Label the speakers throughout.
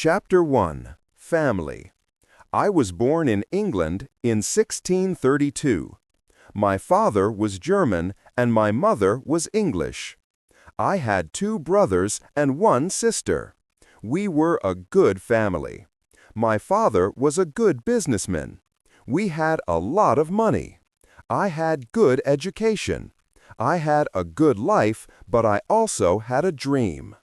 Speaker 1: Chapter 1. Family. I was born in England in 1632. My father was German and my mother was English. I had 2 brothers and 1 sister. We were a good family. My father was a good businessman. We had a lot of money. I had good education. I had a good life, but I also had a dream.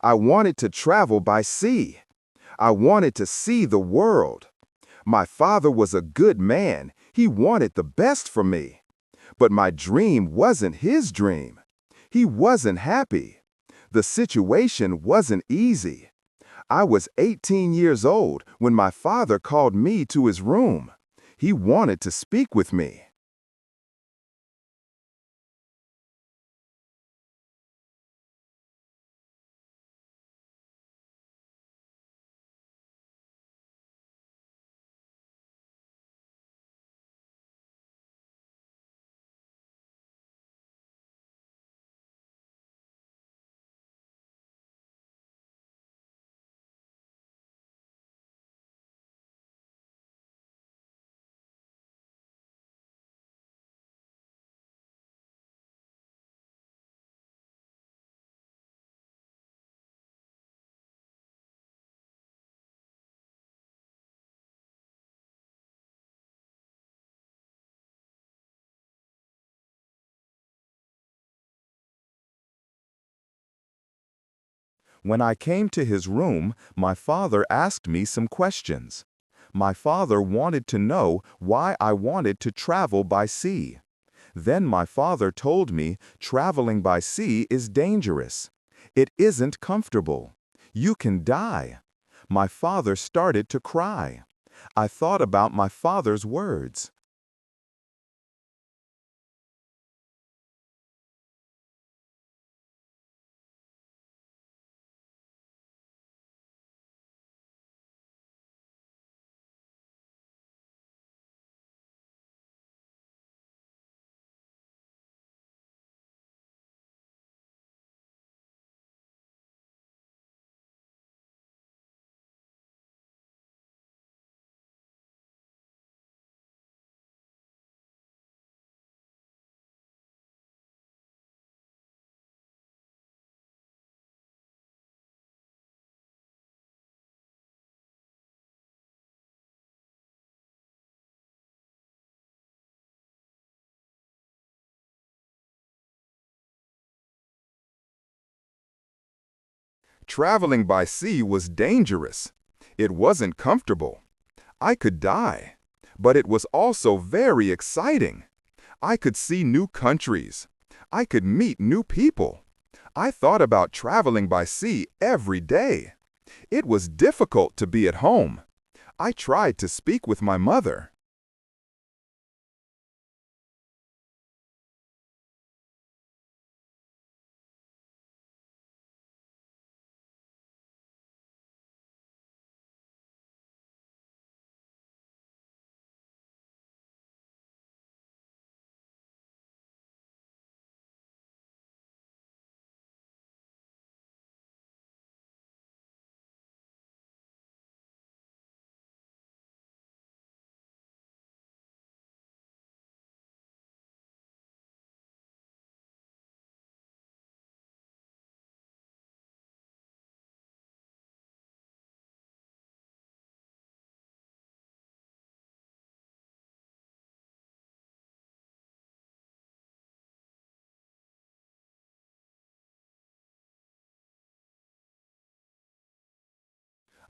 Speaker 1: I wanted to travel by sea. I wanted to see the world. My father was a good man. He wanted the best for me. But my dream wasn't his dream. He wasn't happy. The situation wasn't easy. I was 18 years old when my father called me to his room. He wanted to speak with me. When I came to his room, my father asked me some questions. My father wanted to know why I wanted to travel by sea. Then my father told me traveling by sea is dangerous. It isn't comfortable. You can die. My father started to cry. I thought about my father's words. Traveling by sea was dangerous. It wasn't comfortable. I could die. But it was also very exciting. I could see new countries. I could meet new people. I thought about traveling by sea every day. It was difficult to be at home. I tried to speak with my mother.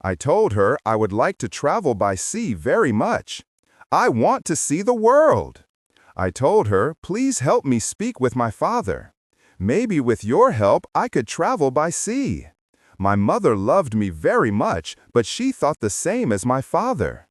Speaker 1: I told her I would like to travel by sea very much. I want to see the world. I told her, please help me speak with my father. Maybe with your help I could travel by sea. My mother loved me very much, but she thought the same as my father.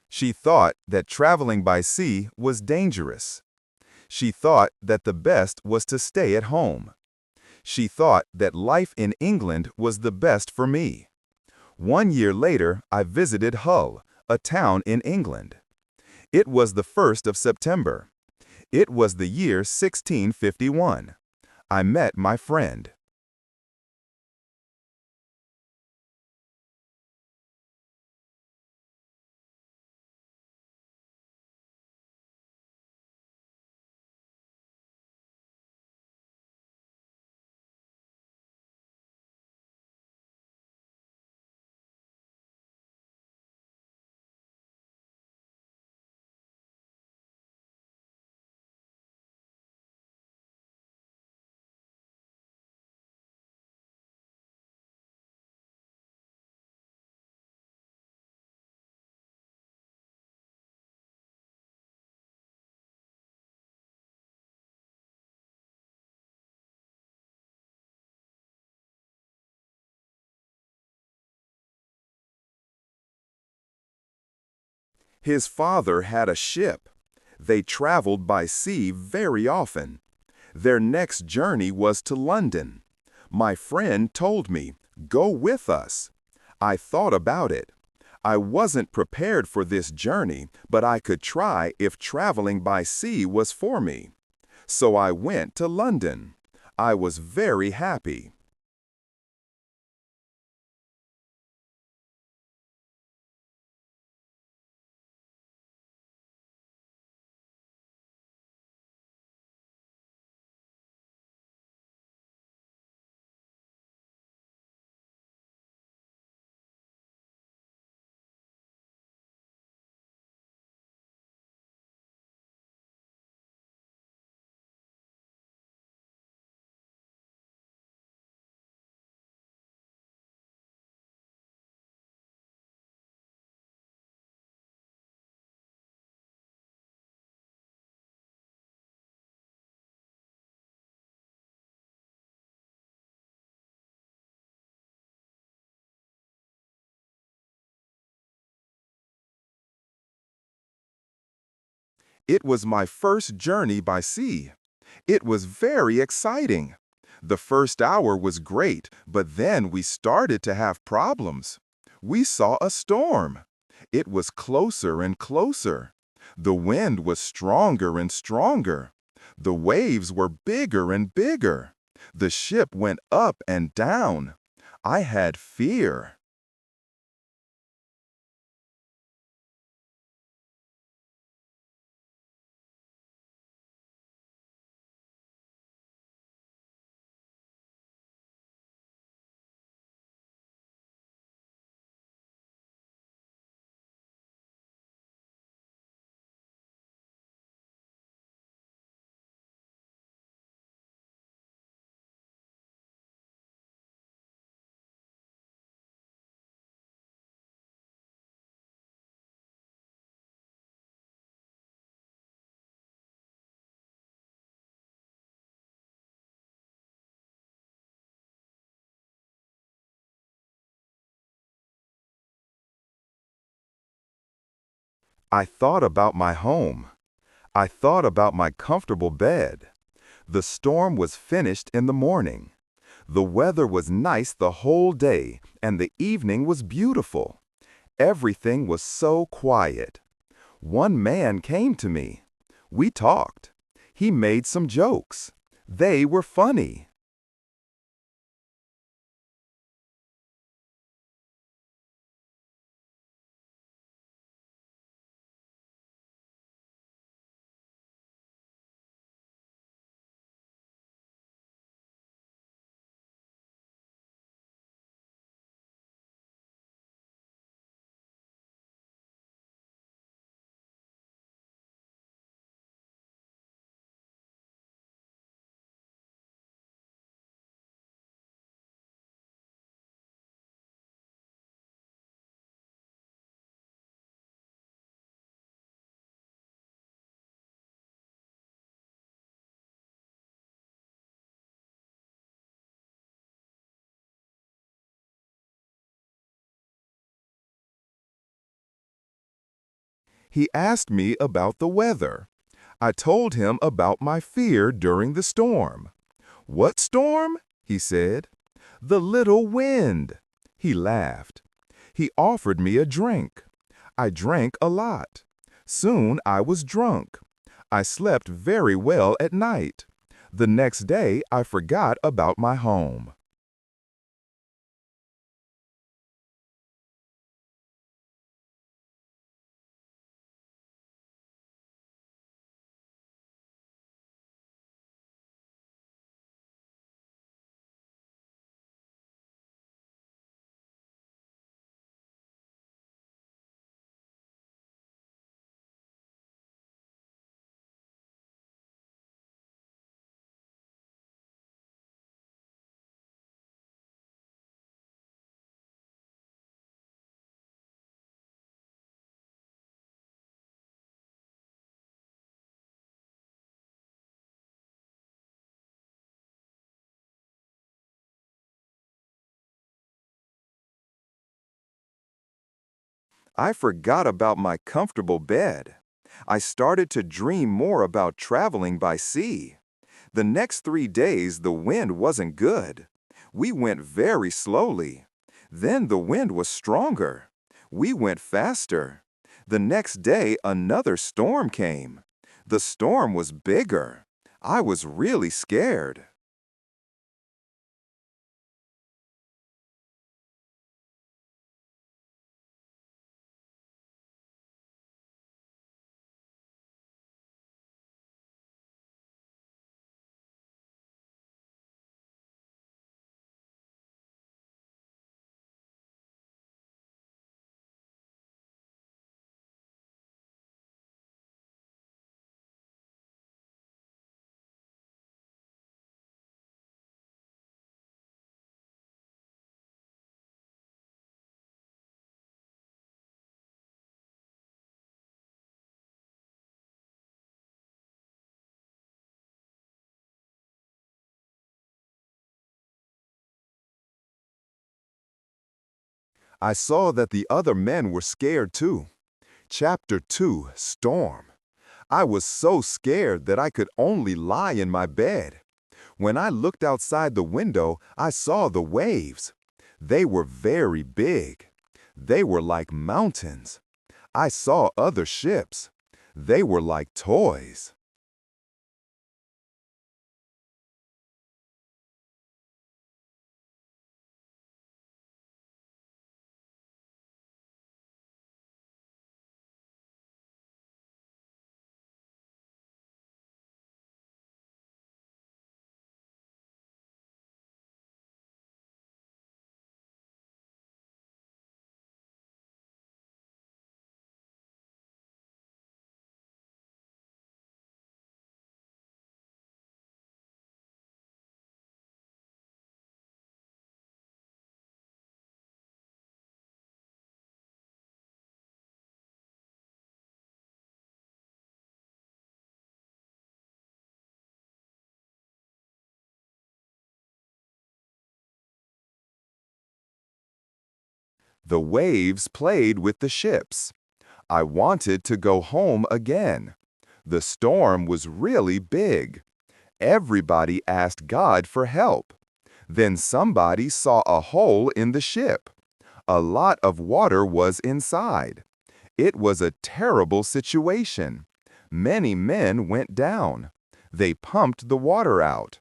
Speaker 1: She thought that traveling by sea was dangerous. She thought that the best was to stay at home. She thought that life in England was the best for me. 1 year later, I visited Hull, a town in England. It was the 1st of September. It was the year 1651. I met my friend. His father had a ship. They traveled by sea very often. Their next journey was to London. My friend told me, "Go with us." I thought about it. I wasn't prepared for this journey, but I could try if traveling by sea was for me. So I went to London. I was very happy. It was my first journey by sea. It was very exciting. The first hour was great, but then we started to have problems. We saw a storm. It was closer and closer. The wind was stronger and stronger. The waves were bigger and bigger. The ship went up and down. I had fear. I thought about my home. I thought about my comfortable bed. The storm was finished in the morning. The weather was nice the whole day, and the evening was beautiful. Everything was so quiet. One man came to me. We talked. He made some jokes. They were funny. He asked me about the weather. I told him about my fear during the storm. "What storm?" he said. "The little wind." He laughed. He offered me a drink. I drank a lot. Soon I was drunk. I slept very well at night. The next day I forgot about my home. I forgot about my comfortable bed. I started to dream more about traveling by sea. The next 3 days, the wind wasn't good. We went very slowly. Then the wind was stronger. We went faster. The next day, another storm came. The storm was bigger. I was really scared. I saw that the other men were scared too. Chapter 2, Storm. I was so scared that I could only lie in my bed. When I looked outside the window, I saw the waves. They were very big. They were like mountains. I saw other ships. They were like toys. The waves played with the ships. I wanted to go home again. The storm was really big. Everybody asked God for help. Then somebody saw a hole in the ship. A lot of water was inside. It was a terrible situation. Many men went down. They pumped the water out.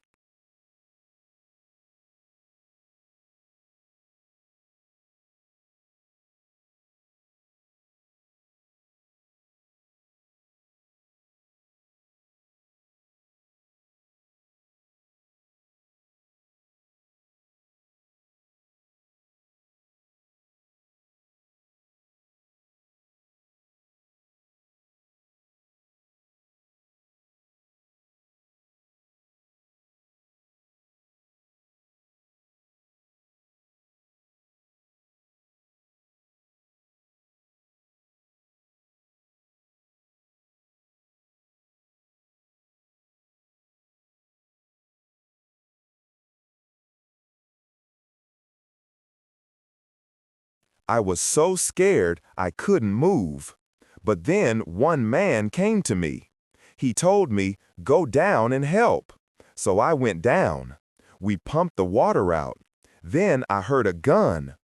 Speaker 1: I was so scared I couldn't move. But then one man came to me. He told me, "Go down and help." So I went down. We pumped the water out. Then I heard a gun.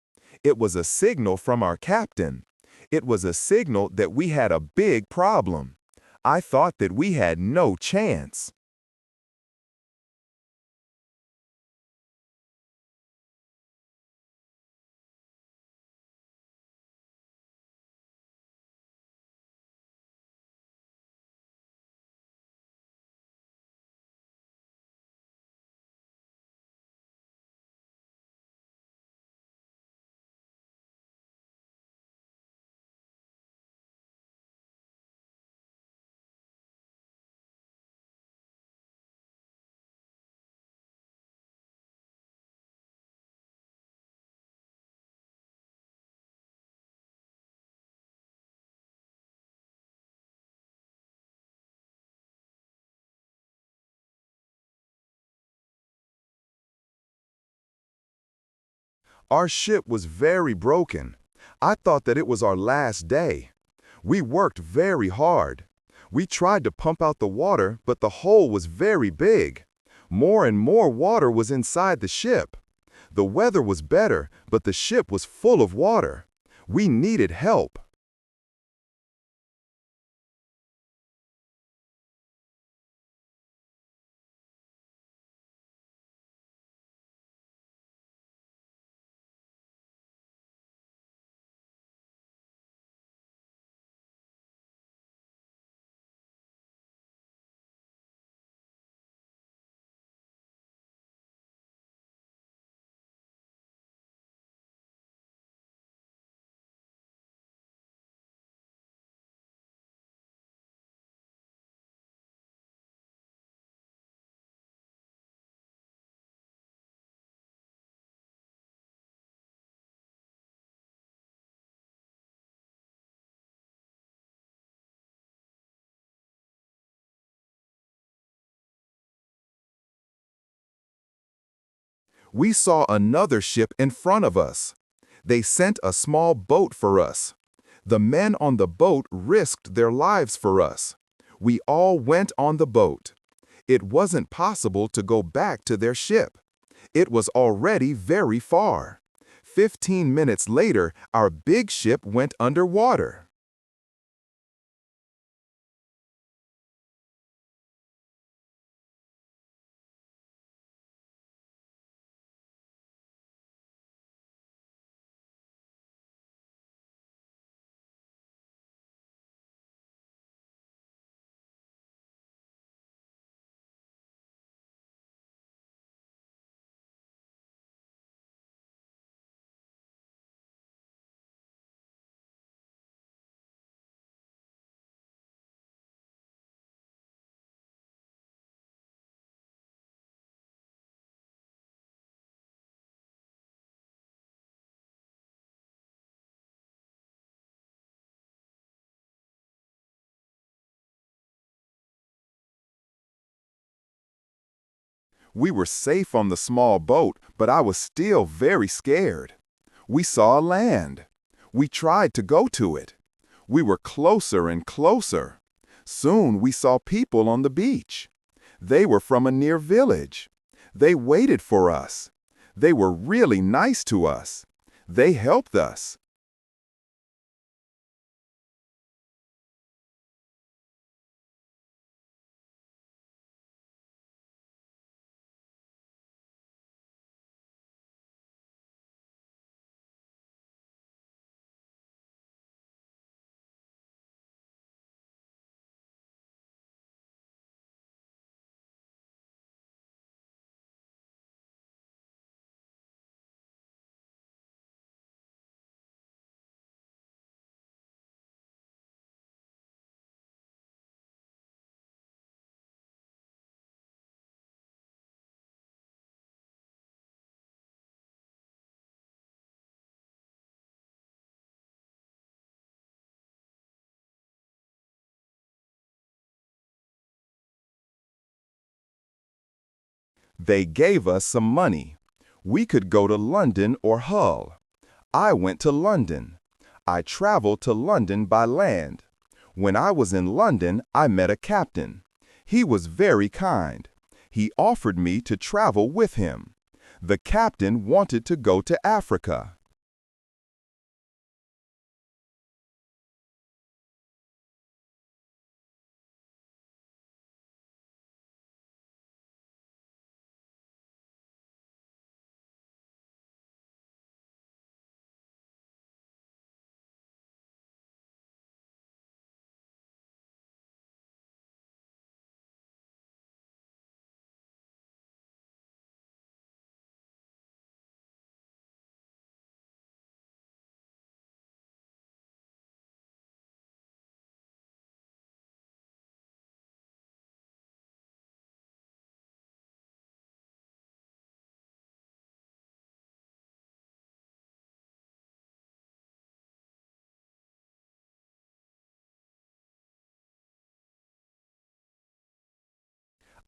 Speaker 1: It was a signal from our captain. It was a signal that we had a big problem. I thought that we had no chance. Our ship was very broken. I thought that it was our last day. We worked very hard. We tried to pump out the water, but the hole was very big. More and more water was inside the ship. The weather was better, but the ship was full of water. We needed help. We saw another ship in front of us. They sent a small boat for us. The men on the boat risked their lives for us. We all went on the boat. It wasn't possible to go back to their ship. It was already very far. 15 minutes later, our big ship went underwater. We were safe on the small boat, but I was still very scared. We saw land. We tried to go to it. We were closer and closer. Soon we saw people on the beach. They were from a near village. They waited for us. They were really nice to us. They helped us. They gave us some money. We could go to London or Hull. I went to London. I traveled to London by land. When I was in London, I met a captain. He was very kind. He offered me to travel with him. The captain wanted to go to Africa.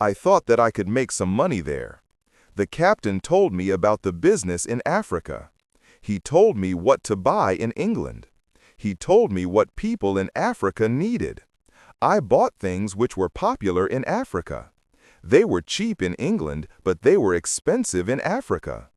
Speaker 1: I thought that I could make some money there. The captain told me about the business in Africa. He told me what to buy in England. He told me what people in Africa needed. I bought things which were popular in Africa. They were cheap in England, but they were expensive in Africa.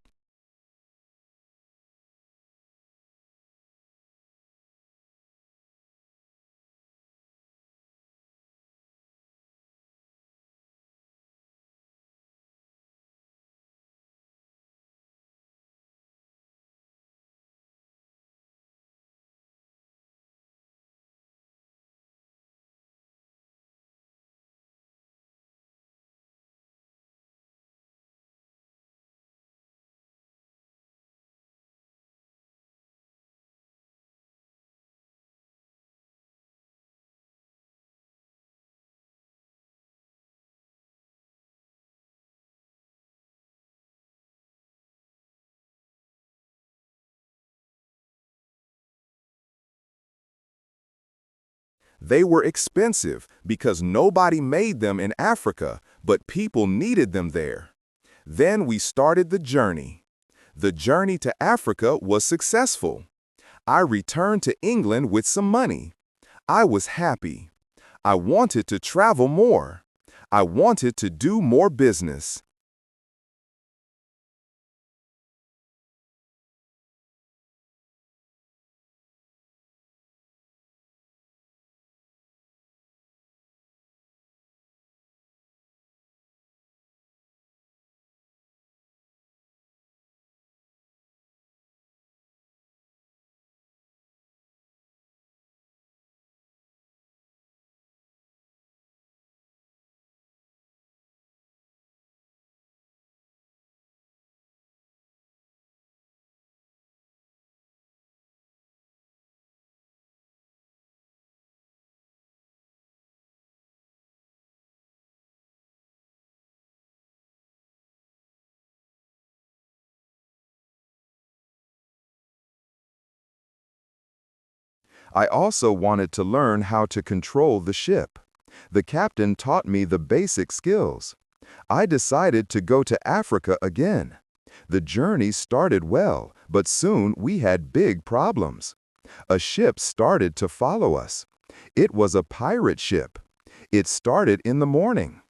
Speaker 1: They were expensive because nobody made them in Africa, but people needed them there. Then we started the journey. The journey to Africa was successful. I returned to England with some money. I was happy. I wanted to travel more. I wanted to do more business. I also wanted to learn how to control the ship. The captain taught me the basic skills. I decided to go to Africa again. The journey started well, but soon we had big problems. A ship started to follow us. It was a pirate ship. It started in the morning.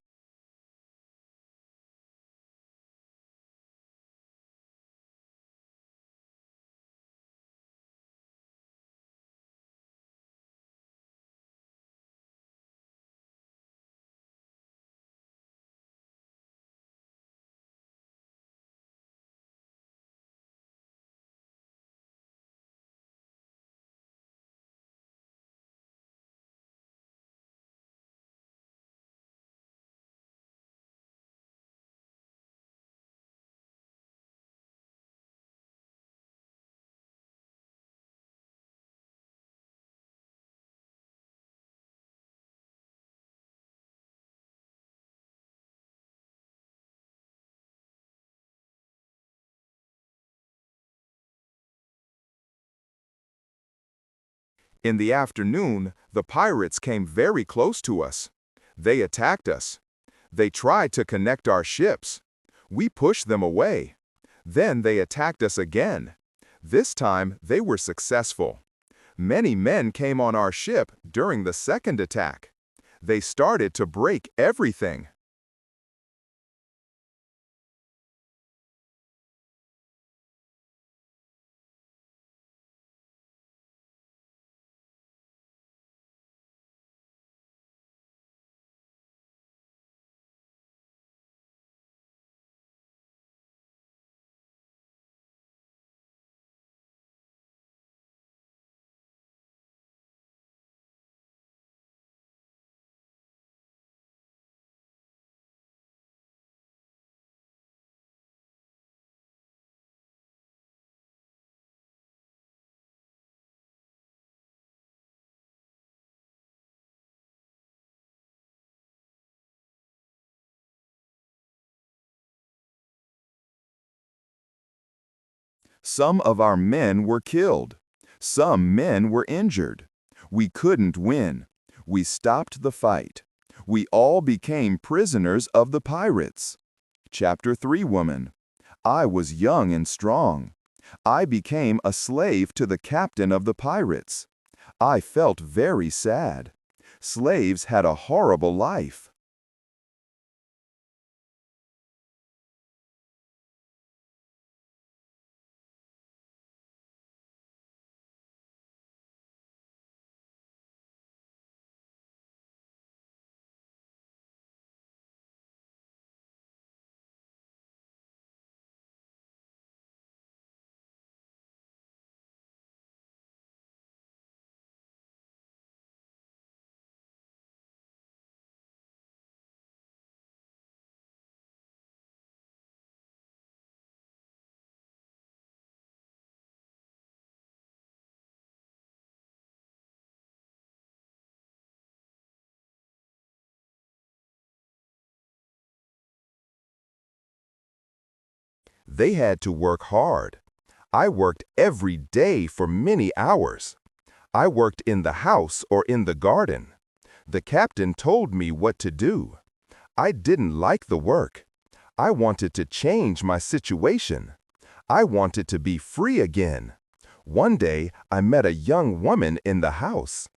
Speaker 1: In the afternoon, the pirates came very close to us. They attacked us. They tried to connect our ships. We pushed them away. Then they attacked us again. This time, they were successful. Many men came on our ship during the second attack. They started to break everything. Some of our men were killed. Some men were injured. We couldn't win. We stopped the fight. We all became prisoners of the pirates. Chapter 3, Woman. I was young and strong. I became a slave to the captain of the pirates. I felt very sad. Slaves had a horrible life. They had to work hard. I worked every day for many hours. I worked in the house or in the garden. The captain told me what to do. I didn't like the work. I wanted to change my situation. I wanted to be free again. One day, I met a young woman in the house.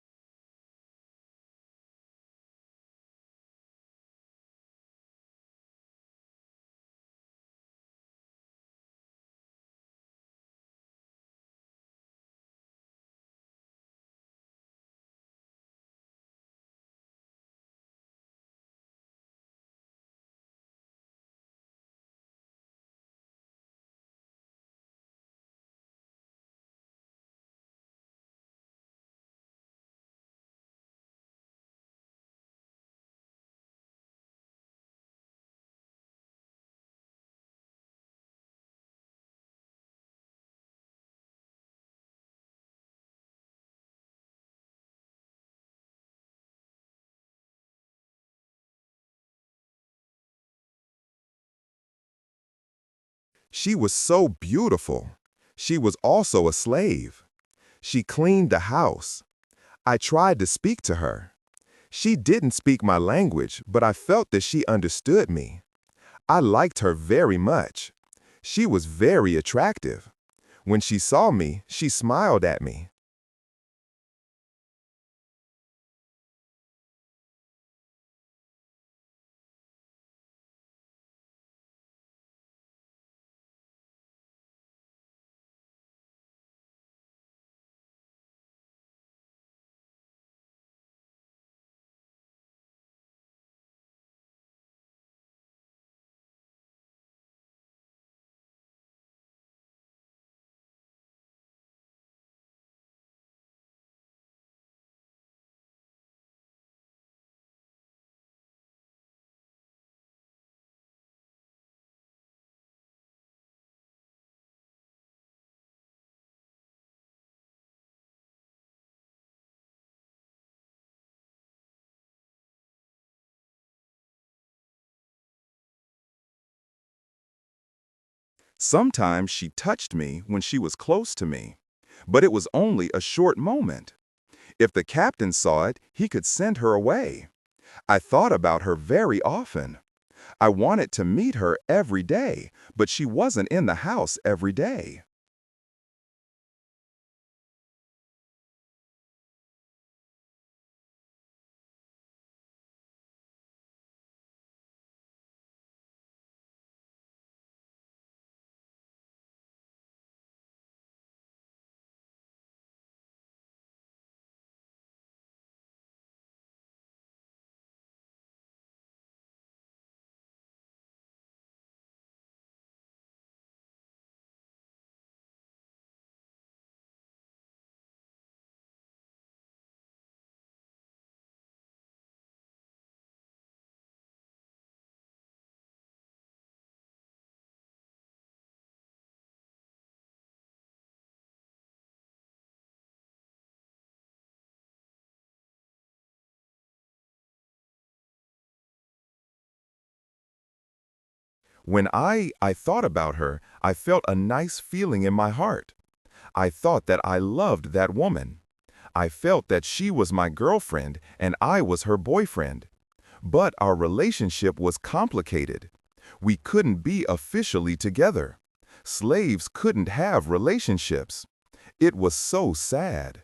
Speaker 1: She was so beautiful. She was also a slave. She cleaned the house. I tried to speak to her. She didn't speak my language, but I felt that she understood me. I liked her very much. She was very attractive. When she saw me, she smiled at me. Sometimes she touched me when she was close to me, but it was only a short moment. If the captain saw it, he could send her away. I thought about her very often. I wanted to meet her every day, but she wasn't in the house every day. When I thought about her, I felt a nice feeling in my heart. I thought that I loved that woman. I felt that she was my girlfriend and I was her boyfriend. But our relationship was complicated. We couldn't be officially together. Slaves couldn't have relationships. It was so sad.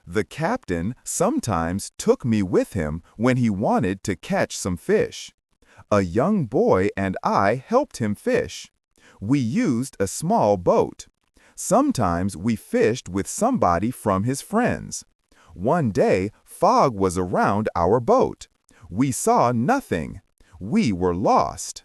Speaker 1: The captain sometimes took me with him when he wanted to catch some fish. A young boy and I helped him fish. We used a small boat. Sometimes we fished with somebody from his friends. One day, fog was around our boat. We saw nothing. We were lost.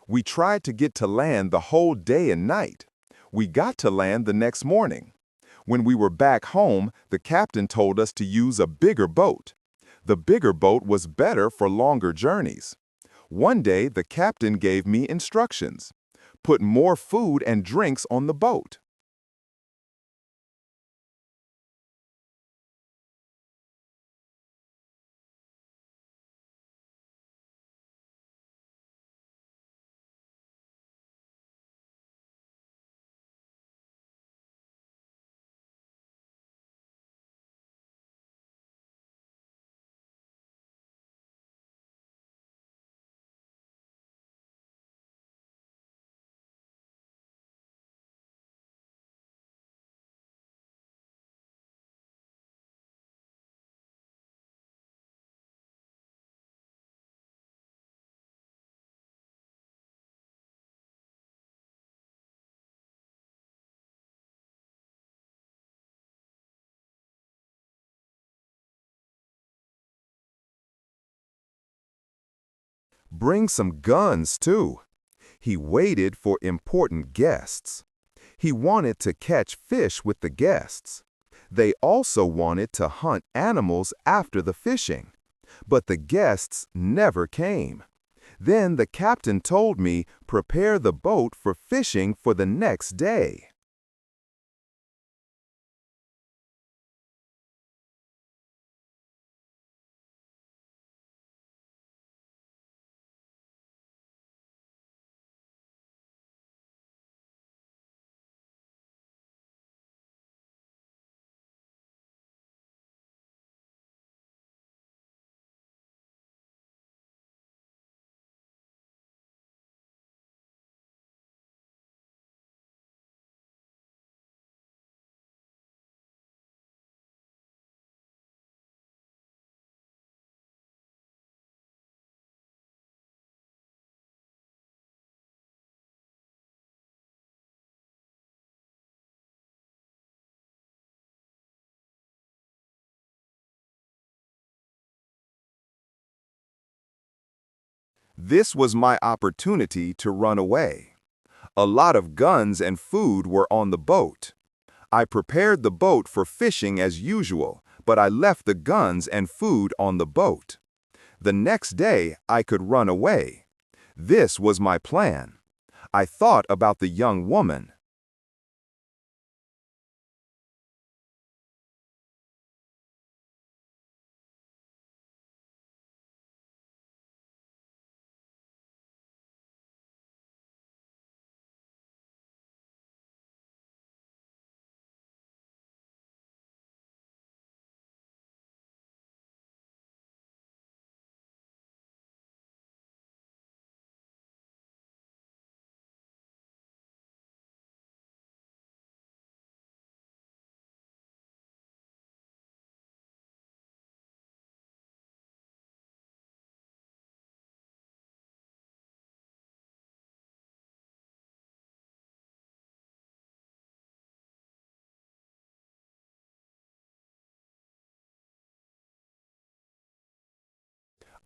Speaker 1: We tried to get to land the whole day and night. We got to land the next morning. When we were back home, the captain told us to use a bigger boat. The bigger boat was better for longer journeys. One day, the captain gave me instructions. Put more food and drinks on the boat. Bring some guns, too. He waited for important guests. He wanted to catch fish with the guests. They also wanted to hunt animals after the fishing, but the guests never came. Then the captain told me, prepare the boat for fishing for the next day. This was my opportunity to run away. A lot of guns and food were on the boat. I prepared the boat for fishing as usual, but I left the guns and food on the boat. The next day, I could run away. This was my plan. I thought about the young woman.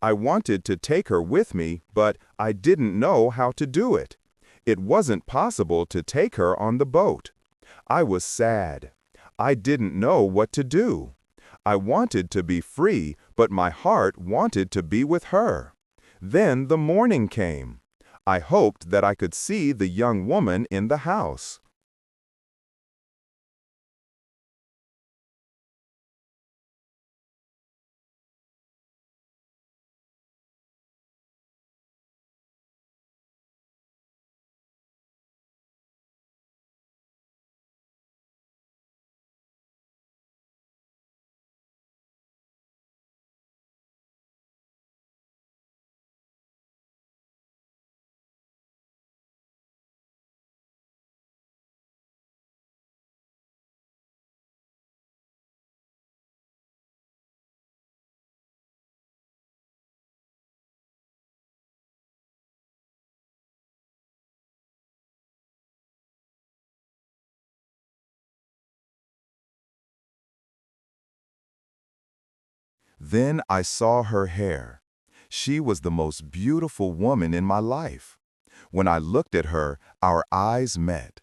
Speaker 1: I wanted to take her with me, but I didn't know how to do it. It wasn't possible to take her on the boat. I was sad. I didn't know what to do. I wanted to be free, but my heart wanted to be with her. Then the morning came. I hoped that I could see the young woman in the house. Then I saw her hair. She was the most beautiful woman in my life. When I looked at her, our eyes met.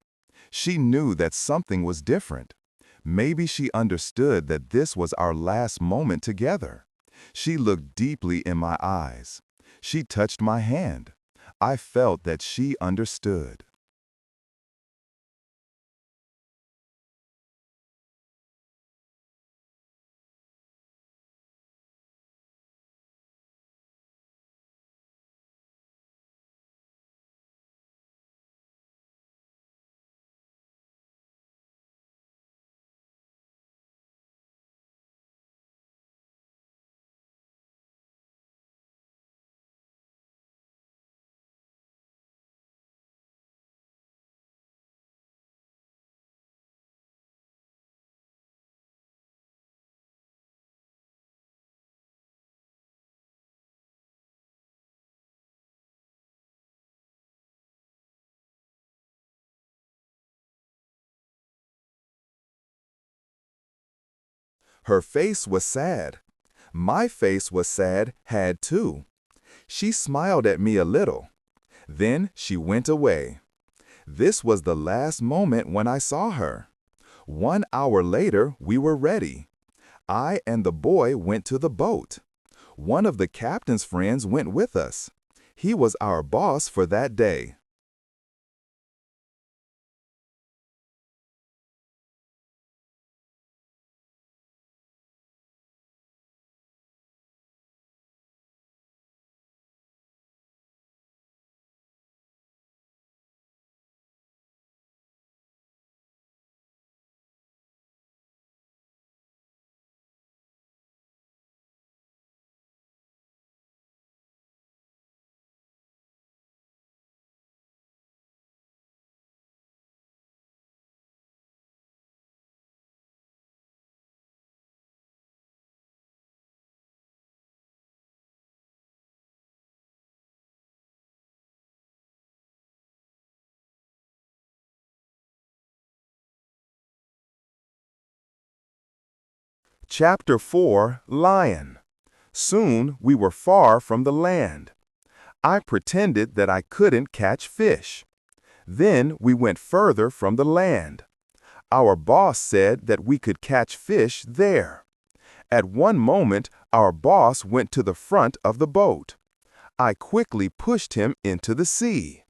Speaker 1: She knew that something was different. Maybe she understood that this was our last moment together. She looked deeply in my eyes. She touched my hand. I felt that she understood. Her face was sad. My face was sad, had too. She smiled at me a little. Then she went away. This was the last moment when I saw her.
Speaker 2: 1 hour later, we were ready. I and the boy went to the boat. One of the captain's friends went with us. He was our boss for that day.
Speaker 1: Chapter 4, Lion. Soon we were far from the land. I pretended that I couldn't catch fish. Then we went further from the land. Our boss said that we could catch fish there. At one moment, our boss went to the front of the boat. I quickly pushed him into the sea.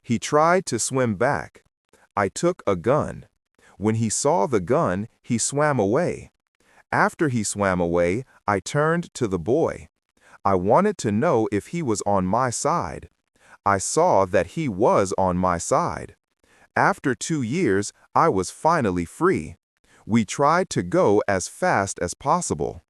Speaker 1: He tried to swim back. I took a gun. When he saw the gun, he swam away. After he swam away, I turned to the boy. I wanted to know if he was on my side. I saw that he was on my side. After 2 years, I was finally free. We tried to go as fast as possible.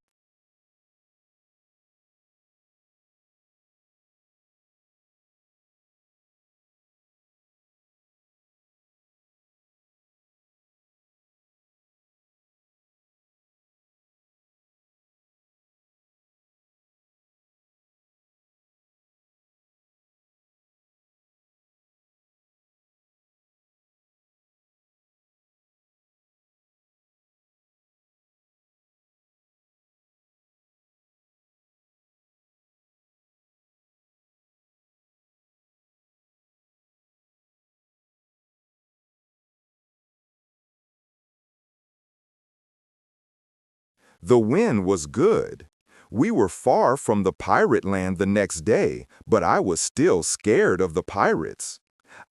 Speaker 1: The wind was good. We were far from the pirate land the next day, but I was still scared of the pirates.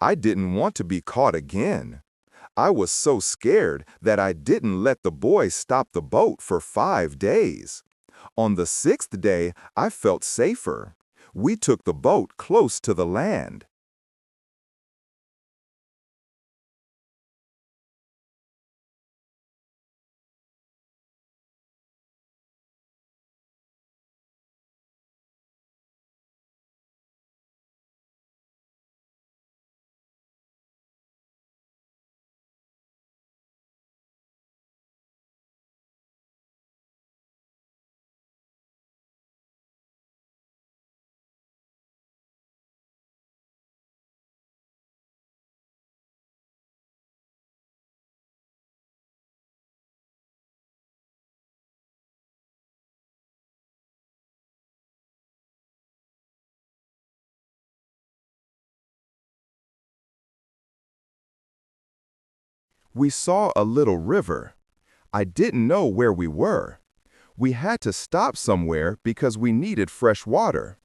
Speaker 1: I didn't want to be caught again. I was so scared that I didn't let the boys stop the boat for 5 days. On the 6th day, I felt safer. We took the boat close to the land. We saw a little river. I didn't know where we were. We had to stop somewhere because we needed fresh water.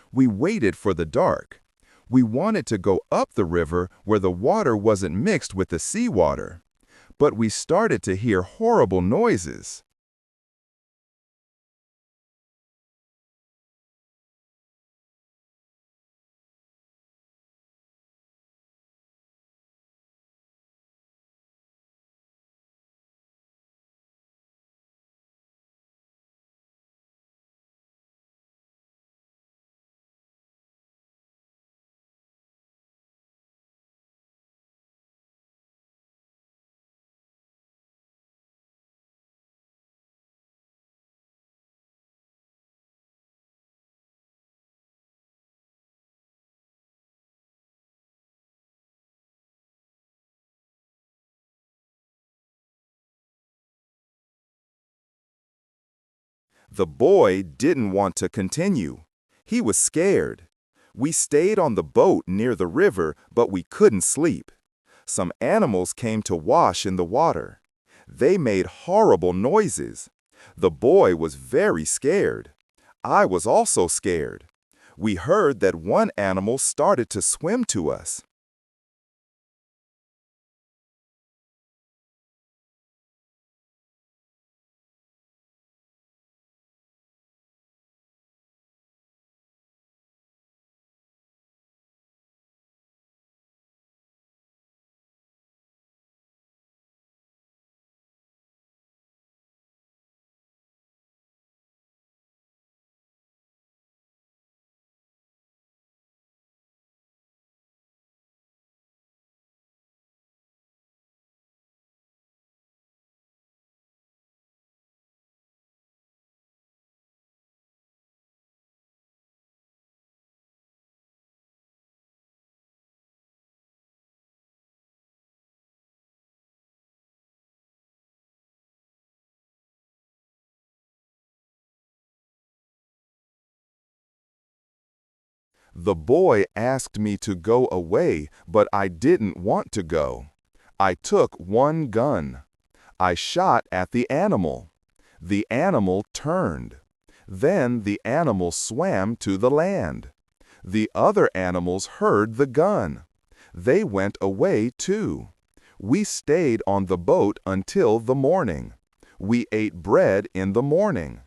Speaker 1: We waited for the dark. We wanted to go up the river where the water wasn't mixed with the seawater. But we started to hear horrible noises.
Speaker 2: The boy didn't want to continue. He was scared. We stayed on the boat near the river, but we couldn't sleep. Some animals came to wash in the water. They made horrible noises. The boy was very scared. I was also scared. We heard that one animal started to swim to us. The boy asked me to go away, but I didn't want to go. I took one gun. I shot at the animal. The animal turned. Then the animal swam to the land. The other animals heard the gun. They went away too. We stayed on the boat until the morning. We ate bread in the morning.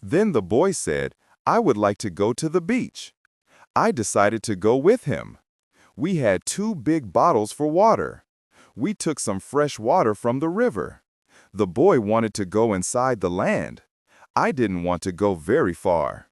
Speaker 2: Then the boy said, "I would like to go to the beach." I decided to go with him. We had 2 big bottles for water. We took some fresh water from the river. The boy wanted to go inside the land. I didn't want to go very far.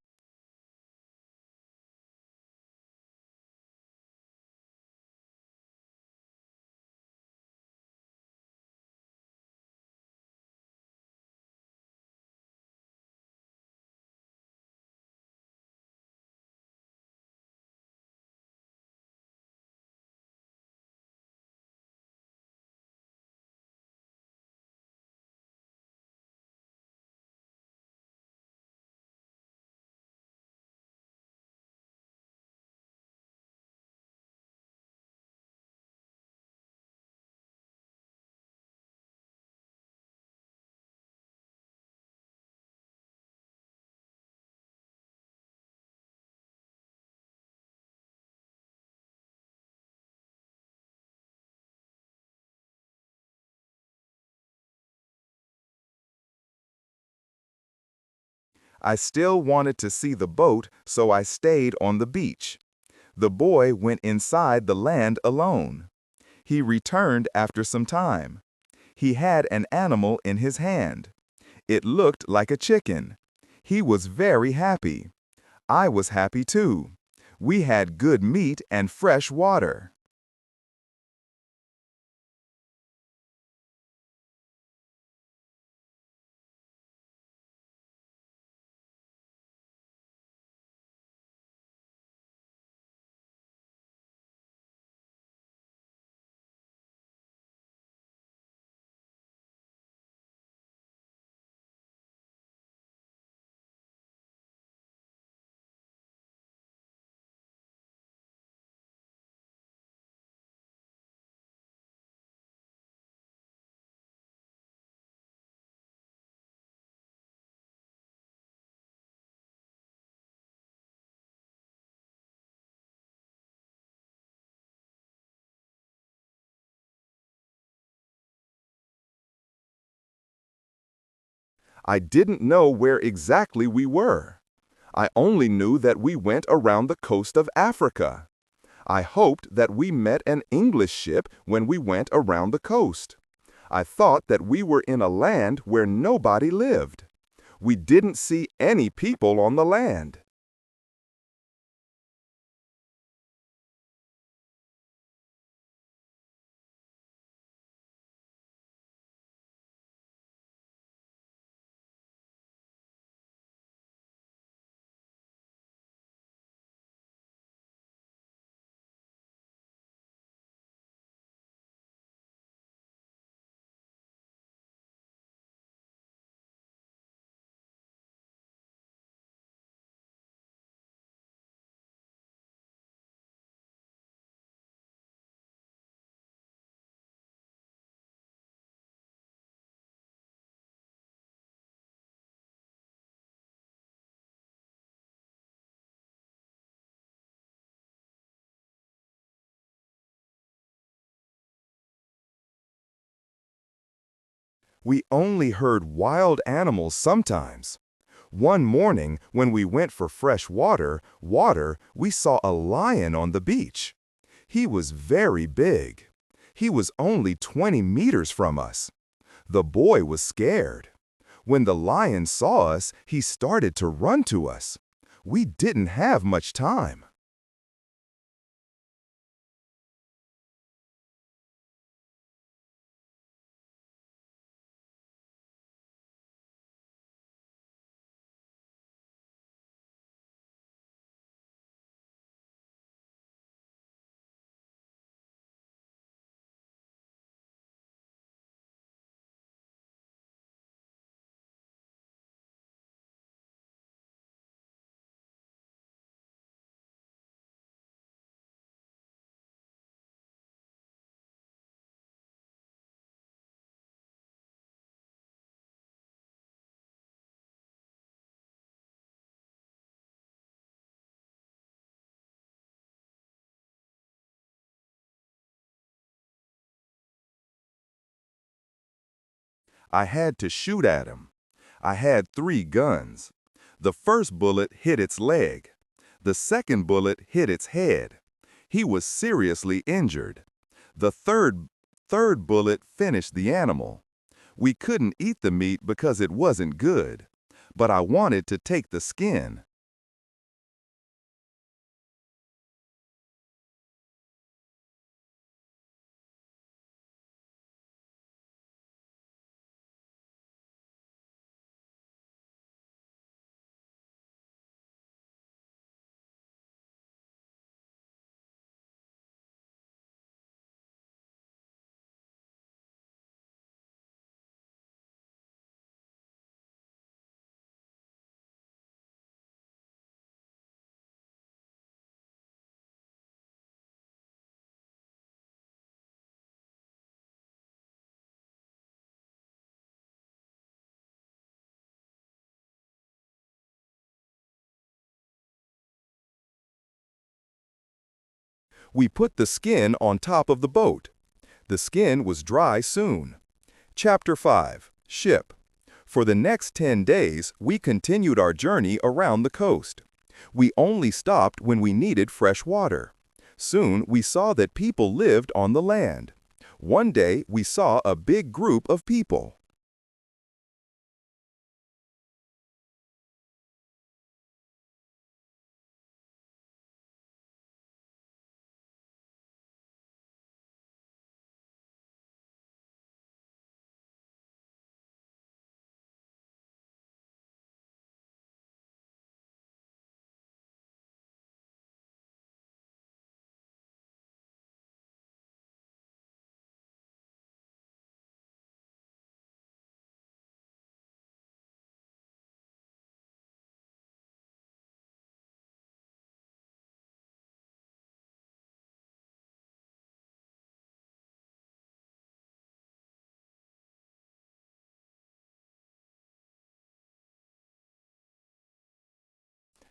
Speaker 2: I still wanted to see the boat, so I stayed on the beach. The boy went inside the land alone. He returned after some time. He had an animal in his hand. It looked like a chicken. He was very happy. I was happy too. We had good meat and fresh water. I didn't know where exactly we were. I only knew that we went around the coast of Africa. I hoped that we met an English ship when we went around the coast. I thought that we were in a land where nobody lived. We didn't see any people on the land. We only heard wild animals sometimes. One morning, when we went for fresh water, we saw a lion on the beach. He was very big. He was only 20 meters from us. The boy was scared. When the lion saw us, he started to run to us. We didn't have much time. I had to shoot at him. I had 3 guns. The first bullet hit its leg. The second bullet hit its head. He was seriously injured. The third bullet finished the animal. We couldn't eat the meat because it wasn't good, but I wanted to take the skin. We put the skin on top of the boat. The skin was dry soon. Chapter 5. Ship. For the next 10 days, we continued our journey around the coast. We only stopped when we needed fresh water. Soon we saw that people lived on the land. One day we saw a big group of people.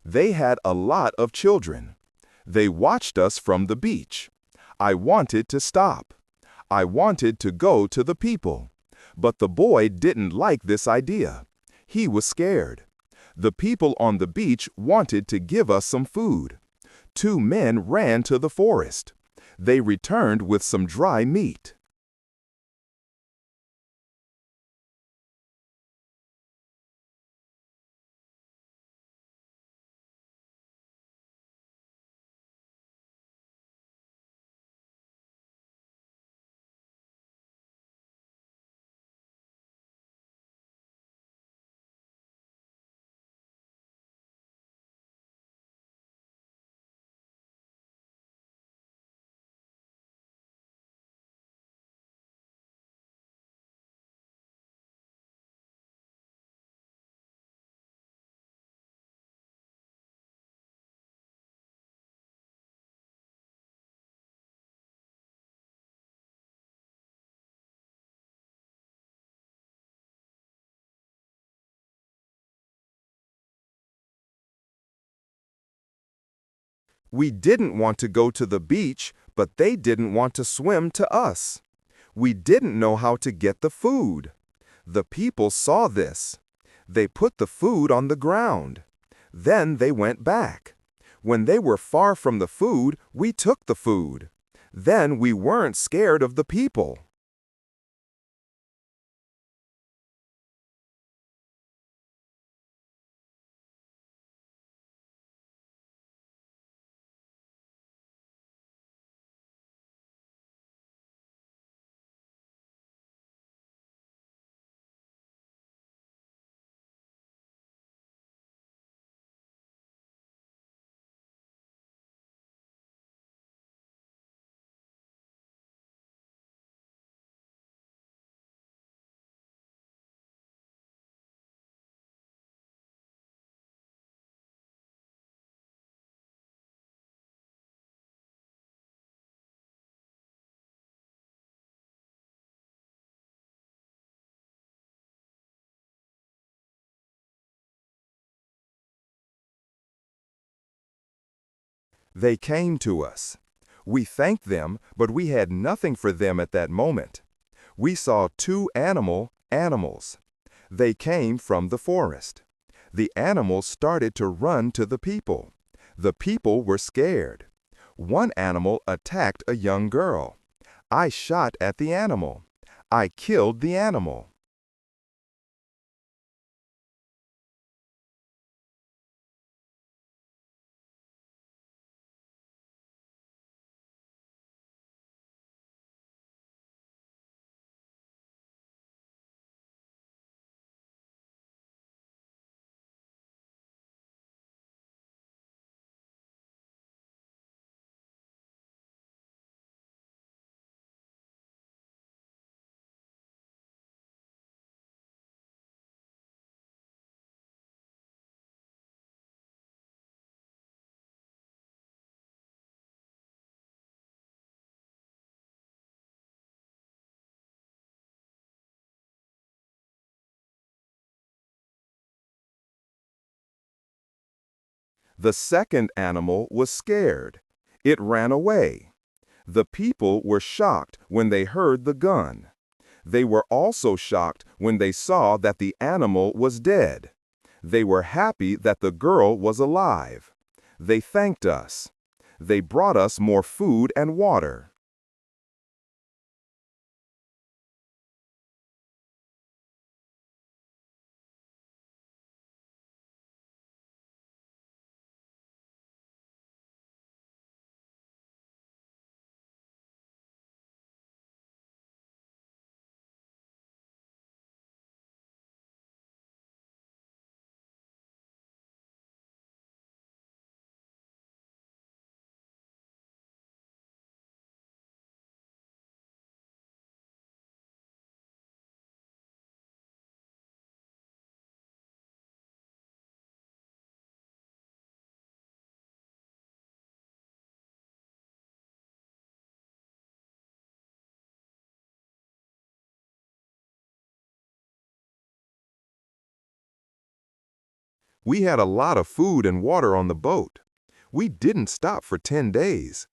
Speaker 2: They had a lot of children. They watched us from the beach. I wanted to stop. I wanted to go to the people. But the boy didn't like this idea. He was scared. The people on the beach wanted to give us some food. Two men ran to the forest. They returned with some dry meat. We didn't want to go to the beach, but they didn't want to swim to us. We didn't know how to get the food. The people saw this. They put the food on the ground. Then they went back. When they were far from the food, we took the food. Then we weren't scared of the people. They came to us. We thanked them, but we had nothing for them at that moment. We saw two animals. They came from the forest. The animals started to run to the people. The people were scared. One animal attacked a young girl. I shot at the animal. I killed the animal. The second animal was scared. It ran away. The people were shocked when they heard the gun. They were also shocked when they saw that the animal was dead. They were happy that the girl was alive. They thanked us. They brought us more food and water. We had a lot of food and water on the boat. We didn't stop for 10 days.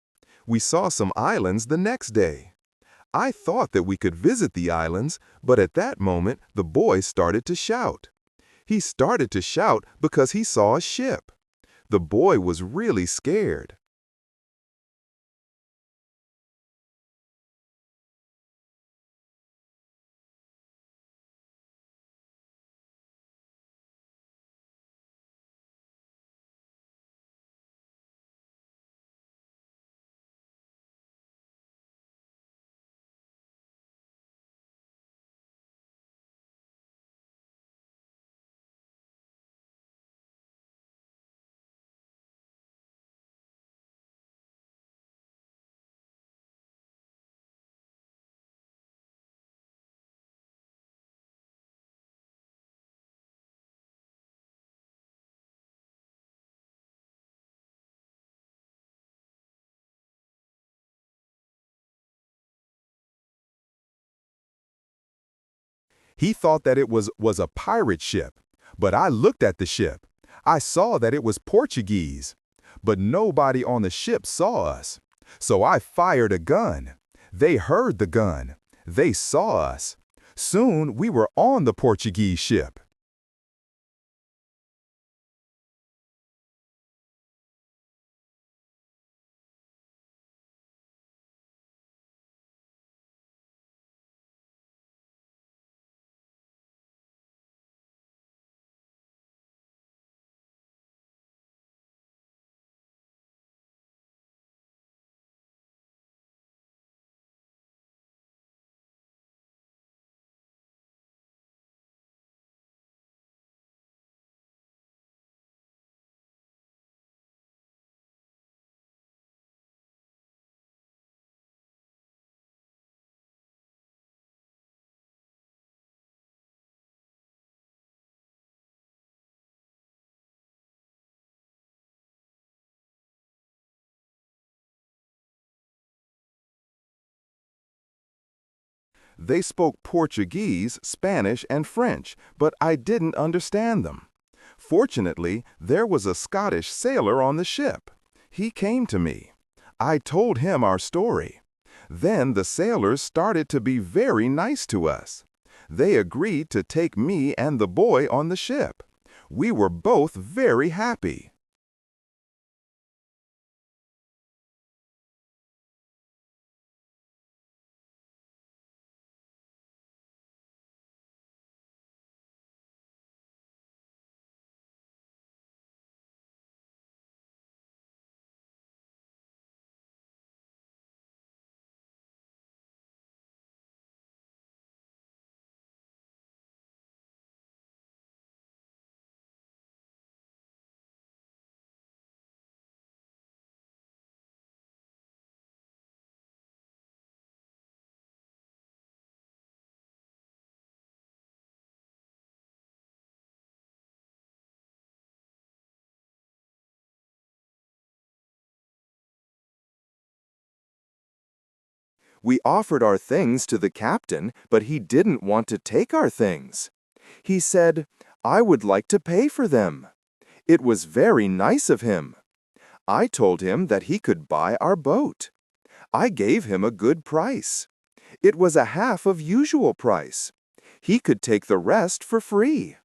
Speaker 2: We saw some islands the next day. I thought that we could visit the islands, but at that moment the boy started to shout. He started to shout because he saw a ship. The boy was really scared. He thought that it was a pirate ship, but I looked at the ship. I saw that it was Portuguese, but nobody on the ship saw us. So I fired a gun. They heard the gun. They saw us. Soon we were on the Portuguese ship. They spoke Portuguese, Spanish, and French, but I didn't understand them. Fortunately, there was a Scottish sailor on the ship. He came to me. I told him our story. Then the sailors started to be very nice to us. They agreed to take me and the boy on the ship. We were both very happy. We offered our things to the captain, but he didn't want to take our things. He said, "I would like to pay for them." It was very nice of him. I told him that he could buy our boat. I gave him a good price. It was a half of usual price. He could take the rest for free.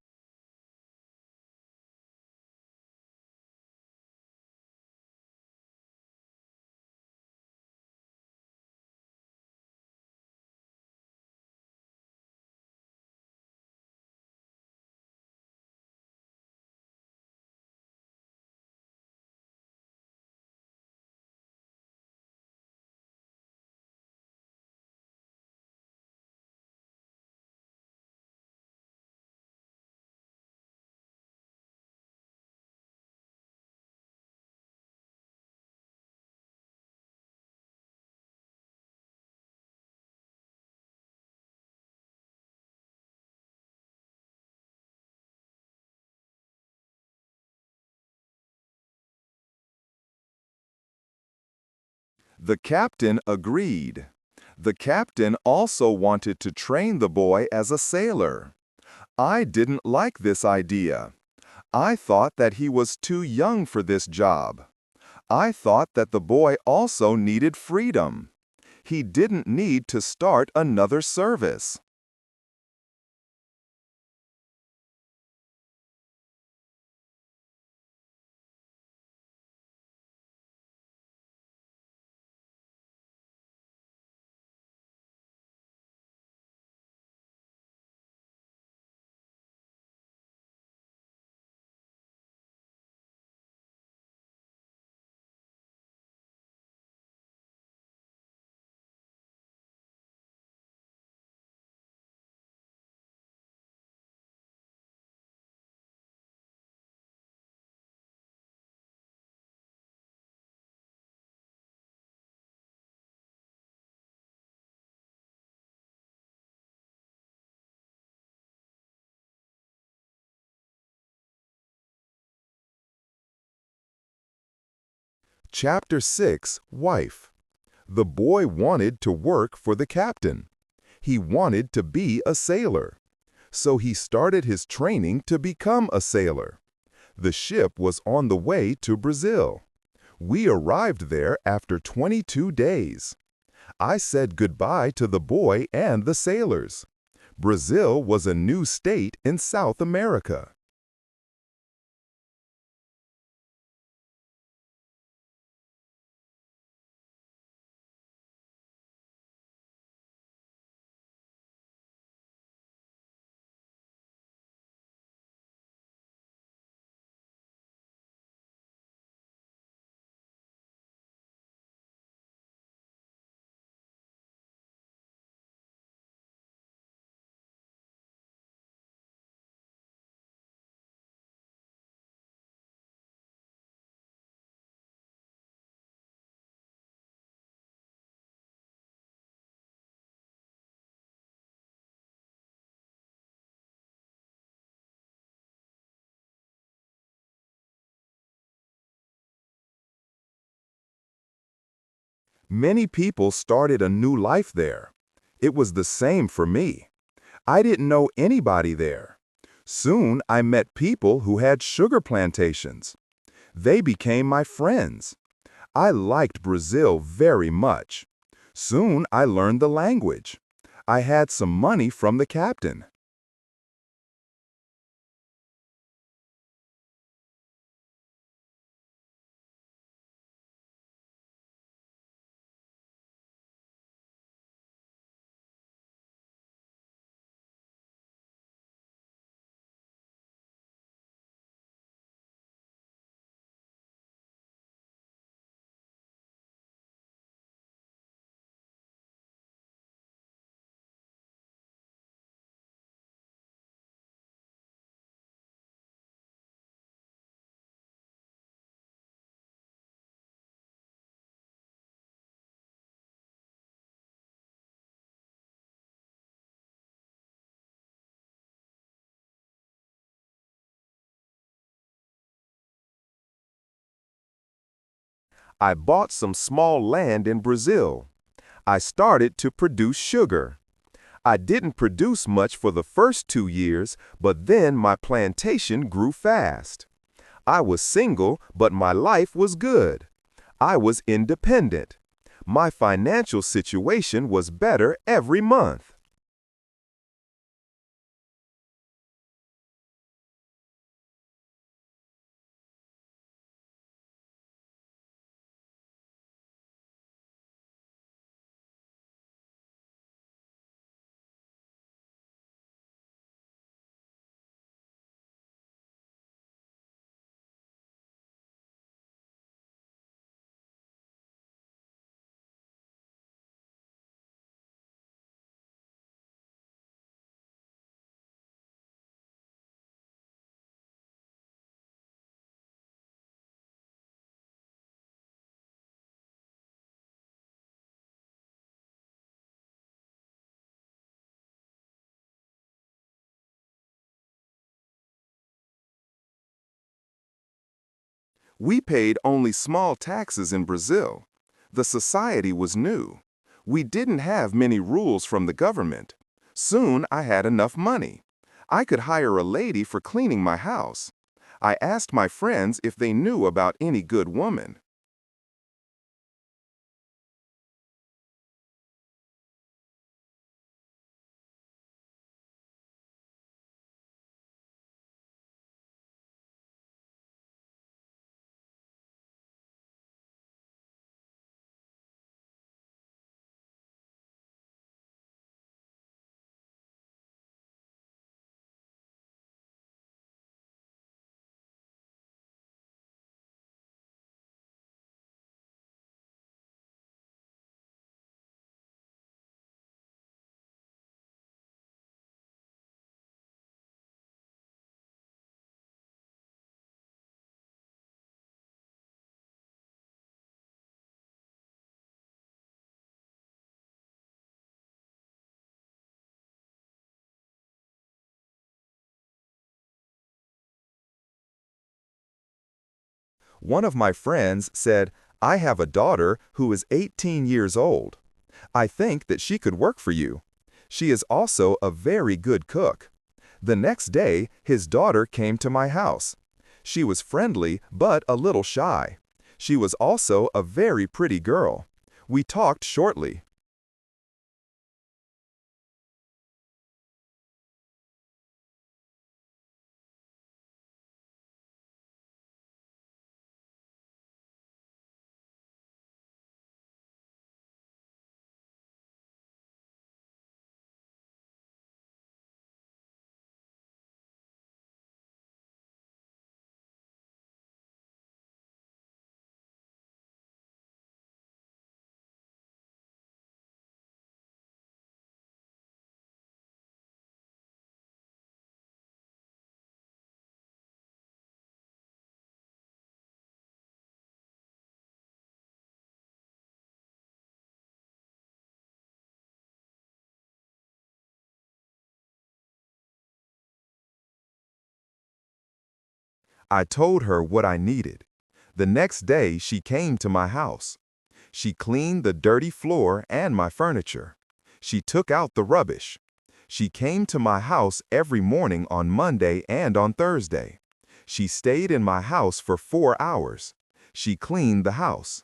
Speaker 2: The captain agreed. The captain also wanted to train the boy as a sailor. I didn't like this idea. I thought that he was too young for this job. I thought that the boy also needed freedom. He didn't need to start another service. Chapter 6, Wife. The boy wanted to work for the captain. He wanted to be a sailor. So he started his training to become a sailor. The ship was on the way to Brazil. We arrived there after 22 days. I said goodbye to the boy and the sailors. Brazil was a new state in South America. Many people started a new life there. It was the same for me. I didn't know anybody there. Soon I met people who had sugar plantations. They became my friends. I liked Brazil very much. Soon I learned the language. I had some money from the captain. I bought some small land in Brazil. I started to produce sugar. I didn't produce much for the first 2 years, but then my plantation grew fast. I was single, but my life was good. I was independent. My financial situation was better every month. We paid only small taxes in Brazil. The society was new. We didn't have many rules from the government. Soon I had enough money. I could hire a lady for cleaning my house. I asked my friends if they knew about any good woman. One of my friends said, I have a daughter who is 18 years old. I think that she could work for you. She is also a very good cook. The next day, his daughter came to my house. She was friendly but a little shy. She was also a very pretty girl. We talked shortly. I told her what I needed. The next day, she came to my house. She cleaned the dirty floor and my furniture. She took out the rubbish. She came to my house every morning on Monday and on Thursday. She stayed in my house for 4 hours. She cleaned the house.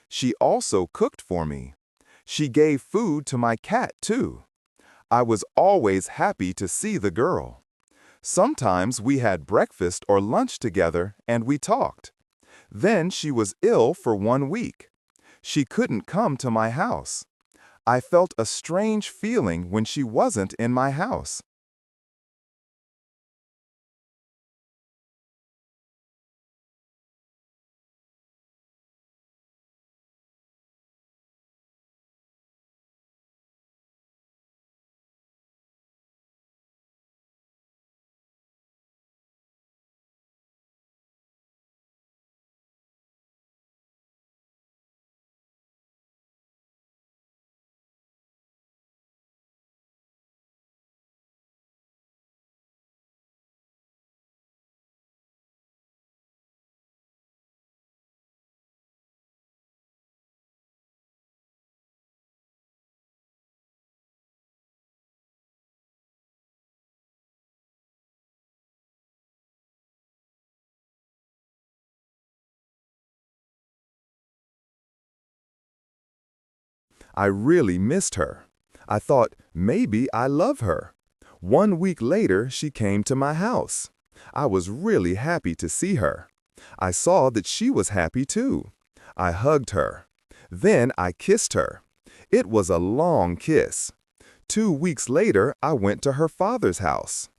Speaker 2: She also cooked for me. She gave food to my cat, too. I was always happy to see the girl. Sometimes we had breakfast or lunch together and we talked. Then she was ill for 1 week. She couldn't come to my house. I felt a strange feeling when she wasn't in my house. I really missed her. I thought, maybe I love her. 1 week later, she came to my house. I was really happy to see her. I saw that she was happy too. I hugged her. Then I kissed her. It was a long kiss. 2 weeks later, I went to her father's house.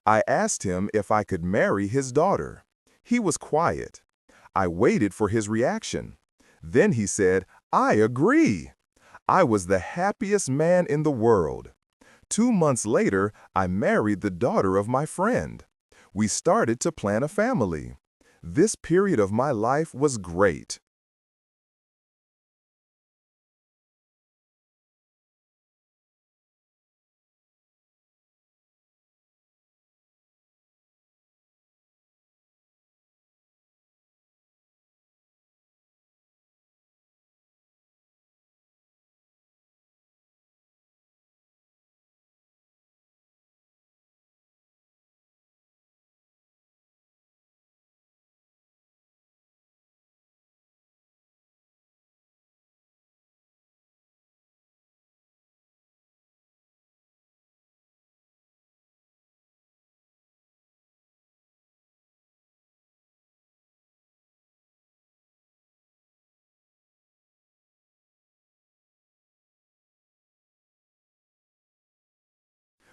Speaker 2: I asked him if I could marry his daughter. He was quiet. I waited for his reaction. Then he said, "I agree." I was the happiest man in the world. 2 months later, I married the daughter of my friend. We started to plan a family. This period of my life was great.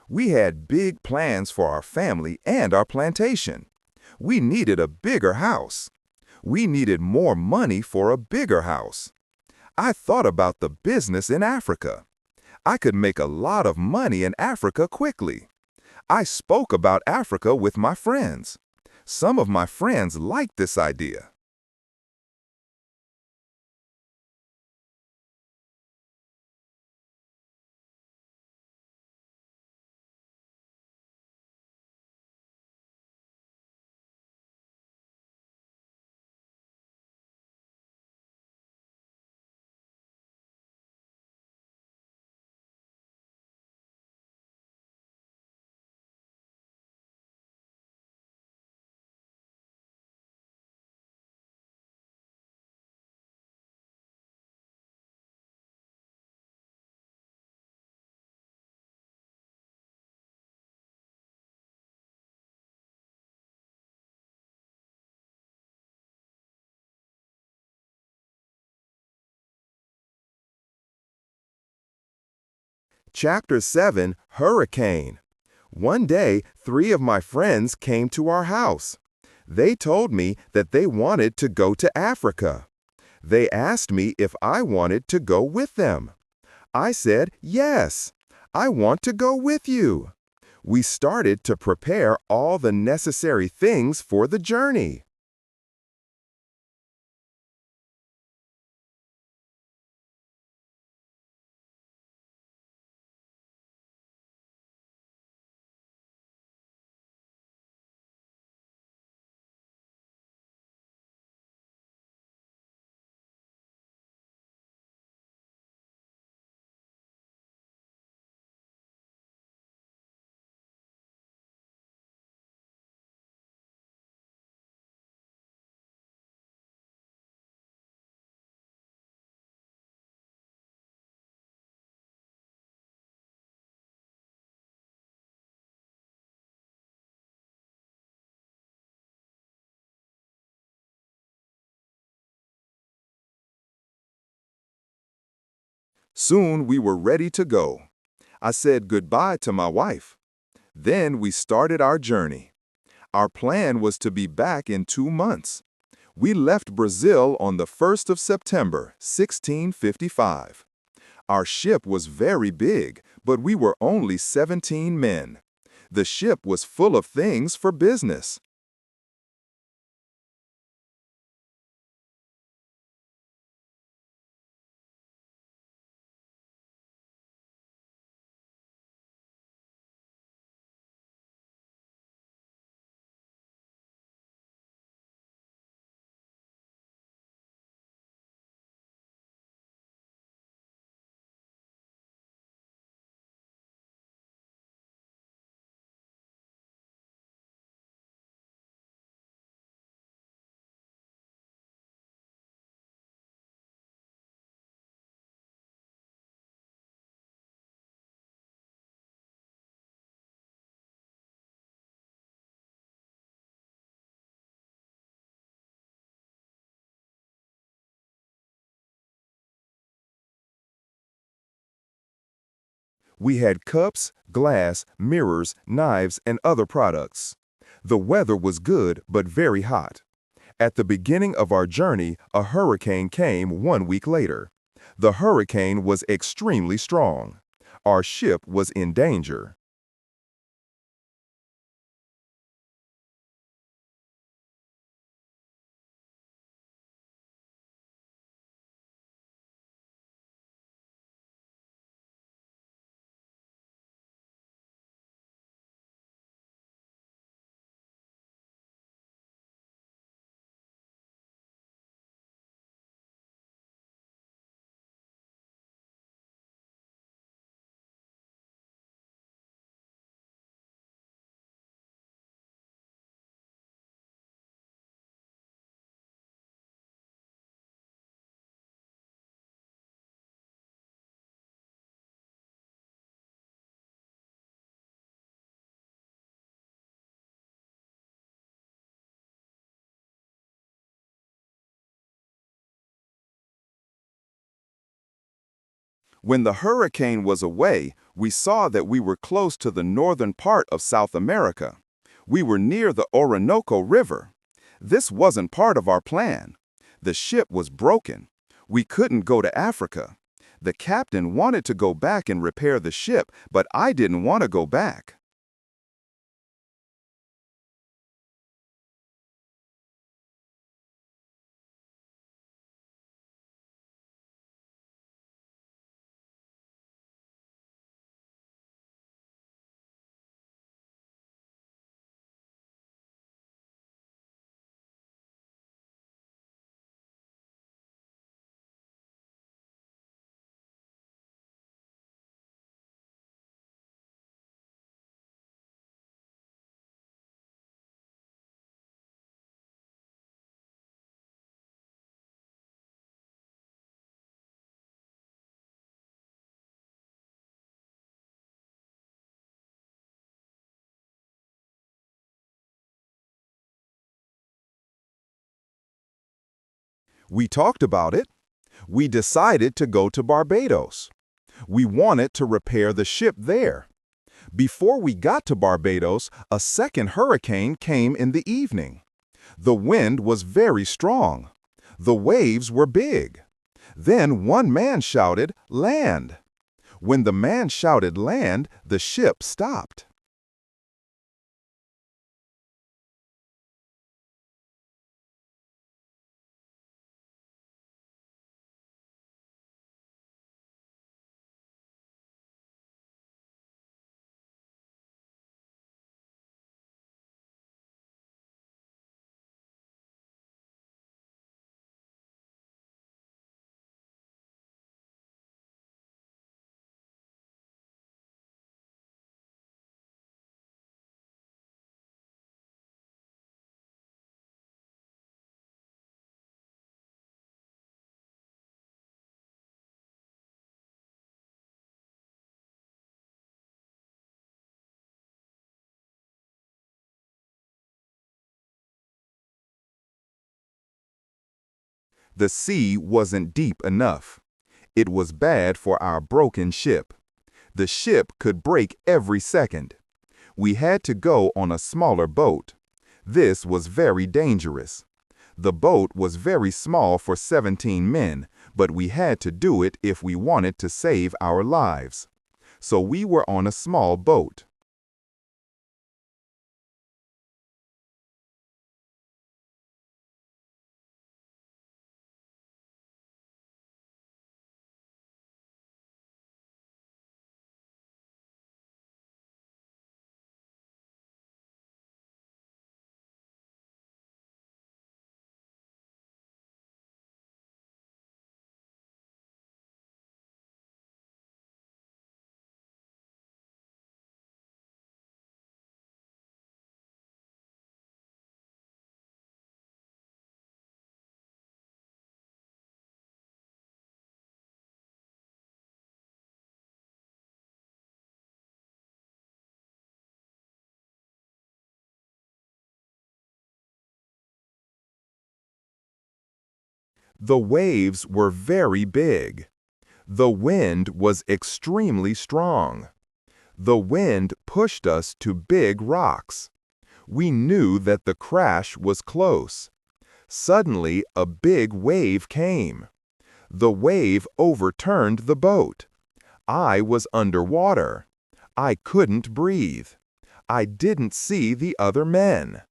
Speaker 2: We had big plans for our family and our plantation. We needed a bigger house. We needed more money for a bigger house. I thought about the business in Africa. I could make a lot of money in Africa quickly. I spoke about Africa with my friends. Some of my friends liked this idea. Chapter 7, Hurricane. One day, 3 of my friends came to our house. They told me that they wanted to go to Africa. They asked me if I wanted to go with them. I said, "Yes, I want to go with you." We started to prepare all the necessary things for the journey. Soon we were ready to go. I said goodbye to my wife. Then we started our journey. Our plan was to be back in 2 months. We left Brazil on the 1st of September, 1655. Our ship was very big, but we were only 17 men. The ship was full of things for business. We had cups, glass, mirrors, knives, and other products. The weather was good but very hot. At the beginning of our journey, a hurricane came 1 week later. The hurricane was extremely strong. Our ship was in danger. When the hurricane was away, we saw that we were close to the northern part of South America. We were near the Orinoco River. This wasn't part of our plan. The ship was broken. We couldn't go to Africa. The captain wanted to go back and repair the ship, but I didn't want to go back. We talked about it. We decided to go to Barbados. We wanted to repair the ship there. Before we got to Barbados, a second hurricane came in the evening. The wind was very strong. The waves were big. Then one man shouted, "Land!" When the man shouted land, the ship stopped. The sea wasn't deep enough. It was bad for our broken ship. The ship could break every second. We had to go on a smaller boat. This was very dangerous. The boat was very small for 17 men, but we had to do it if we wanted to save our lives. So we were on a small boat. The waves were very big. The wind was extremely strong. The wind pushed us to big rocks. We knew that the crash was close. Suddenly, a big wave came. The wave overturned the boat. I was underwater. I couldn't breathe. I didn't see the other men.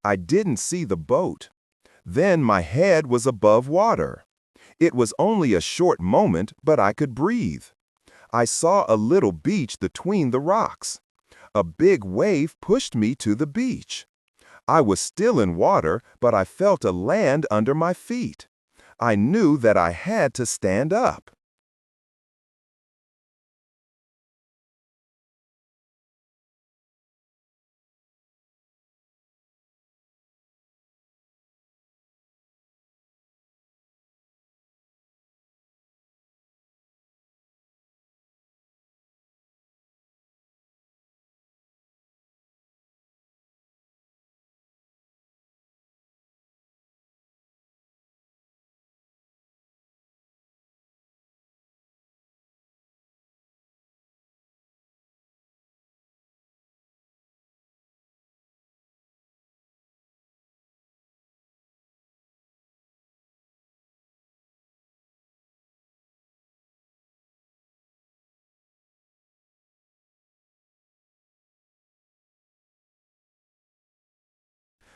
Speaker 2: I didn't see the boat. Then my head was above water. It was only a short moment, but I could breathe. I saw a little beach between the rocks. A big wave pushed me to the beach. I was still in water, but I felt a land under my feet. I knew that I had to stand up.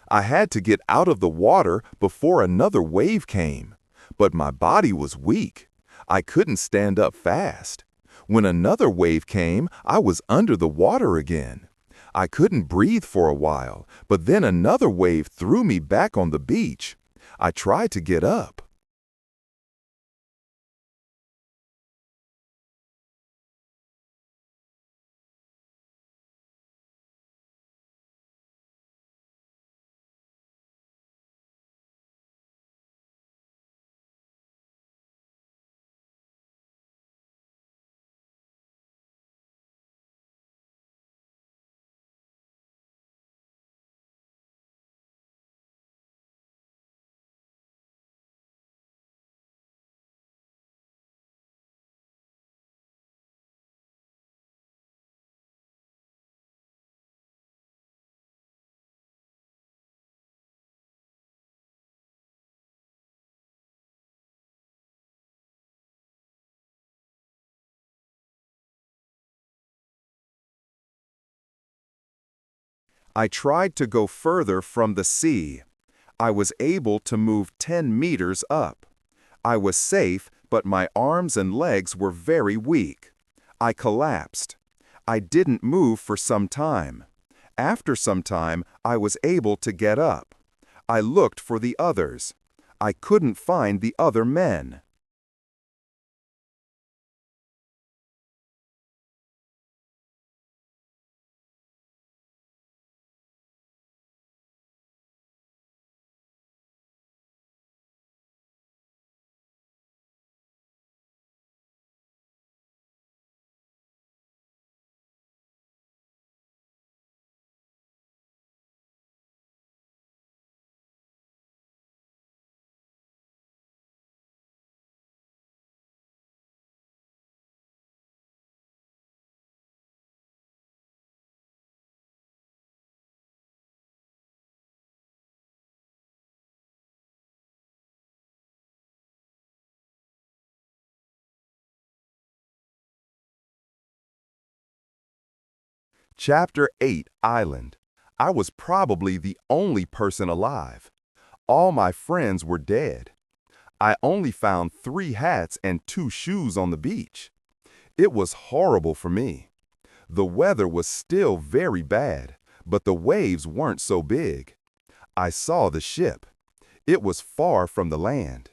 Speaker 2: I had to get out of the water before another wave came. But my body was weak. I couldn't stand up fast. When another wave came, I was under the water again. I couldn't breathe for a while, but then another wave threw me back on the beach. I tried to get up. I tried to go further from the sea. I was able to move 10 meters up. I was safe, but my arms and legs were very weak. I collapsed. I didn't move for some time. After some time, I was able to get up. I looked for the others. I couldn't find the other men. Chapter 8, Island. I was probably the only person alive. All my friends were dead. I only found 3 hats and 2 shoes on the beach. It was horrible for me. The weather was still very bad, but the waves weren't so big. I saw the ship. It was far from the land.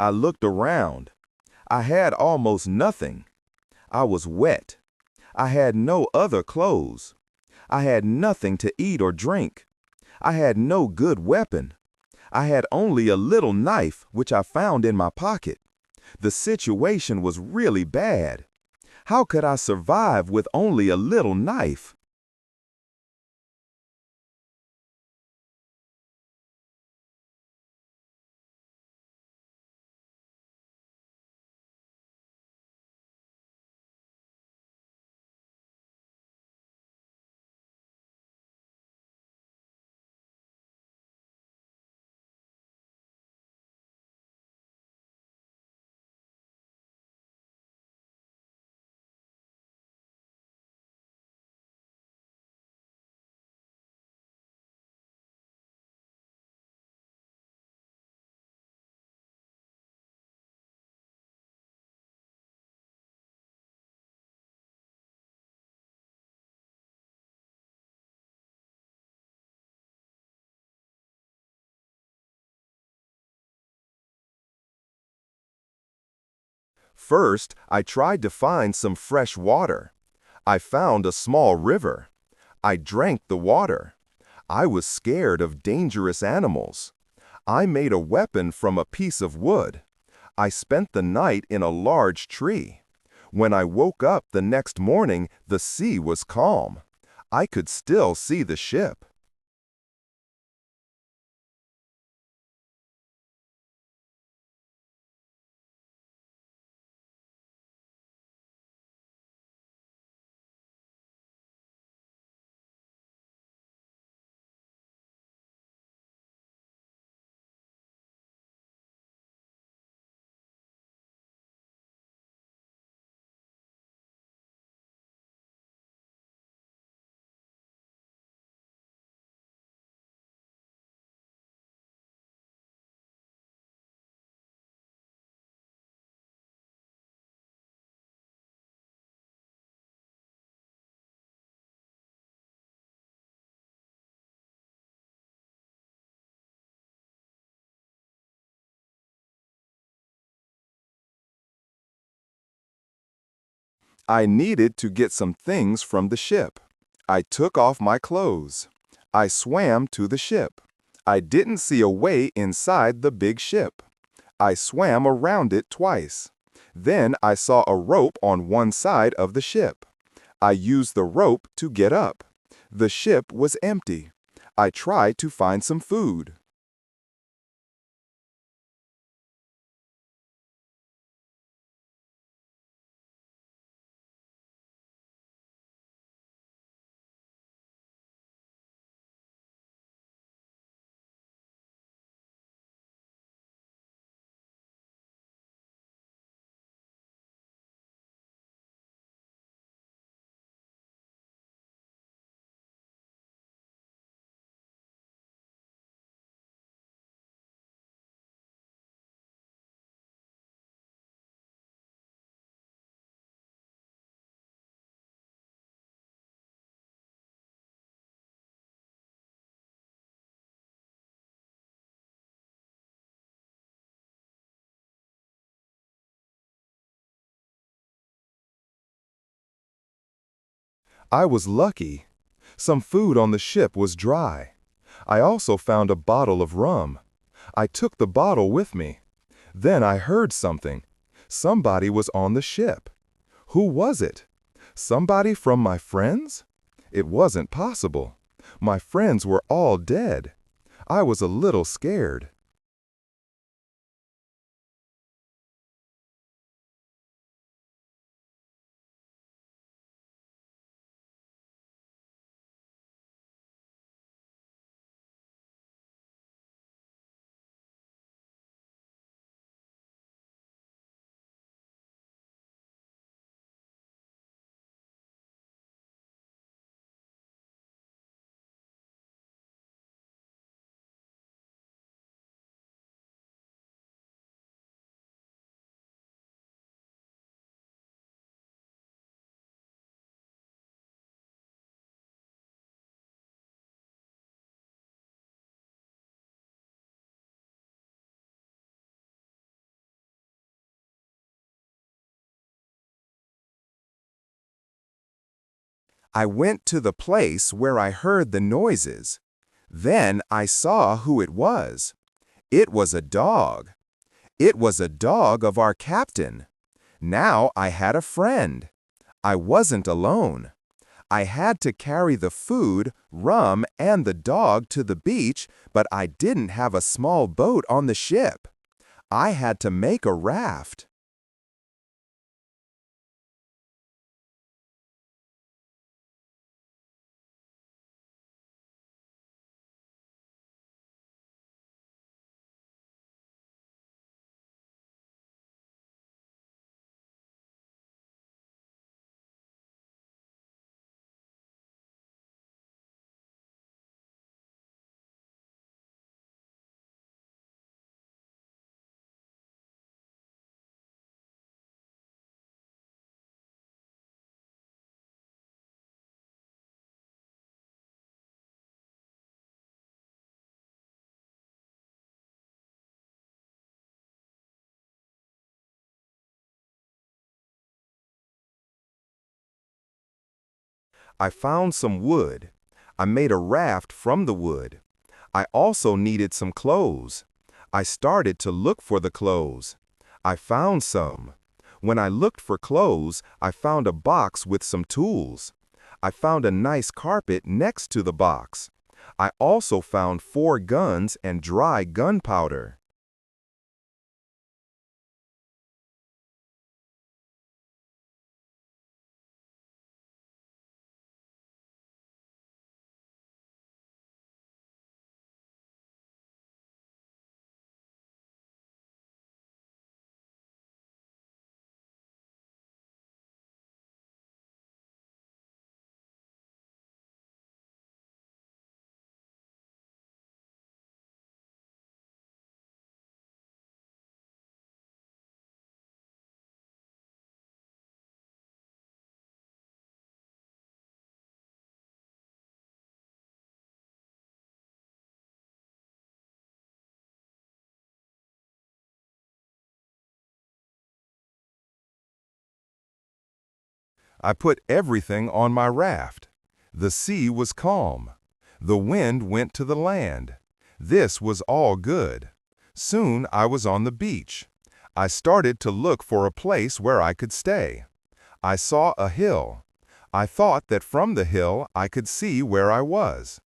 Speaker 2: I looked around. I had almost nothing. I was wet. I had no other clothes. I had nothing to eat or drink. I had no good weapon. I had only a little knife which I found in my pocket. The situation was really bad. How could I survive with only a little knife? First, I tried to find some fresh water. I found a small river. I drank the water. I was scared of dangerous animals. I made a weapon from a piece of wood. I spent the night in a large tree. When I woke up the next morning, the sea was calm. I could still see the ship. I needed to get some things from the ship. I took off my clothes. I swam to the ship. I didn't see a way inside the big ship. I swam around it twice. Then I saw a rope on one side of the ship. I used the rope to get up. The ship was empty. I tried to find some food. I was lucky. Some food on the ship was dry. I also found a bottle of rum. I took the bottle with me. Then I heard something. Somebody was on the ship. Who was it? Somebody from my friends? It wasn't possible. My friends were all dead. I was a little scared.
Speaker 1: I went to the place where I heard the noises. Then I saw who it was. It was a dog. It was a dog of our captain. Now I had a friend. I wasn't alone. I had to carry the food, rum, and the dog to the beach, but I didn't have a small boat on the ship. I had to make a raft. I found some wood. I made a raft from the wood. I also needed some clothes. I started to look for the clothes. I found some. When I looked for clothes, I found a box with some tools. I found a nice carpet next to the box. I also found 4 guns and dry gunpowder. I put everything on my raft. The sea was calm. The wind went to the land. This was all good. Soon I was on the beach. I started to look for a place where I could stay. I saw a hill. I thought that from the hill I could see where I was.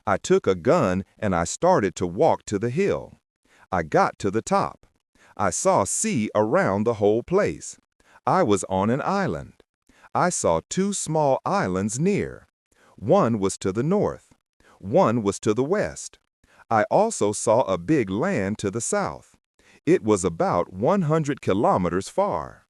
Speaker 1: I took a gun and I started to walk to the hill.
Speaker 2: I got to the top. I saw sea around the whole place. I was on an island. I saw two small islands near. One was to the north. One was to the west. I also saw a big land to the south. It was about 100 kilometers far.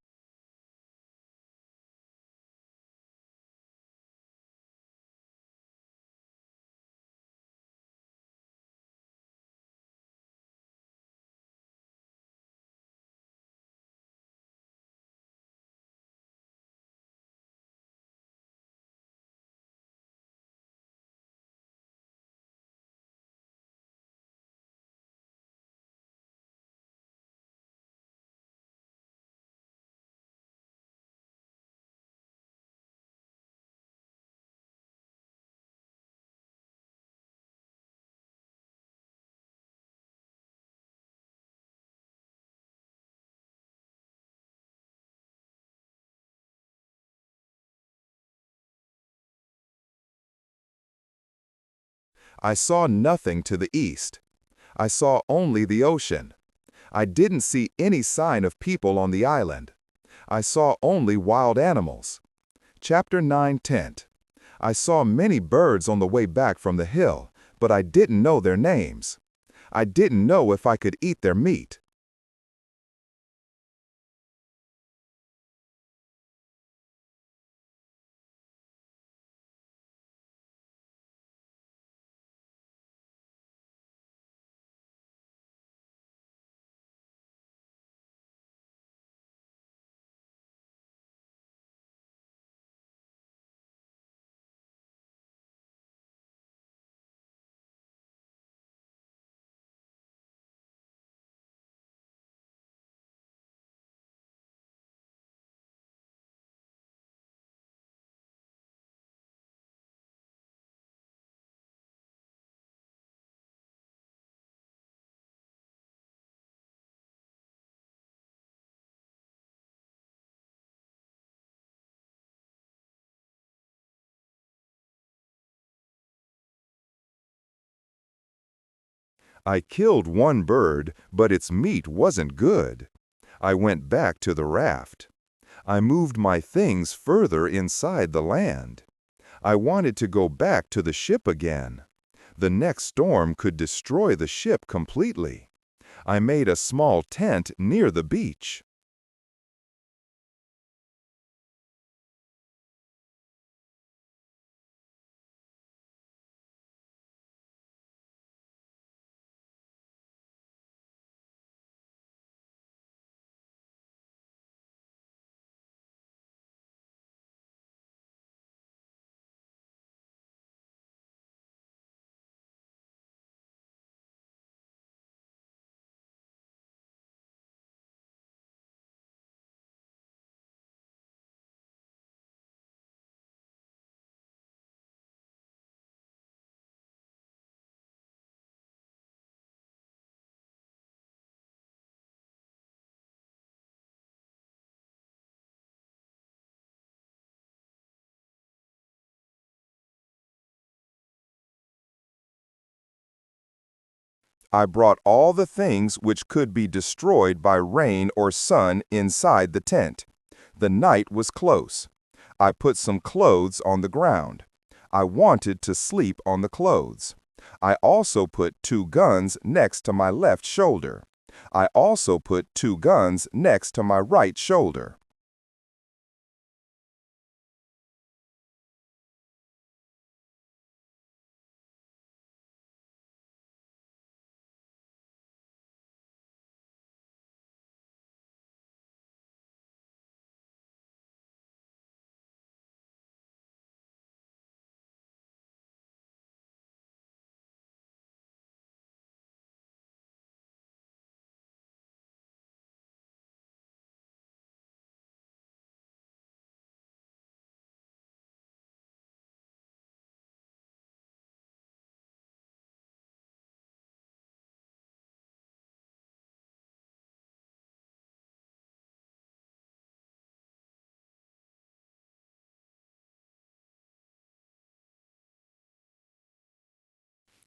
Speaker 2: I saw nothing to the east. I saw only the ocean. I didn't see any sign of people on the island. I saw only wild animals. Chapter 9 Tent. I saw many birds on the way back from the hill, but I didn't know their names. I didn't know if I could eat their meat. I killed one bird, but its meat wasn't good. I went back to the raft. I moved my things further inside the land. I wanted to go back to the ship again. The next storm could destroy the ship completely. I made a small tent near the beach. I brought all the things which could be destroyed by rain or sun inside the tent. The night was close. I put some clothes on the ground. I wanted to sleep on the clothes. I also put two guns next to my left shoulder. I also put two guns next to my right shoulder.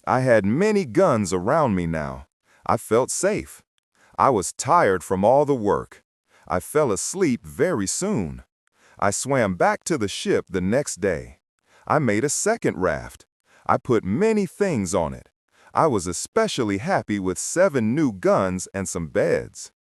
Speaker 2: I had many guns around me now. I felt safe. I was tired from all the work. I fell asleep very soon. I swam back to the ship the next day. I made a second raft. I put many things on it. I was especially happy with 7 new guns and some beds.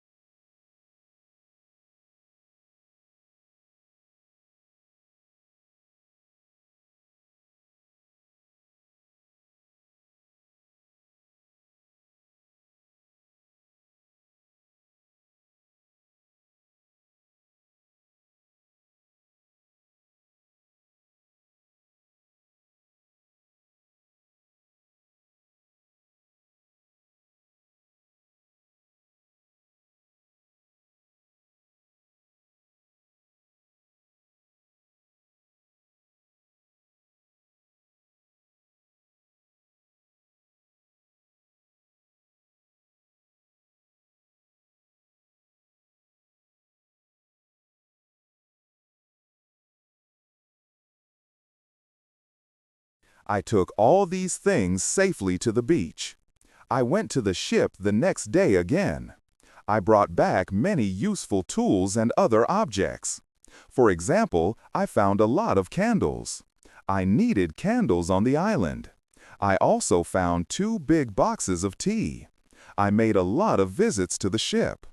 Speaker 2: I took all these things safely to the beach. I went to the ship the next day again. I brought back many useful tools and other objects. For example, I found a lot of candles. I needed candles on the island. I also found 2 big boxes of tea. I made a lot of visits to the ship.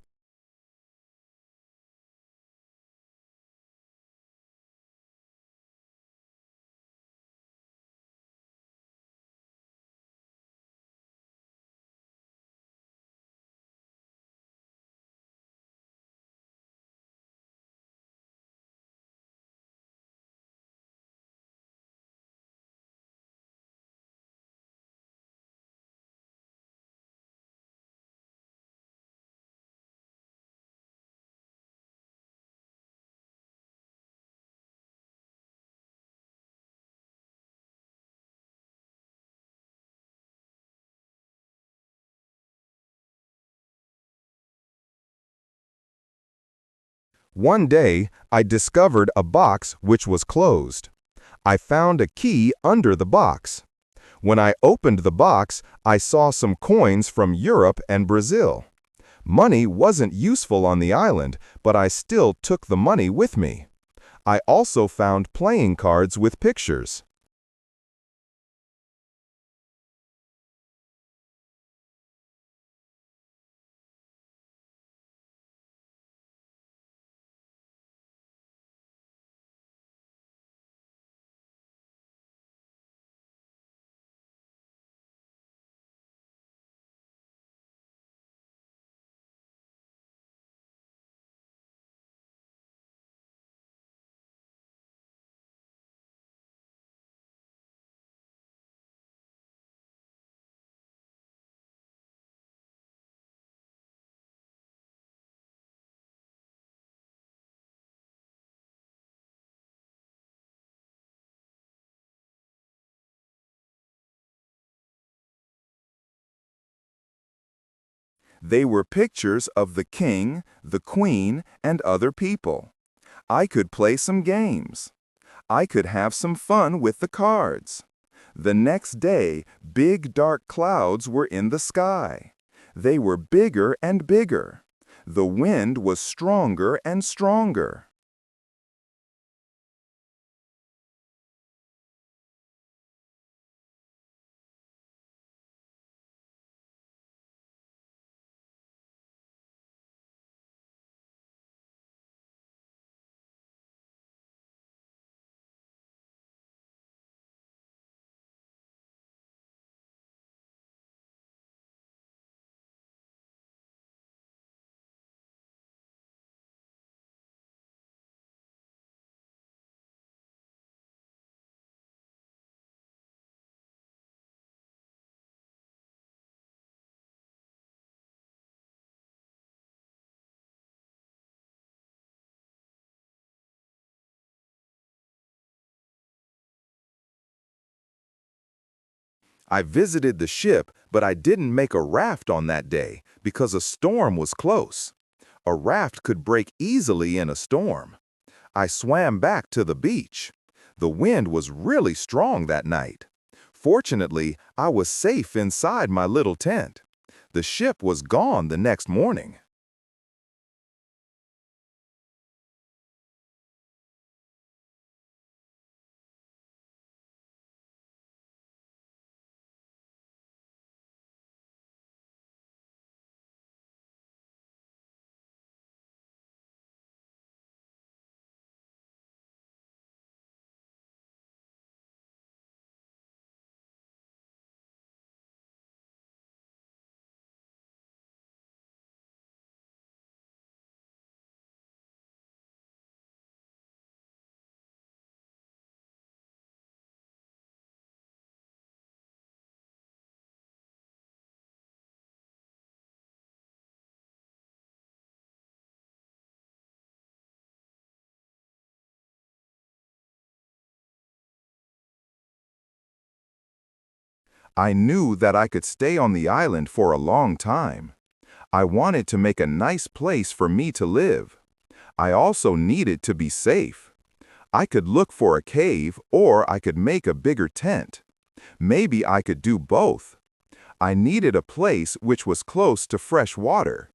Speaker 2: One day, I discovered a box which was closed. I found a key under the box. When I opened the box, I saw some coins from Europe and Brazil. Money wasn't useful on the island, but I still took the money with me. I also found playing cards with pictures. They were pictures of the king, the queen, and other people. I could play some games. I could have some fun with the cards. The next day, big dark clouds were in the sky. They were bigger and bigger. The wind was stronger and stronger. I visited the ship, but I didn't make a raft on that day because a storm was close. A raft could break easily in a storm. I swam back to the beach. The wind was really strong that night. Fortunately, I was safe inside my little tent. The ship was gone the next morning. I knew that I could stay on the island for a long time. I wanted to make a nice place for me to live. I also needed to be safe. I could look for a cave or I could make a bigger tent. Maybe I could do both. I needed a place which was close to fresh water.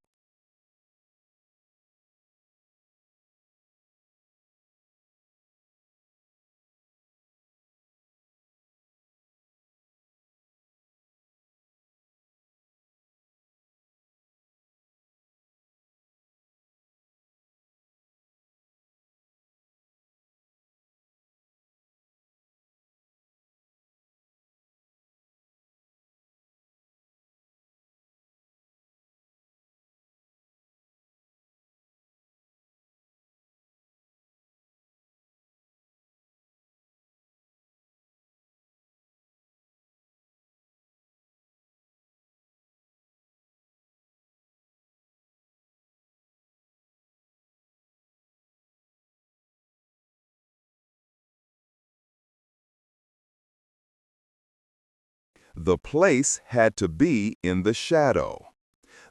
Speaker 2: The place had to be in the shadow.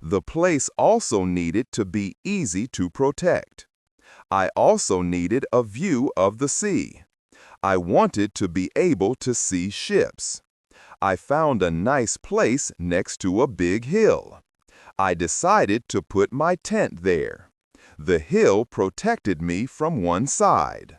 Speaker 2: The place also needed to be easy to protect. I also needed a view of the sea. I wanted to be able to see ships. I found a nice place next to a big hill. I decided to put my tent there. The hill protected me from one side.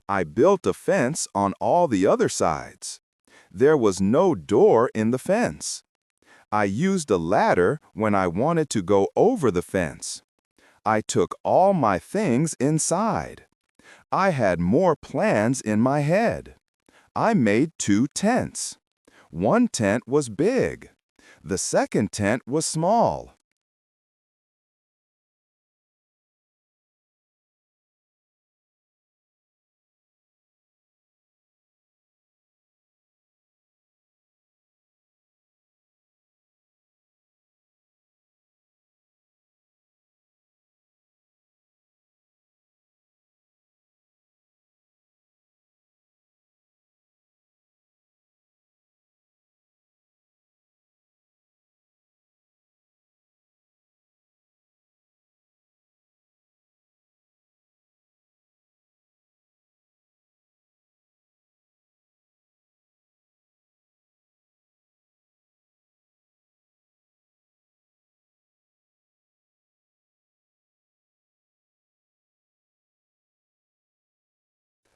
Speaker 2: I built a fence on all the other sides. There was no door in the fence. I used a ladder when I wanted to go over the fence. I took all my things inside. I had more plans in my head. I made 2 tents. One tent was big. The second tent was small.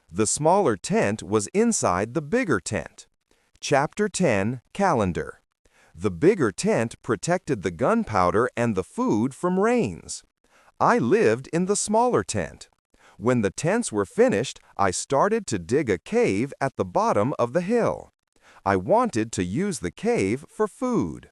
Speaker 2: The smaller tent was inside the bigger tent. Chapter 10, Calendar. The bigger tent protected the gunpowder and the food from rains. I lived in the smaller tent. When the tents were finished, I started to dig a cave at the bottom of the hill.
Speaker 1: I wanted to use the cave for food.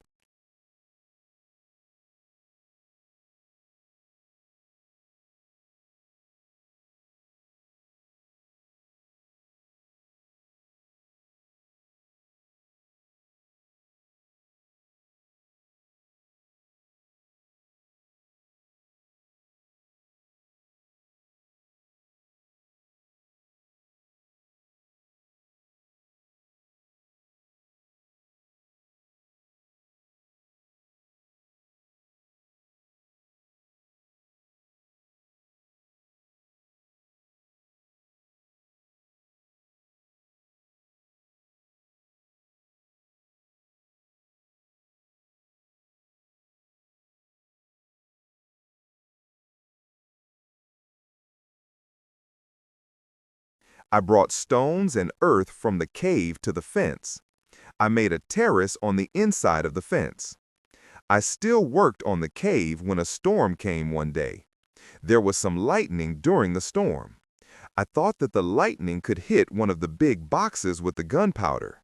Speaker 2: I brought stones and earth from the cave to the fence. I made a terrace on the inside of the fence. I still worked on the cave when a storm came one day. There was some lightning during the storm. I thought that the lightning could hit one of the big boxes with the gunpowder.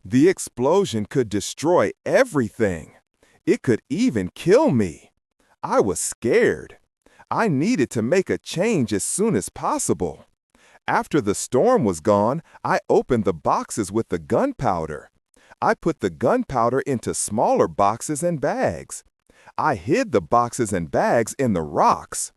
Speaker 2: The explosion could destroy everything. It could even kill me. I was scared. I needed to make a change as soon as possible. After the storm was gone, I opened the boxes with the gunpowder. I put the gunpowder into smaller boxes and bags. I hid the boxes and bags in the rocks.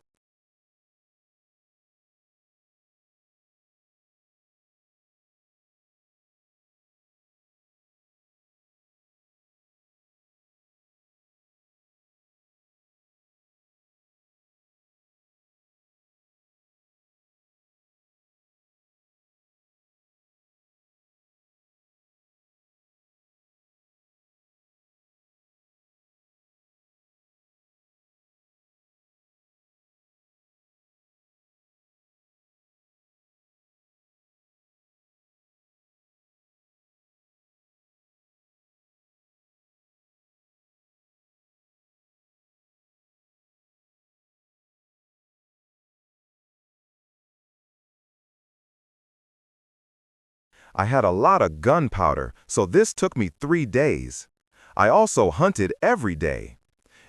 Speaker 2: I had a lot of gunpowder, so this took me 3 days. I also hunted every day.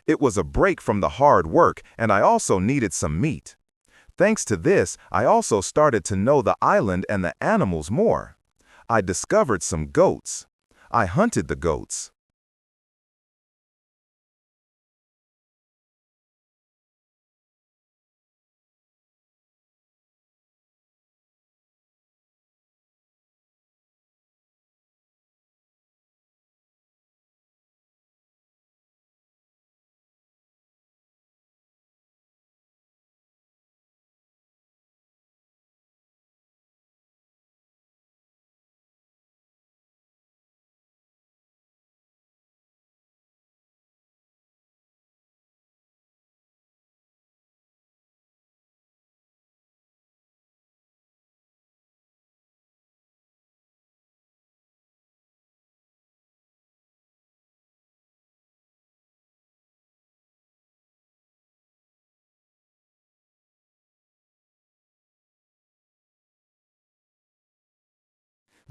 Speaker 2: It was a break from the hard work, and I also needed some meat. Thanks to this, I also started to know the island and the animals more. I discovered some goats. I hunted the goats.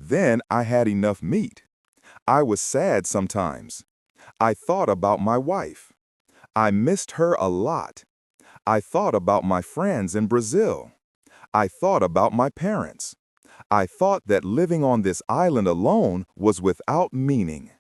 Speaker 2: Then I had enough meat. I was sad sometimes. I thought about my wife. I missed her a lot. I thought about my friends in Brazil. I thought about my parents. I thought that living on this island alone was without meaning.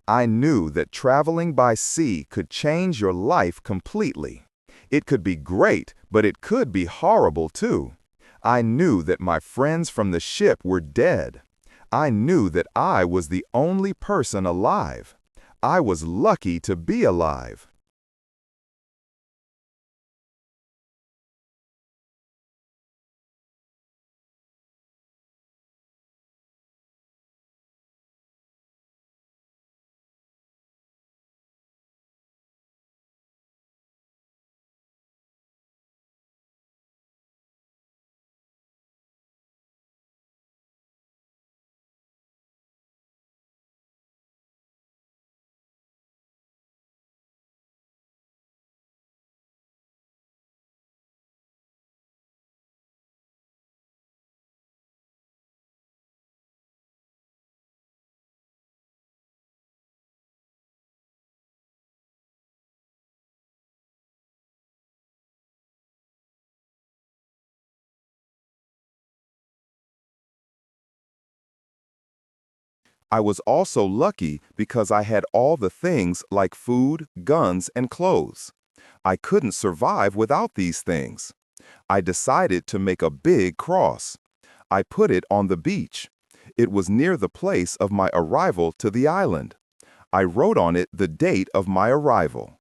Speaker 2: I knew that traveling by sea could change your life completely. It could be great, but it could be horrible too. I knew that my friends from the ship were dead. I knew that I was the only person alive. I was lucky to be alive. I was also lucky because I had all the things like food, guns, and clothes. I couldn't survive without these things. I decided to make a big cross. I put it on the beach. It was near the place of my arrival to the island. I wrote on it the date of my arrival.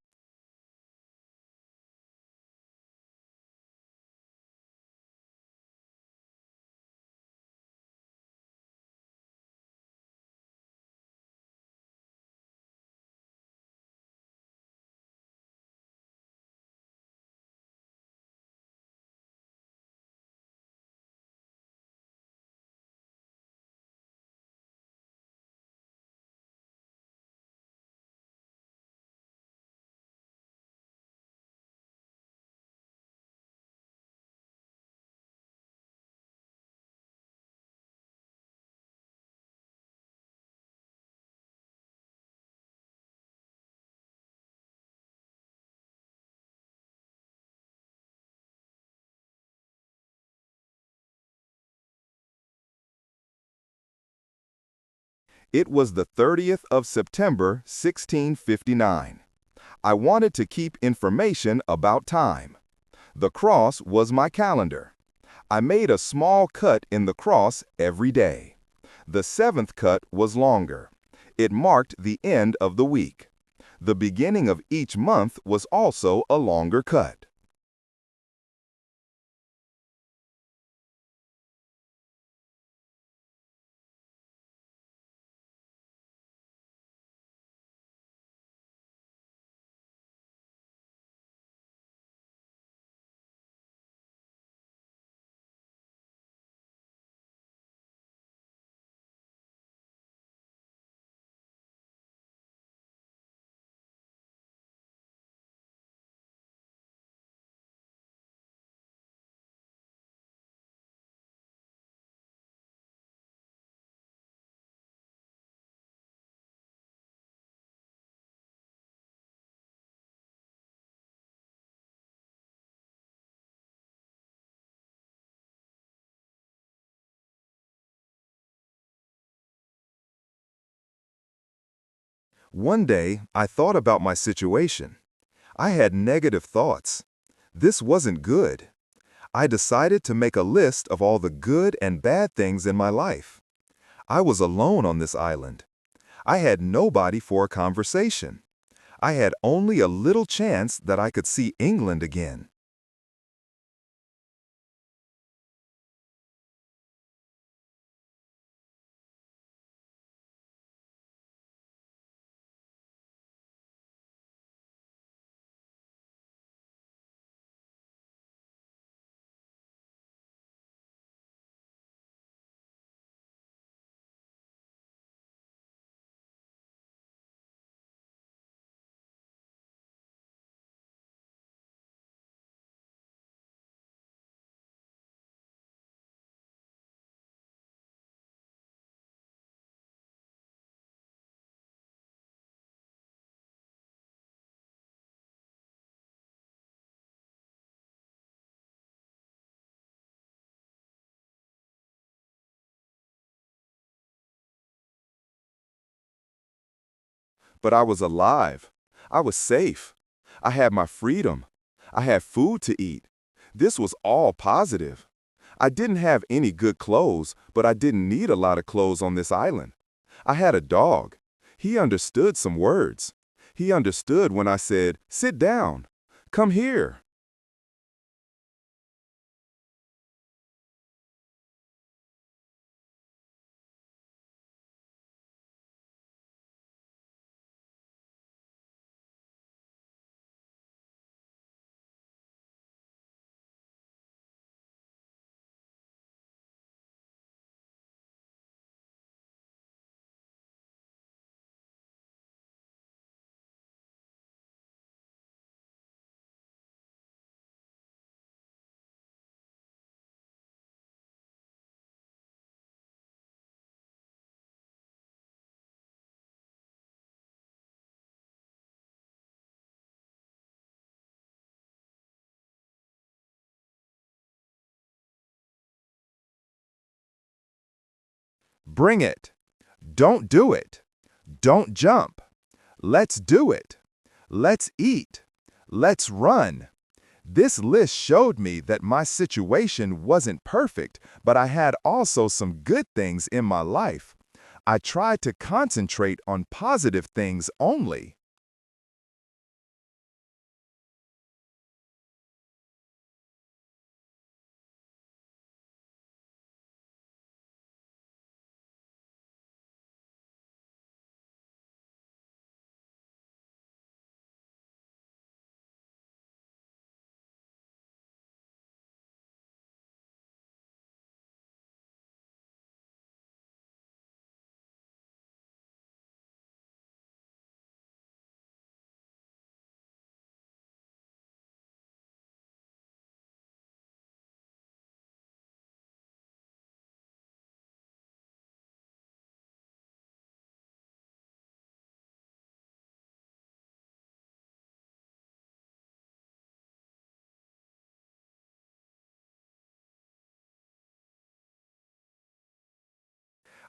Speaker 2: It was the 30th of September, 1659. I wanted to keep information about time. The cross was my calendar. I made a small cut in the cross every day. The seventh cut was longer. It marked the end of the week. The beginning of each month was also a longer cut. One day, I thought about my situation. I had negative thoughts. This wasn't good. I decided to make a list of all the good and bad things in my life. I was alone on this island. I had nobody for a conversation. I had only a little chance that I could see England again. But I was alive. I was safe. I had my freedom. I had food to eat. This was all positive. I didn't have any good clothes, but I didn't need a lot of clothes on this island. I had a dog. He understood some words. He understood when I said, "Sit down. Come here." Bring it. Don't do it. Don't jump. Let's do it. Let's eat. Let's run. This list showed me that my situation wasn't perfect, but I had also some good things in my life. I tried to concentrate on positive things only.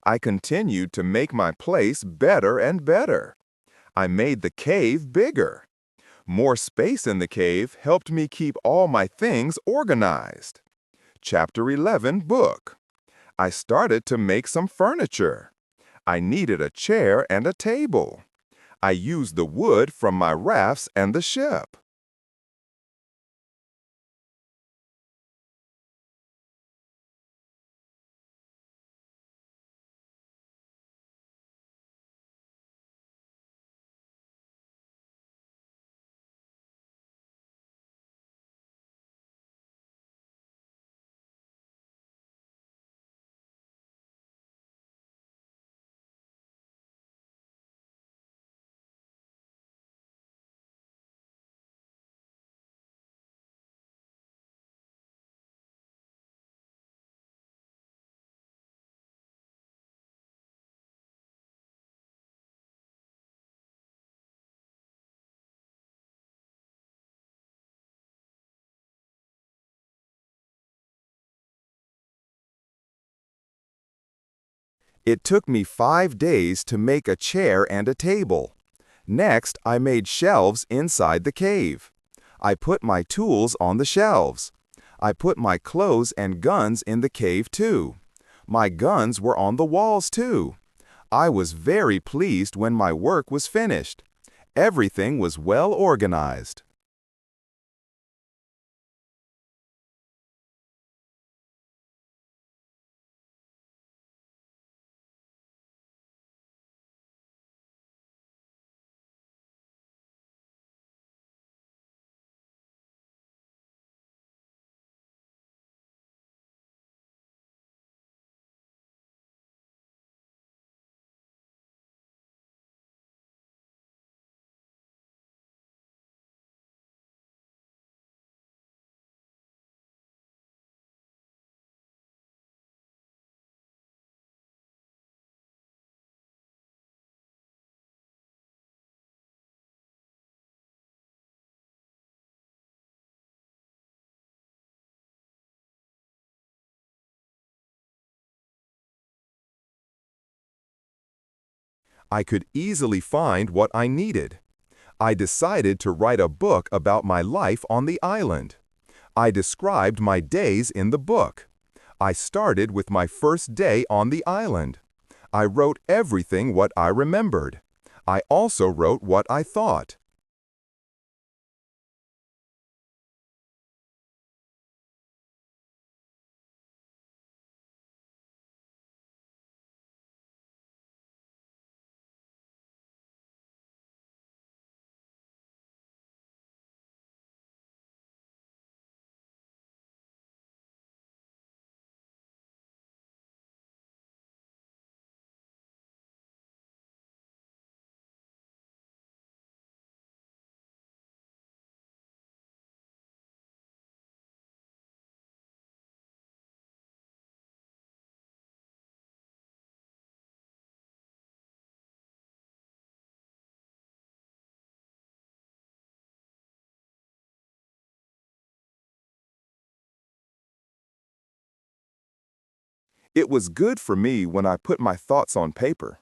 Speaker 2: I continued to make my place better and better. I made the cave bigger. More space in the cave helped me keep all my things organized. Chapter 11 book. I started to make some furniture. I needed a chair and a table. I used the wood from my rafts and the ship. It took me 5 days to make a chair and a table. Next, I made shelves inside the cave. I put my tools on the shelves. I put my clothes and guns in the cave too. My guns were on the walls too. I was very pleased when my work was finished. Everything was well organized.
Speaker 1: I could easily find what I needed. I decided to write a book about my life on the island. I described my days in the book. I started with my first day on the island. I wrote everything what I remembered. I also wrote what I thought.
Speaker 2: It was good for me when I put my thoughts on paper.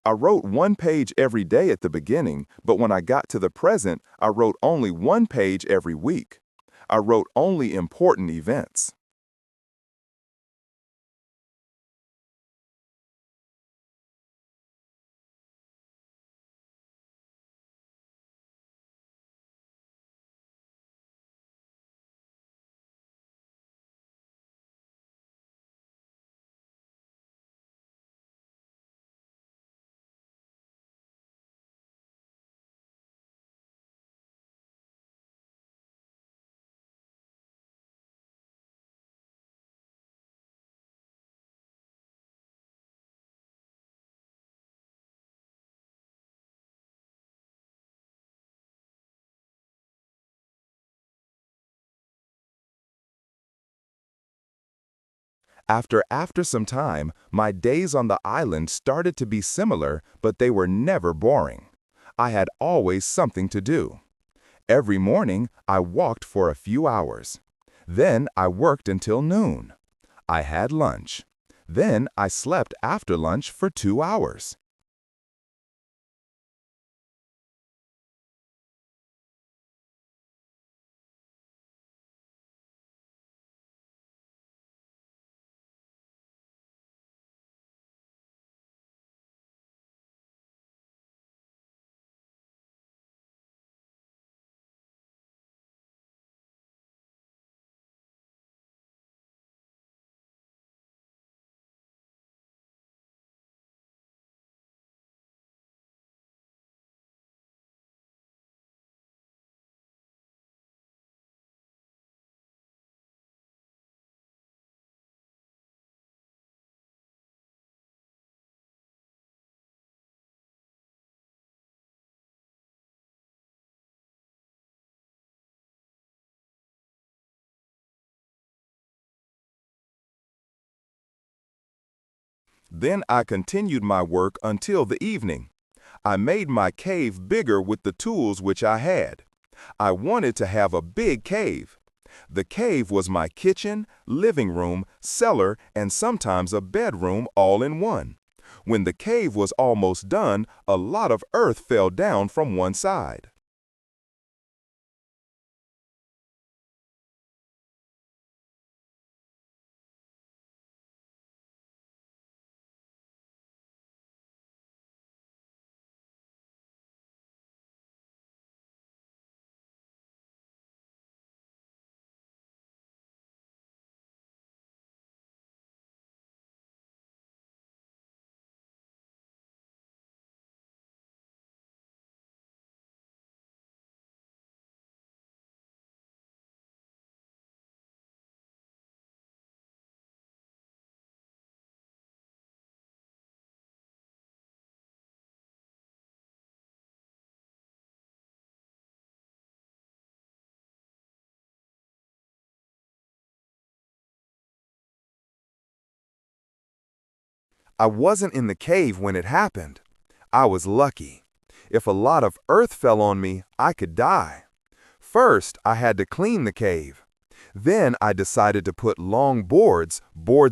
Speaker 2: I wrote one page every day at the beginning, but when I got to the present, I wrote only one page every week. I wrote only important events. After some time, my days on the island started to be similar, but they were never boring. I had always something to do. Every morning, I walked for a few hours. Then I worked until noon. I had lunch. Then I slept after lunch for 2 hours. Then I continued my work until the evening. I made my cave bigger with the tools which I had. I wanted to have a big cave. The cave was my kitchen, living room, cellar, and sometimes a bedroom all in one. When the cave was almost done, a lot of earth fell down from one side. I wasn't in the cave when it happened. I was lucky. If a lot of earth fell on me, I could die. First, I had to clean the cave. Then I decided to put long boards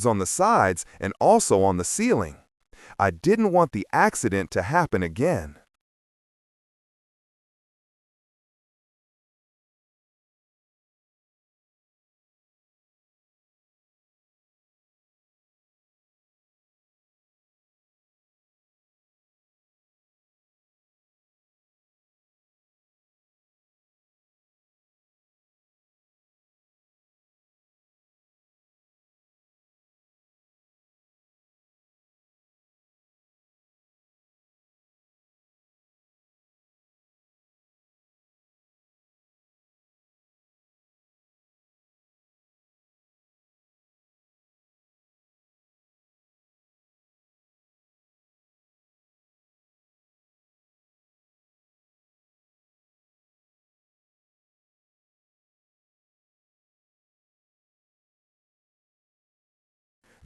Speaker 2: on the sides and also on the ceiling. I didn't want the accident to happen again.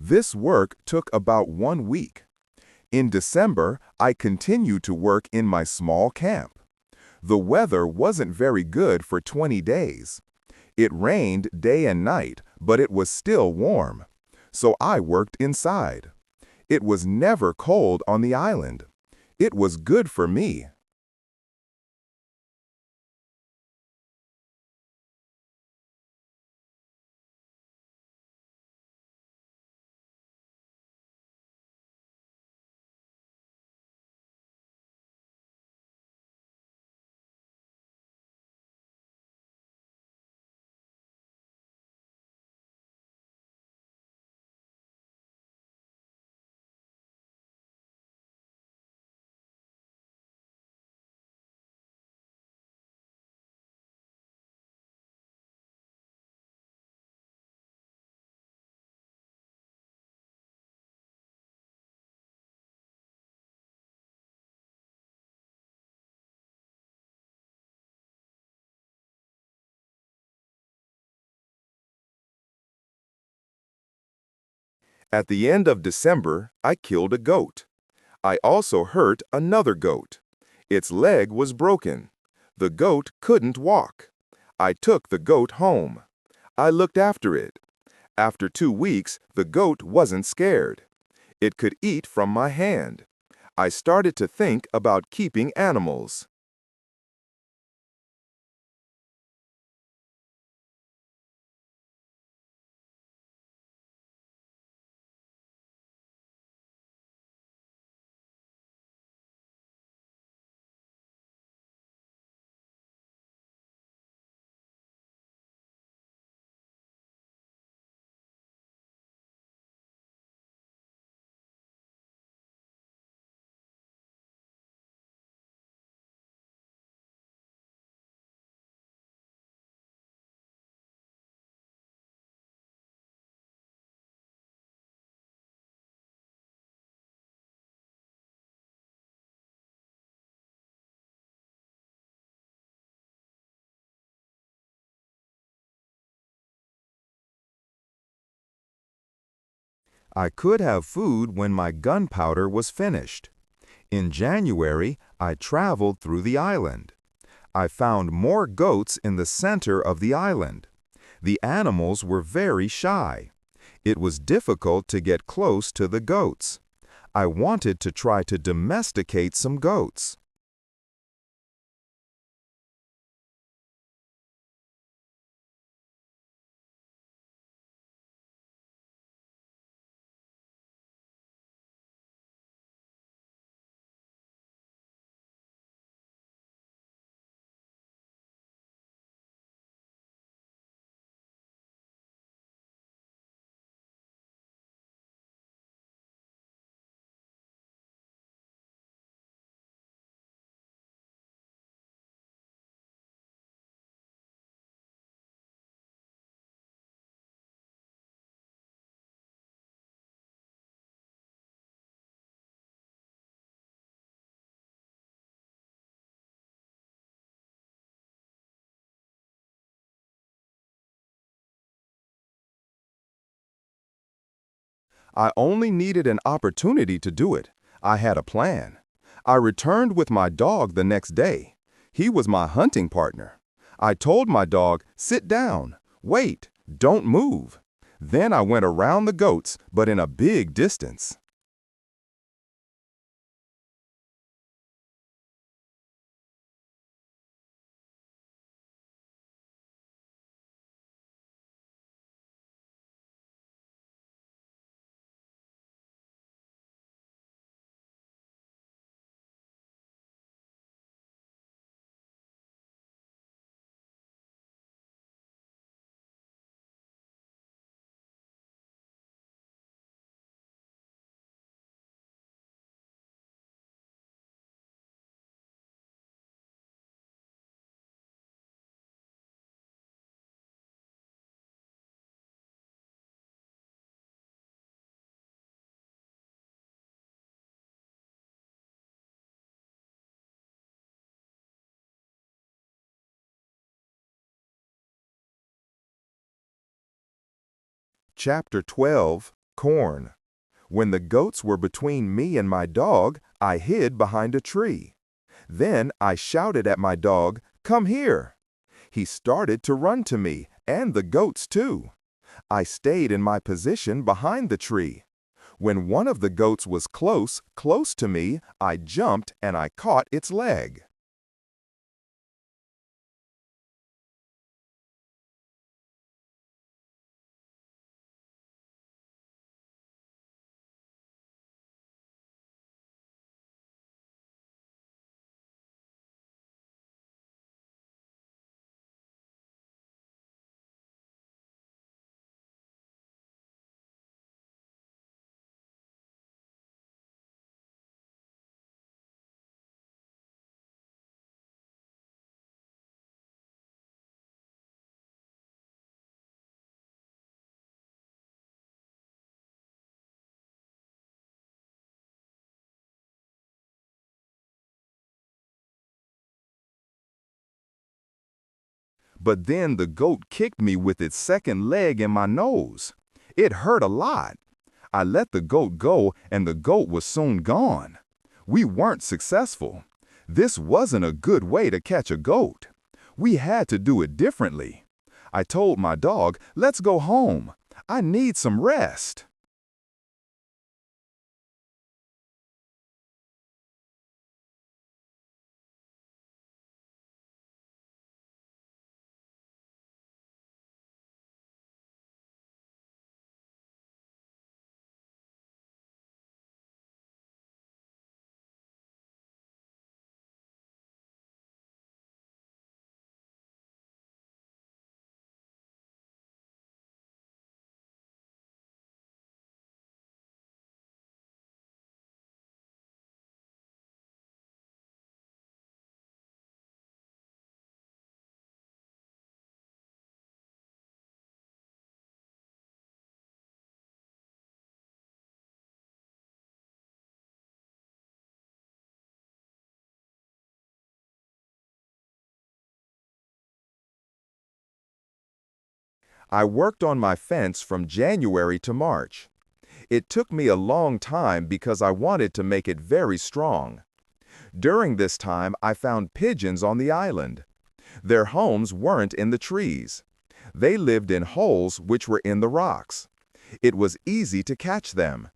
Speaker 2: This work took about 1 week. In December, I continued to work in my small camp. The weather wasn't very good for 20 days. It rained day and night, but it was still warm. So I worked inside. It was never cold on the island. It was good for me. At the end of December, I killed a goat. I also hurt another goat. Its leg was broken. The goat couldn't walk. I took the goat home. I looked after it. After 2 weeks, the goat wasn't scared. It could eat from my hand. I started to think about keeping animals. I could have food when my gunpowder was finished. In January, I traveled through the island. I found more goats in the center of the island. The animals were very shy. It was difficult to get close to the goats. I wanted to try to domesticate some goats. I only needed an opportunity to do it. I had a plan. I returned with my dog the next day. He was my hunting partner. I told my dog, "Sit down. Wait. Don't move." Then I went around the goats, but in a big distance. Chapter 12, Corn. When the goats were between me and my dog, I hid behind a tree. Then I shouted at my dog, "Come here!" He started to run to me, and the goats too. I stayed in my position behind the tree. When one of the goats was close to me, I jumped and I caught its leg. But then the goat kicked me with its second leg in my nose. It hurt a lot. I let the goat go, and the goat was soon gone. We weren't successful. This wasn't a good way to catch a goat. We had to do it differently. I told my dog, "Let's go home. I need some rest." I worked on my fence from January to March. It took me a long time because I wanted to make it very strong. During this time, I found pigeons on the island. Their homes weren't in the trees. They lived in holes which were in the rocks. It was easy to catch them.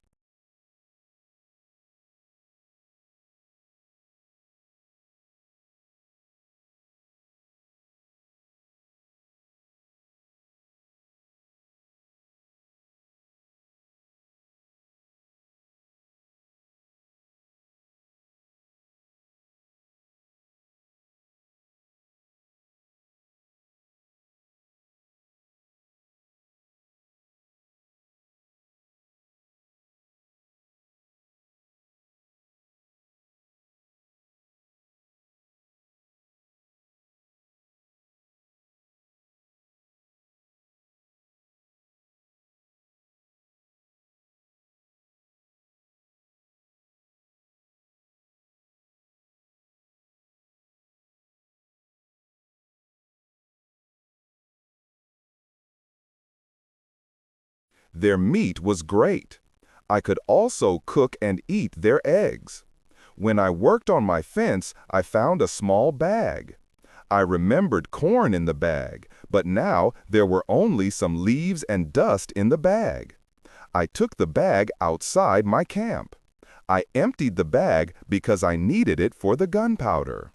Speaker 2: Their meat was great. I could also cook and eat their eggs. When I worked on my fence, I found a small bag. I remembered corn in the bag, but now there were only some leaves and dust in the bag. I took the bag outside my camp. I emptied the bag because I needed it for the gunpowder.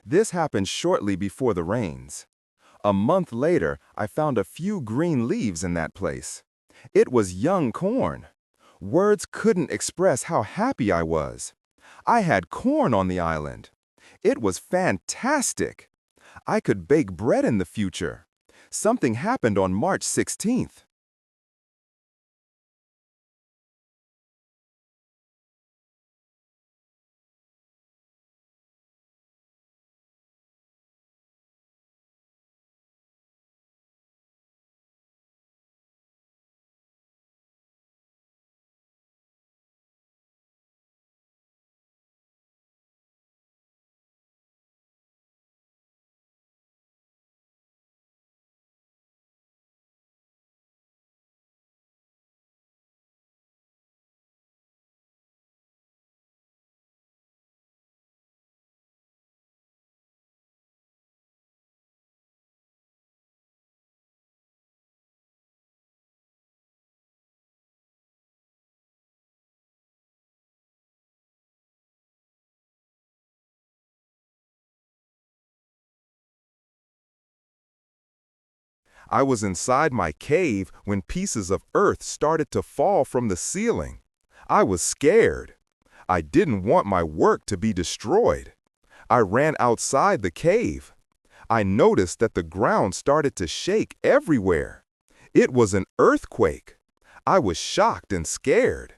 Speaker 2: This happened shortly before the rains. A month later, I found a few green leaves in that place. It was young corn. Words couldn't express how happy I was. I had corn on the island. It was fantastic. I could bake bread in the future. Something happened on March 16th. I was inside my cave when pieces of earth started to fall from the ceiling. I was scared. I didn't want my work to be destroyed. I ran outside the cave. I noticed that the ground started to shake everywhere. It was an earthquake. I was shocked and scared.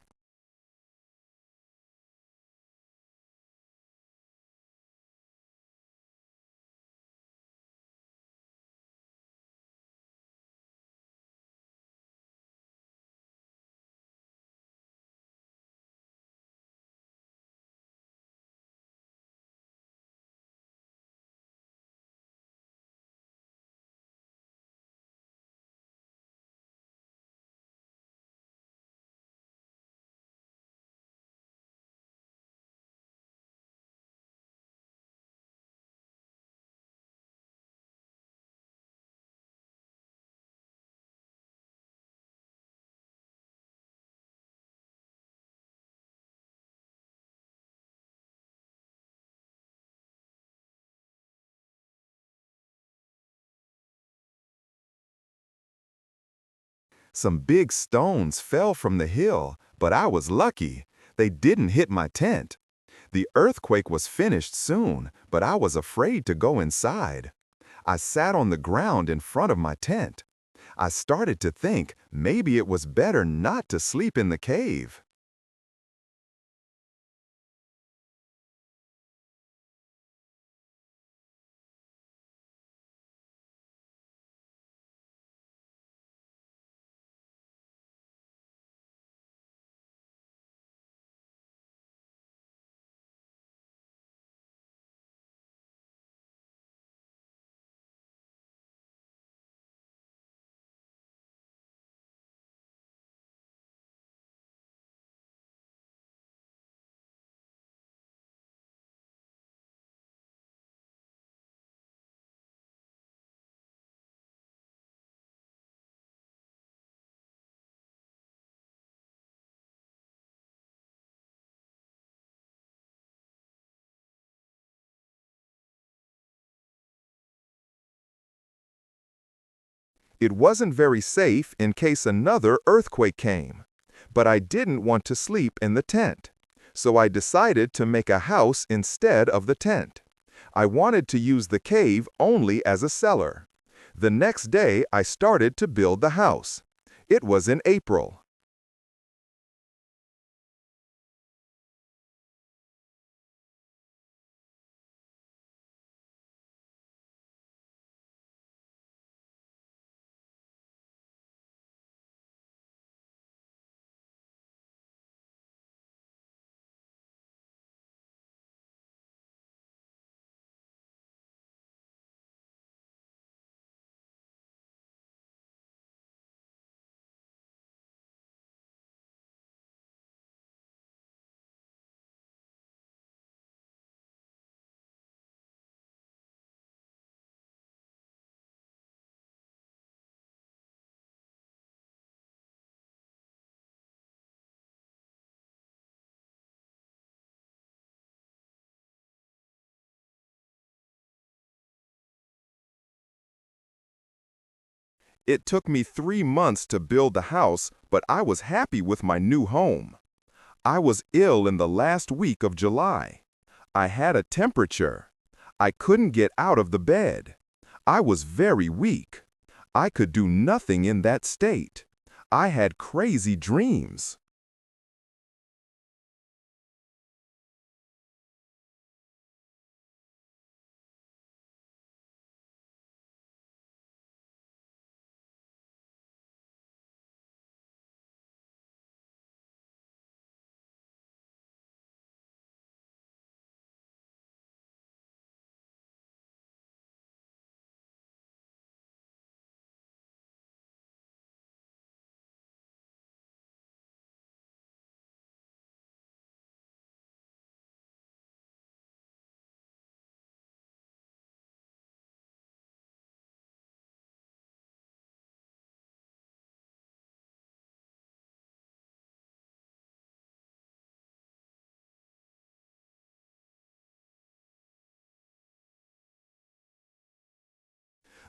Speaker 2: Some big stones fell from the hill, but I was lucky. They didn't hit my tent. The earthquake was finished soon, but I was afraid to go inside. I sat on the ground in front of my tent. I started to think maybe it was better not to sleep in the cave. It wasn't very safe in case another earthquake came, but I didn't want to sleep in the tent, so I decided to make a house instead of the tent. I wanted to use the cave only as a cellar. The next day, I started to build the house. It was in April. It took me 3 months to build the house, but I was happy with my new home. I was ill in the last week of July. I had a temperature. I couldn't get out of the bed. I was very weak. I could do nothing in that state. I had crazy dreams.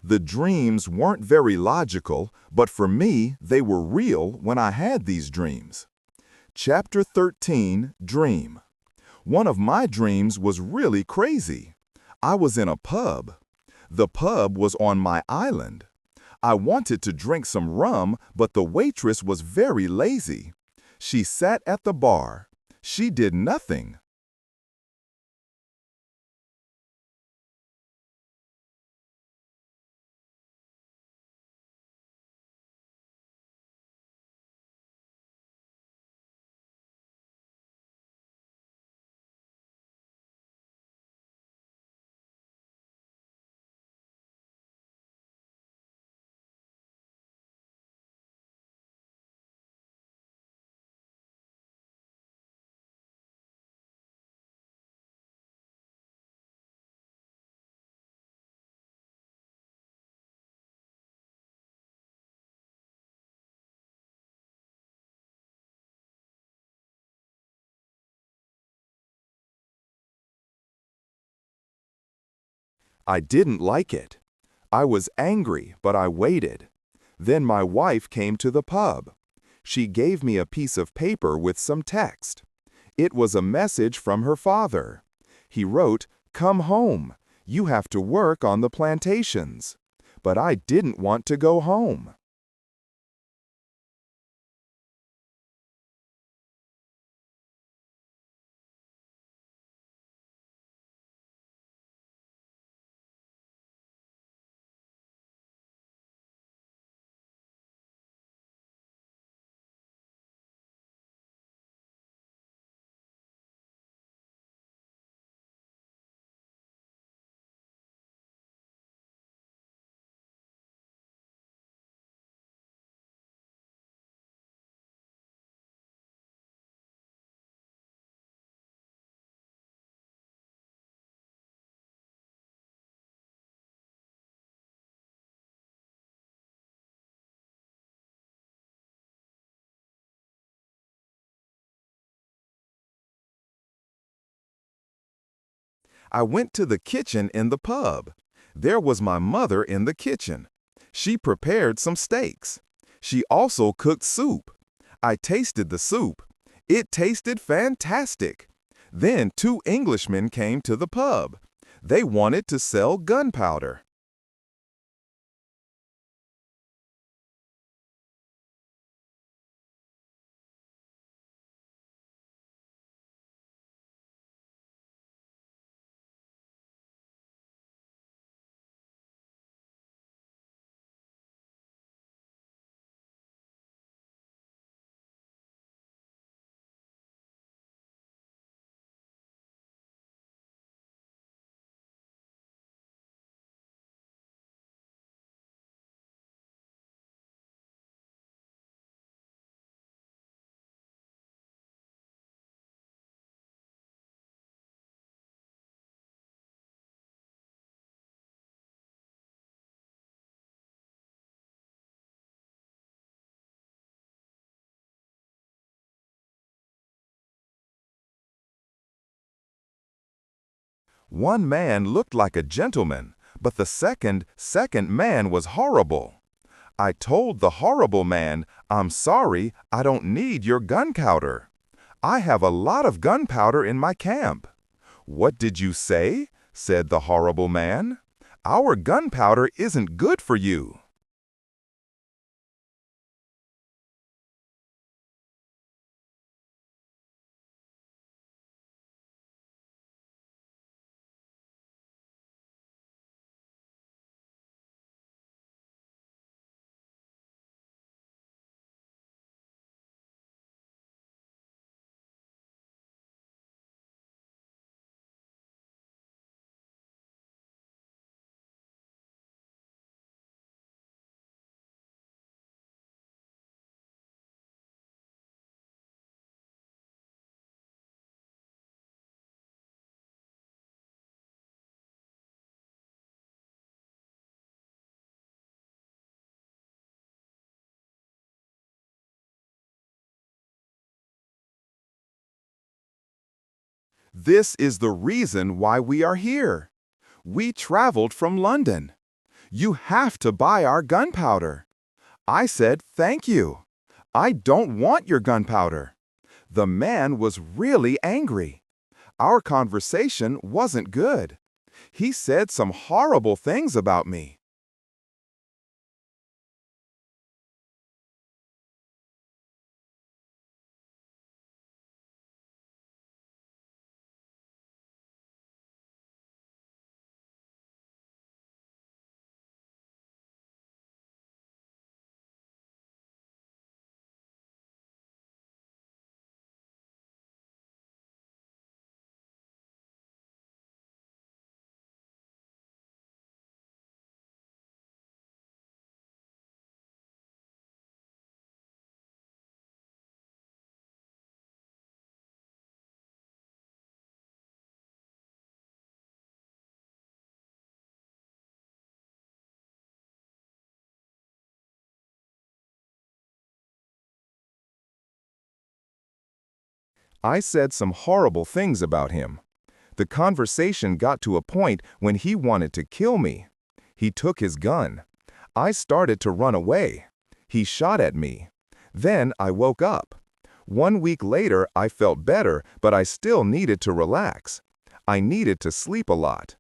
Speaker 2: The dreams weren't very logical, but for me, they were real when I had these dreams. Chapter 13, Dream. One of my dreams was really crazy. I was in a pub. The pub was on my island. I wanted to drink some rum, but the waitress was very lazy. She sat at the bar. She did nothing. I didn't like it. I was angry, but I waited. Then my wife came to the pub. She gave me a piece of paper with some text. It was a message from her father. He wrote, "Come home. You have to work on the plantations." But I didn't want to go home. I went to the kitchen in the pub. There was my mother in the kitchen. She prepared some steaks. She also cooked soup. I tasted the soup. It tasted fantastic. Then 2 Englishmen came to the pub. They wanted to sell gunpowder. One man looked like a gentleman, but the second man was horrible. I told the horrible man, "I'm sorry, I don't need your gunpowder. I have a lot of gunpowder in my camp." "What did you say?" said the horrible man. "Our gunpowder isn't good for you." "This is the reason why we are here. We traveled from London. You have to buy our gunpowder." I said, "Thank you. I don't want your gunpowder." The man was really angry. Our conversation wasn't good. He said some horrible things about me. I said some horrible things about him. The conversation got to a point when he wanted to kill me. He took his gun. I started to run away. He shot at me. Then I woke up. 1 week later, I felt better, but I still needed to relax. I needed to sleep a lot.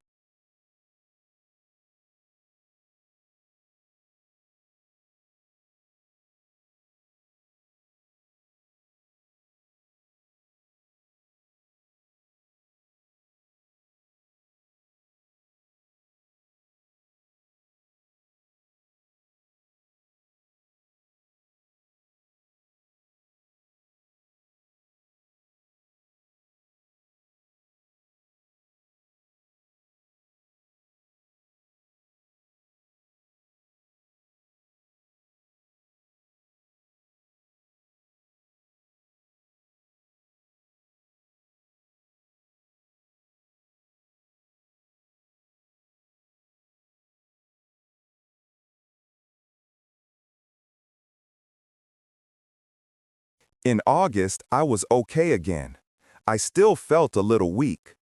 Speaker 2: In August, I was okay again. I still felt a little weak.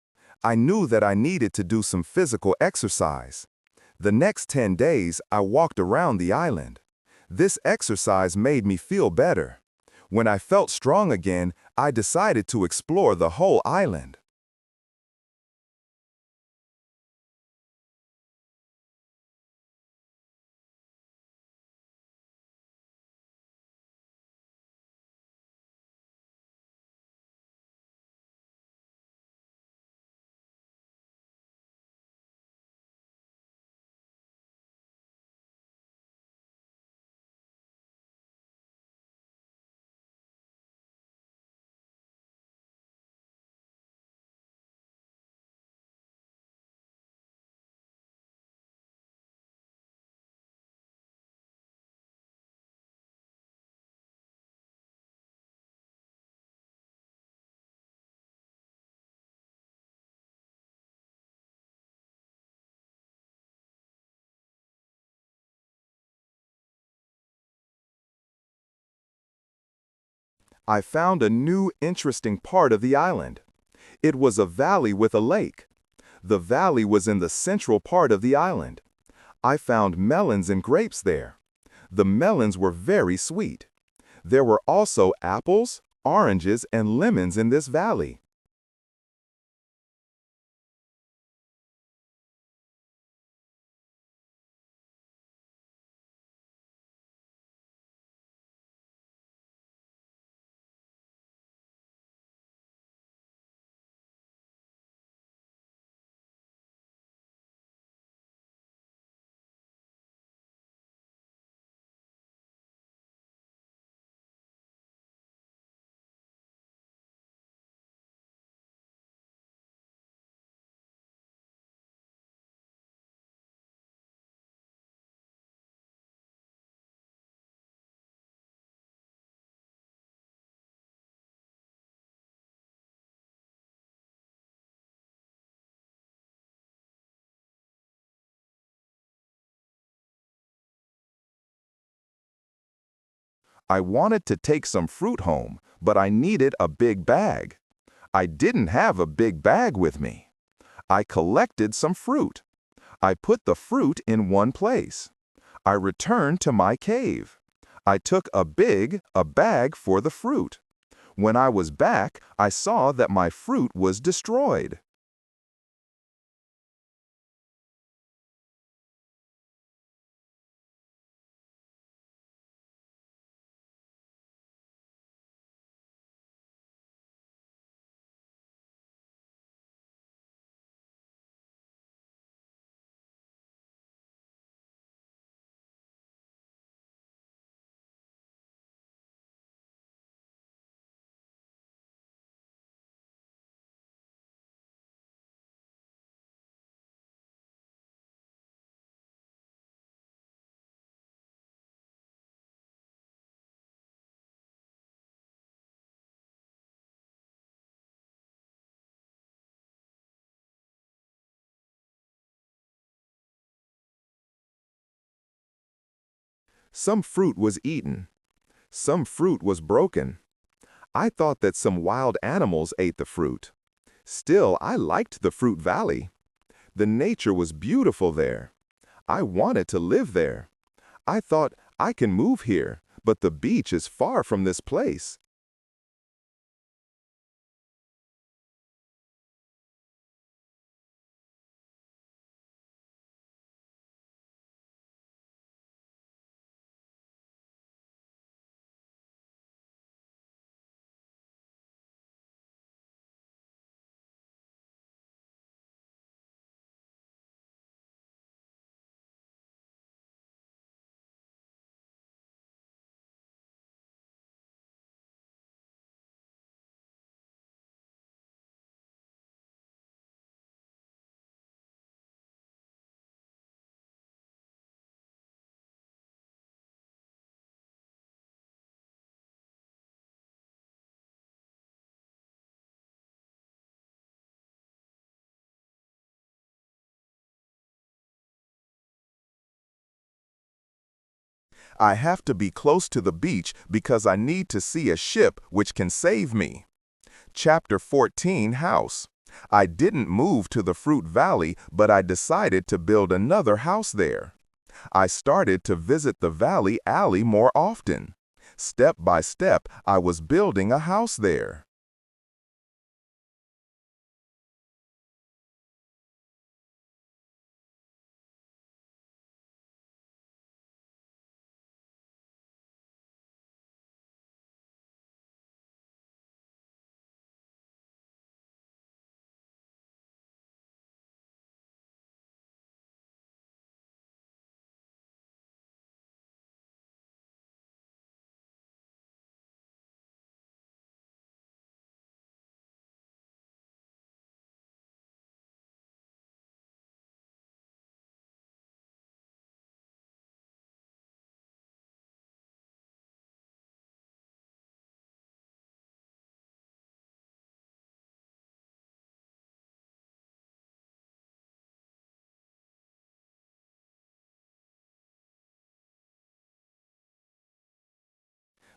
Speaker 2: I knew that I needed to do some physical exercise. The next 10 days, I walked around the island. This exercise made me feel better. When I felt strong again, I decided to explore the whole island. I found a new interesting part of the island. It was a valley with a lake. The valley was in the central part of the island. I found melons and grapes there. The melons were very sweet. There were also apples, oranges, and lemons in this valley. I wanted to take some fruit home, but I needed a big bag. I didn't have a big bag with me. I collected some fruit. I put the fruit in one place. I returned to my cave. I took a bag for the fruit. When I was back, I saw that my fruit was destroyed. Some fruit was eaten. Some fruit was broken. I thought that some wild animals ate the fruit. Still, I liked the fruit valley. The nature was beautiful there. I wanted to live there. I thought, I can move here, but the beach is far from this place. I have to be close to the beach because I need to see a ship which can save me. Chapter 14, House. I didn't move to the Fruit Valley, but I decided to build another house there. I started to visit the Valley Alley more often. Step by step, I was building a house there.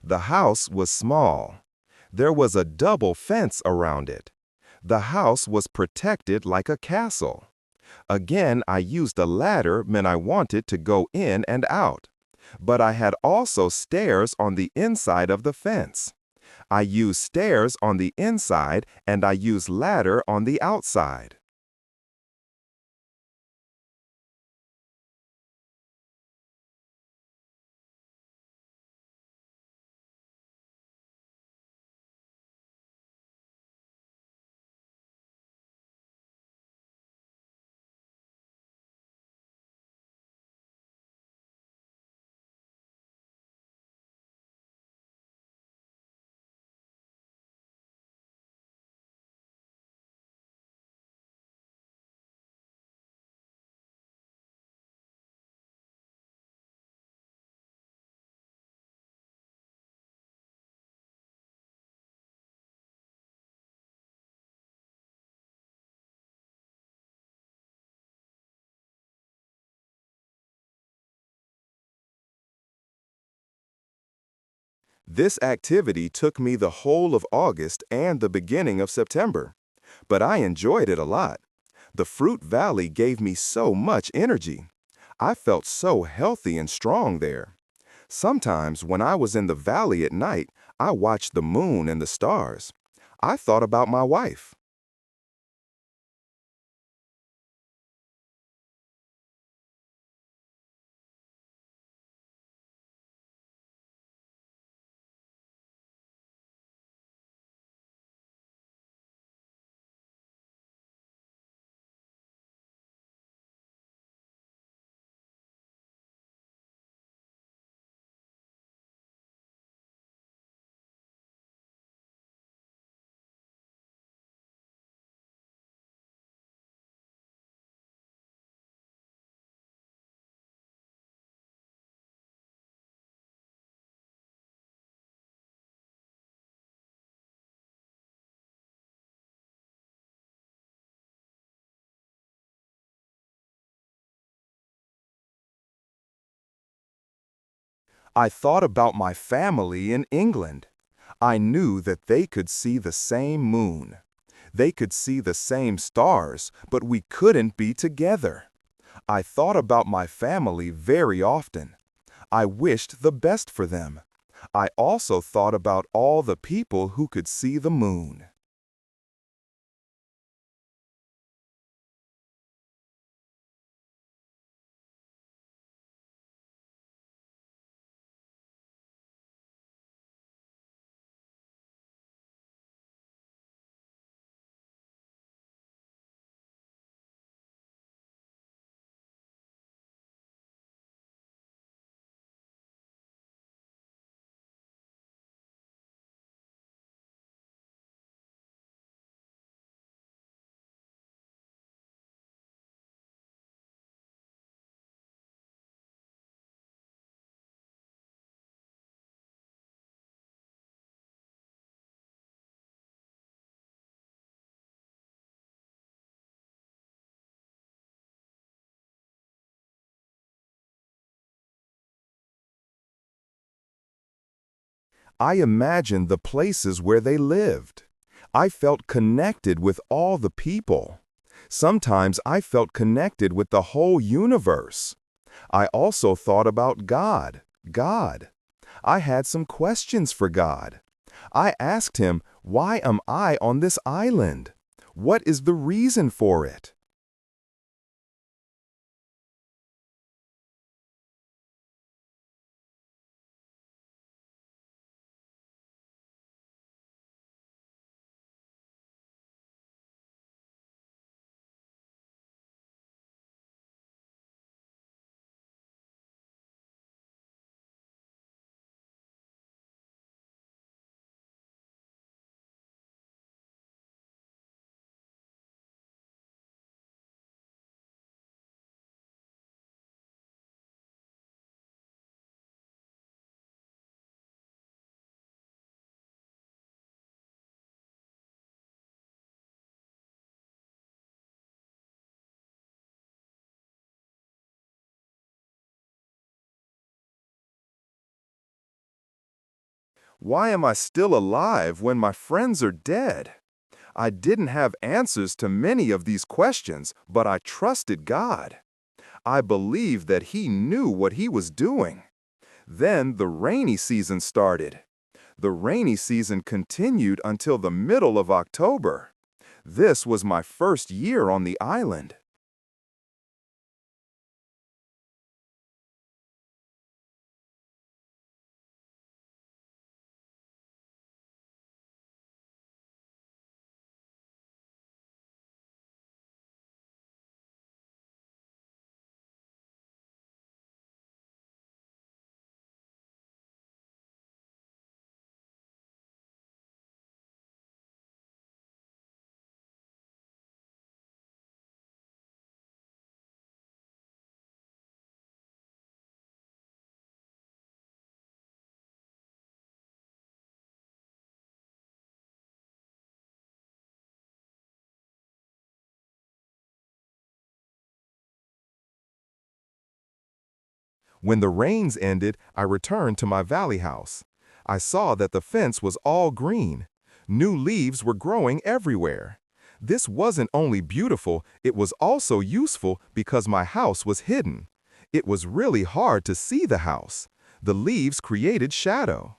Speaker 2: The house was small. There was a double fence around it. The house was protected like a castle. Again, I used a ladder when I wanted to go in and out. But I had also stairs on the inside of the fence. I used stairs on the inside and I used ladder on the outside. This activity took me the whole of August and the beginning of September, but I enjoyed it a lot. The Fruit Valley gave me so much energy. I felt so healthy and strong there. Sometimes when I was in the valley at night, I watched the moon and the stars. I thought about my wife. I thought about my family in England. I knew that they could see the same moon. They could see the same stars, but we couldn't be together. I thought about my family very often. I wished the best for them. I also thought about all the people who could see the moon. I imagined the places where they lived. I felt connected with all the people. Sometimes I felt connected with the whole universe. I also thought about God. God. I had some questions for God. I asked him, why am I on this island? What is the reason for it? Why am I still alive when my friends are dead? I didn't have answers to many of these questions, but I trusted God. I believed that He knew what He was doing. Then the rainy season started. The rainy season continued until the middle of October. This was my first year on the island. When the rains ended, I returned to my valley house. I saw that the fence was all green. New leaves were growing everywhere. This wasn't only beautiful, it was also useful because my house was hidden. It was really hard to see the house. The leaves created shadow.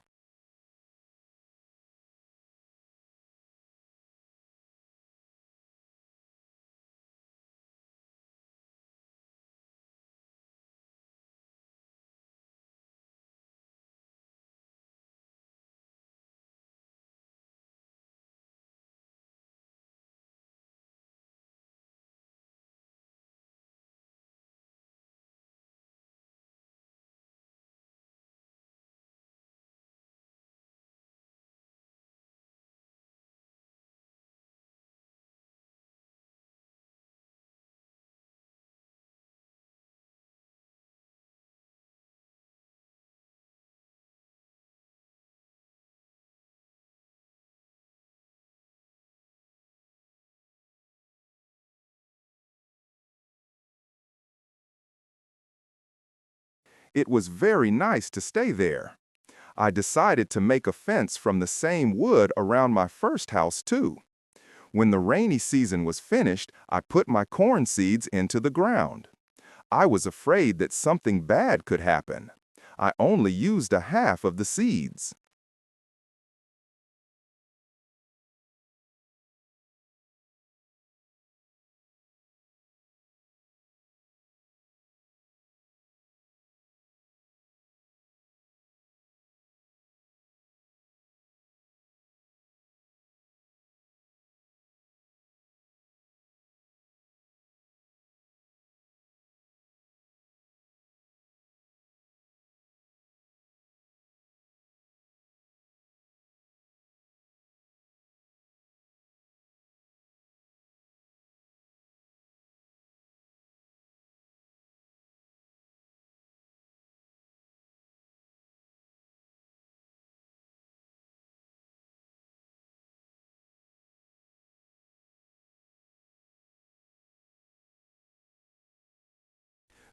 Speaker 2: It was very nice to stay there. I decided to make a fence from the same wood around my first house too. When the rainy season was finished, I put my corn seeds into the ground. I was afraid that something bad could happen. I only used a half of the seeds.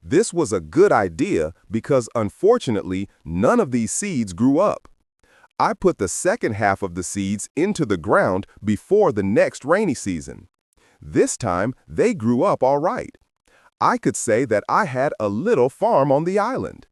Speaker 2: This was a good idea because unfortunately, none of these seeds grew up. I put the second half of the seeds into the ground before the next rainy season. This time, they grew up all right. I could say that I had a little farm on the island.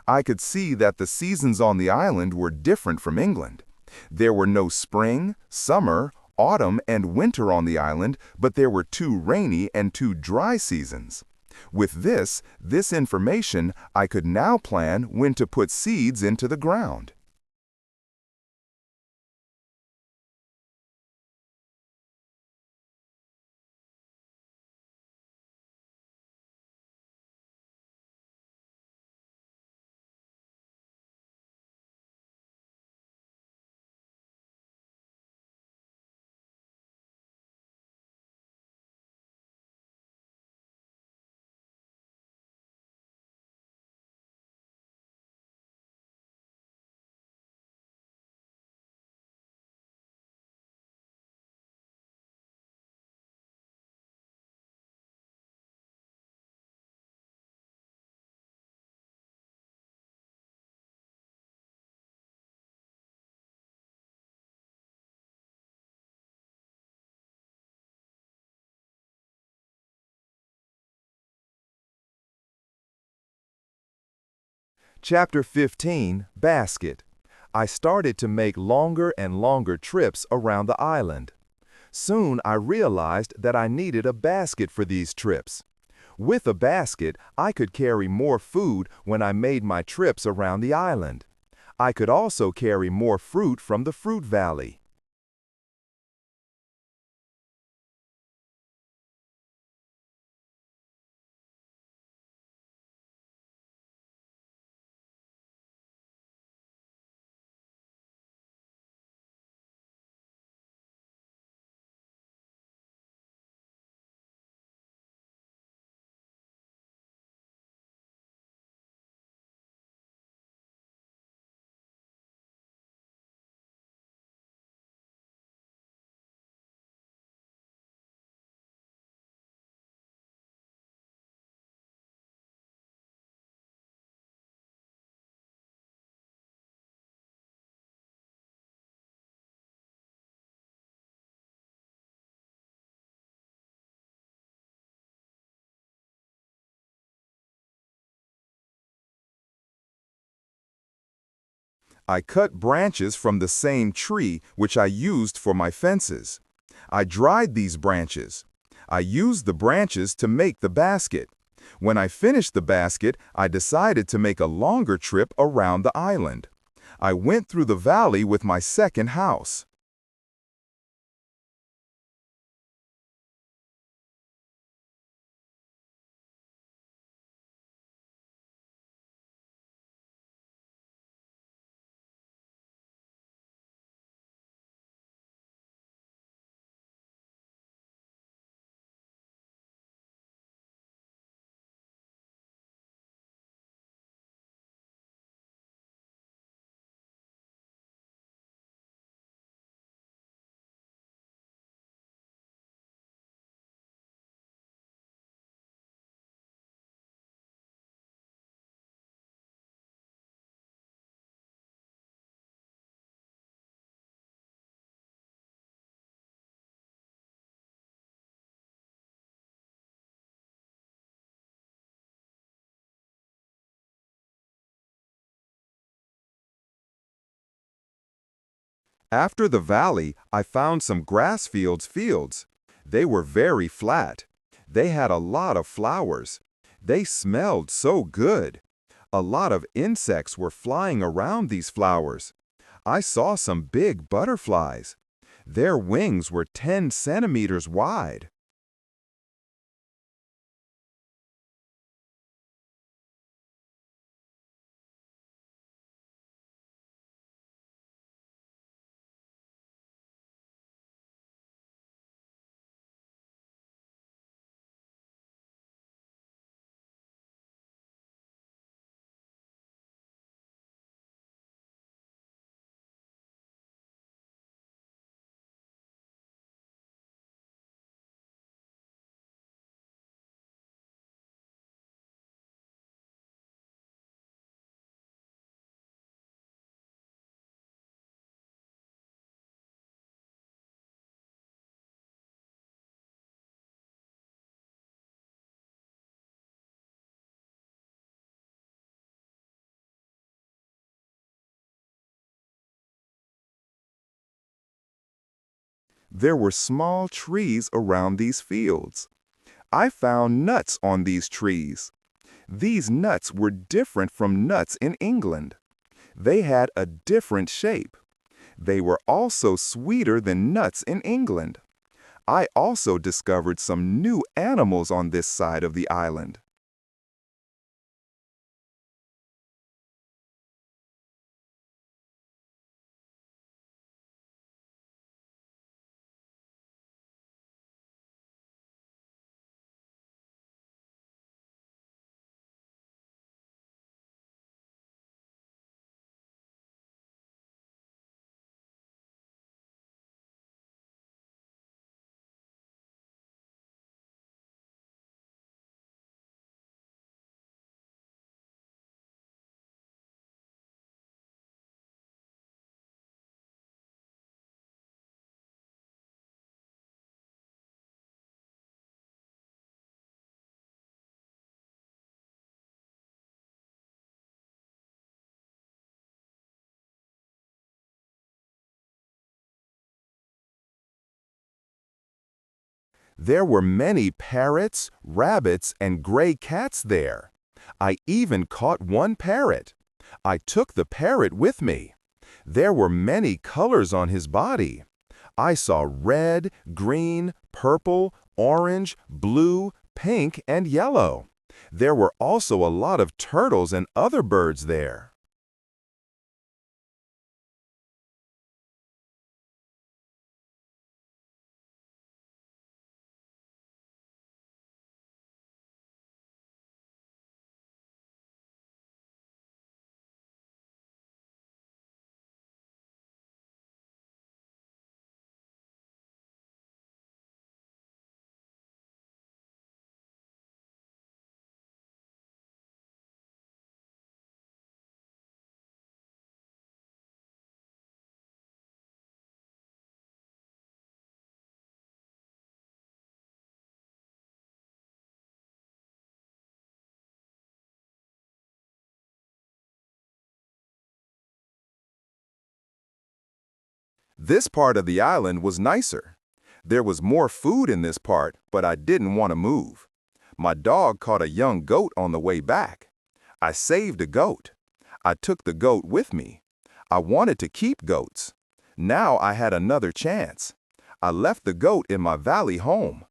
Speaker 2: I could see that the seasons on the island were different from England. There were no spring, summer, autumn, and winter on the island, but there were 2 rainy and 2 dry seasons. With this information, I could now plan when to put seeds into the ground. Chapter 15, Basket. I started to make longer and longer trips around the island. Soon I realized that I needed a basket for these trips. With a basket, I could carry more food when I made my trips around the island. I could also carry more fruit from the fruit valley. I cut branches from the same tree which I used for my fences. I dried these branches. I used the branches to make the basket. When I finished the basket, I decided to make a longer trip around the island. I went through the valley with my second house. After the valley, I found some grass fields. They were very flat. They had a lot of flowers. They smelled so good. A lot of insects were flying around these flowers. I saw some big butterflies. Their wings were 10 centimeters wide. There were small trees around these fields. I found nuts on these trees. These nuts were different from nuts in England. They had a different shape. They were also sweeter than nuts in England. I also discovered some new animals on this side of the island. There were many parrots, rabbits, and gray cats there. I even caught one parrot. I took the parrot with me. There were many colors on his body. I saw red, green, purple, orange, blue, pink, and yellow. There were also a lot of turtles and other birds there. This part of the island was nicer. There was more food in this part, but I didn't want to move. My dog caught a young goat on the way back. I saved a goat. I took the goat with me. I wanted to keep goats. Now I had another chance. I left the goat in my valley home.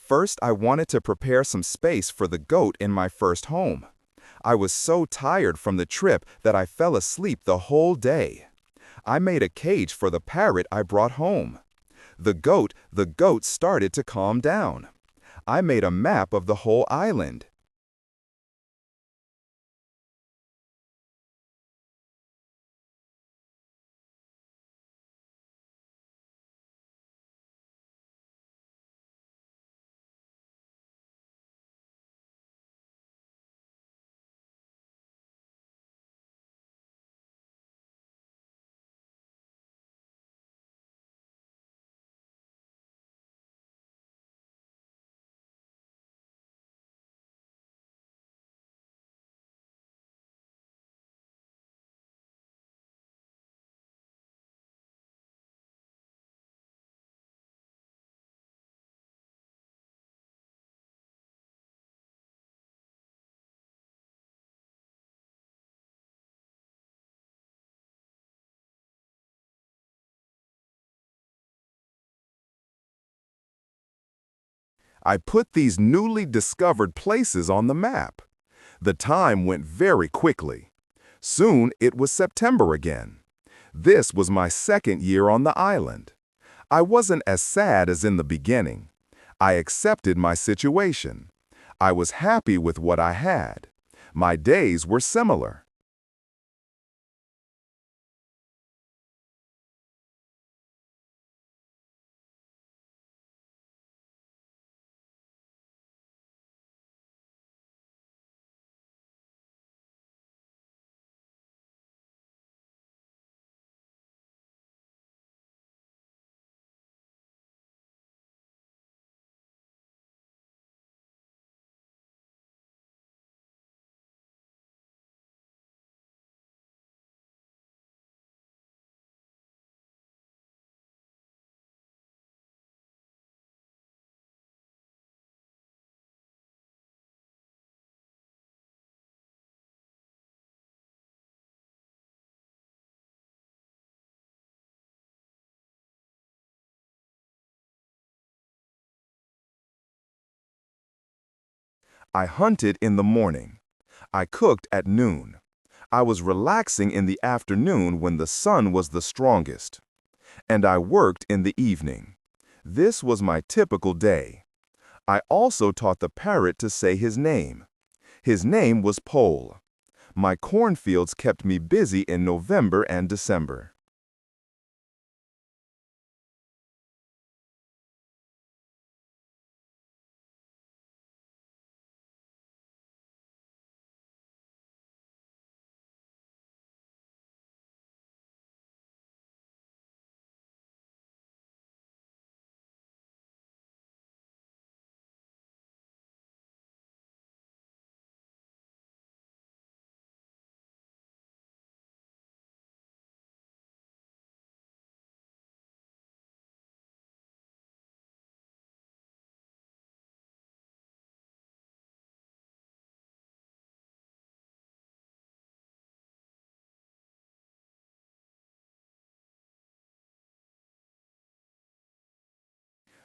Speaker 2: First, I wanted to prepare some space for the goat in my first home. I was so tired from the trip that I fell asleep the whole day. I made a cage for the parrot I brought home. The goat started to calm down. I made a map of the whole island. I put these newly discovered places on the map. The time went very quickly. Soon it was September again. This was my second year on the island. I wasn't as sad as in the beginning. I accepted my situation. I was happy with what I had. My days were similar. I hunted in the morning. I cooked at noon. I was relaxing in the afternoon when the sun was the strongest. And I worked in the evening. This was my typical day. I also taught the parrot to say his name. His name was Pole. My cornfields kept me busy in November and December.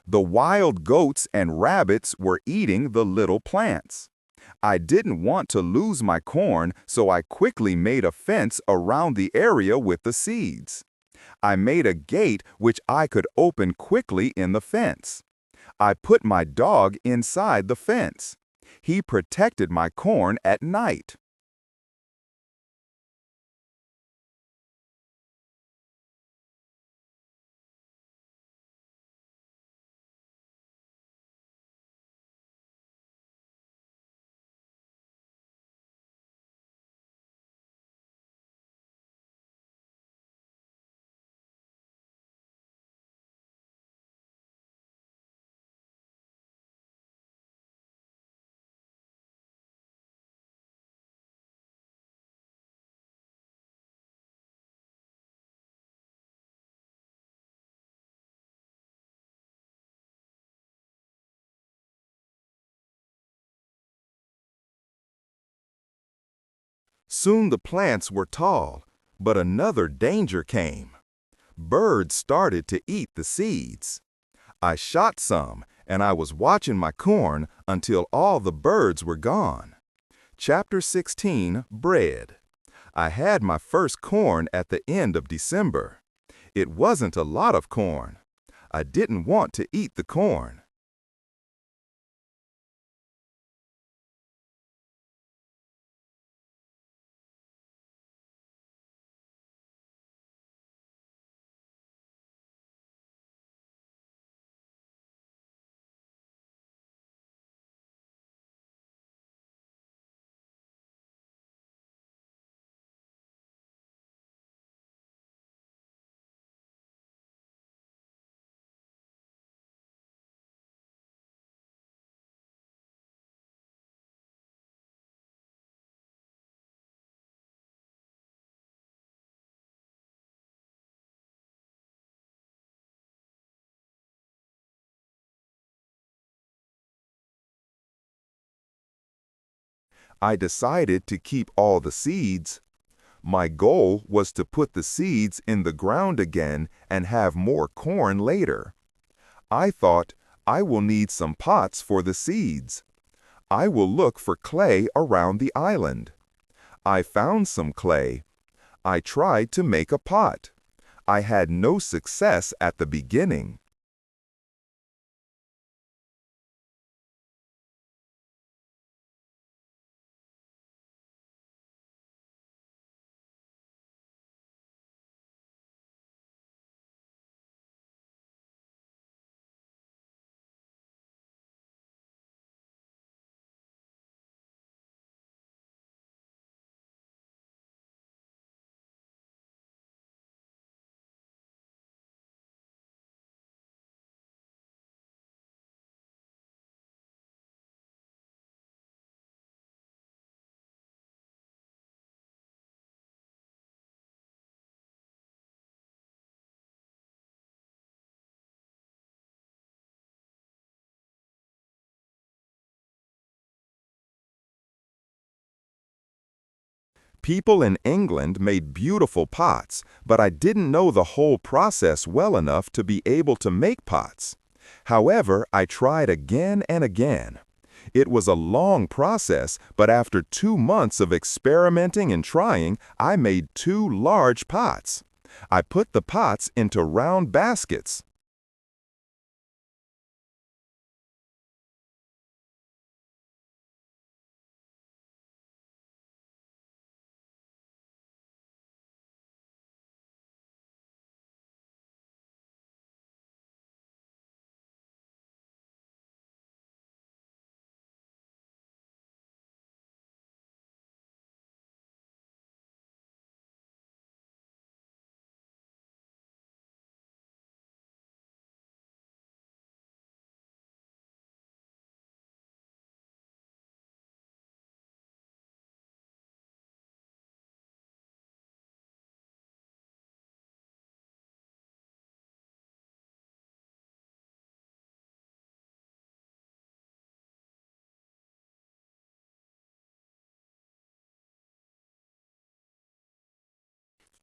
Speaker 2: The wild goats and rabbits were eating the little plants. I didn't want to lose my corn, so I quickly made a fence around the area with the seeds. I made a gate which I could open quickly in the fence. I put my dog inside the fence. He protected my corn at night. Soon the plants were tall, but another danger came. Birds started to eat the seeds. I shot some, and I was watching my corn until all the birds were gone. Chapter 16, Bread. I had my first corn at the end of December. It wasn't a lot of corn. I didn't want to eat the corn. I decided to keep all the seeds. My goal was to put the seeds in the ground again and have more corn later. I thought, I will need some pots for the seeds. I will look for clay around the island. I found some clay. I tried to make a pot. I had no success at the beginning. People in England made beautiful pots, but I didn't know the whole process well enough to be able to make pots. However, I tried again and again. It was a long process, but after 2 months of experimenting and trying, I made 2 large pots. I put the pots into round baskets.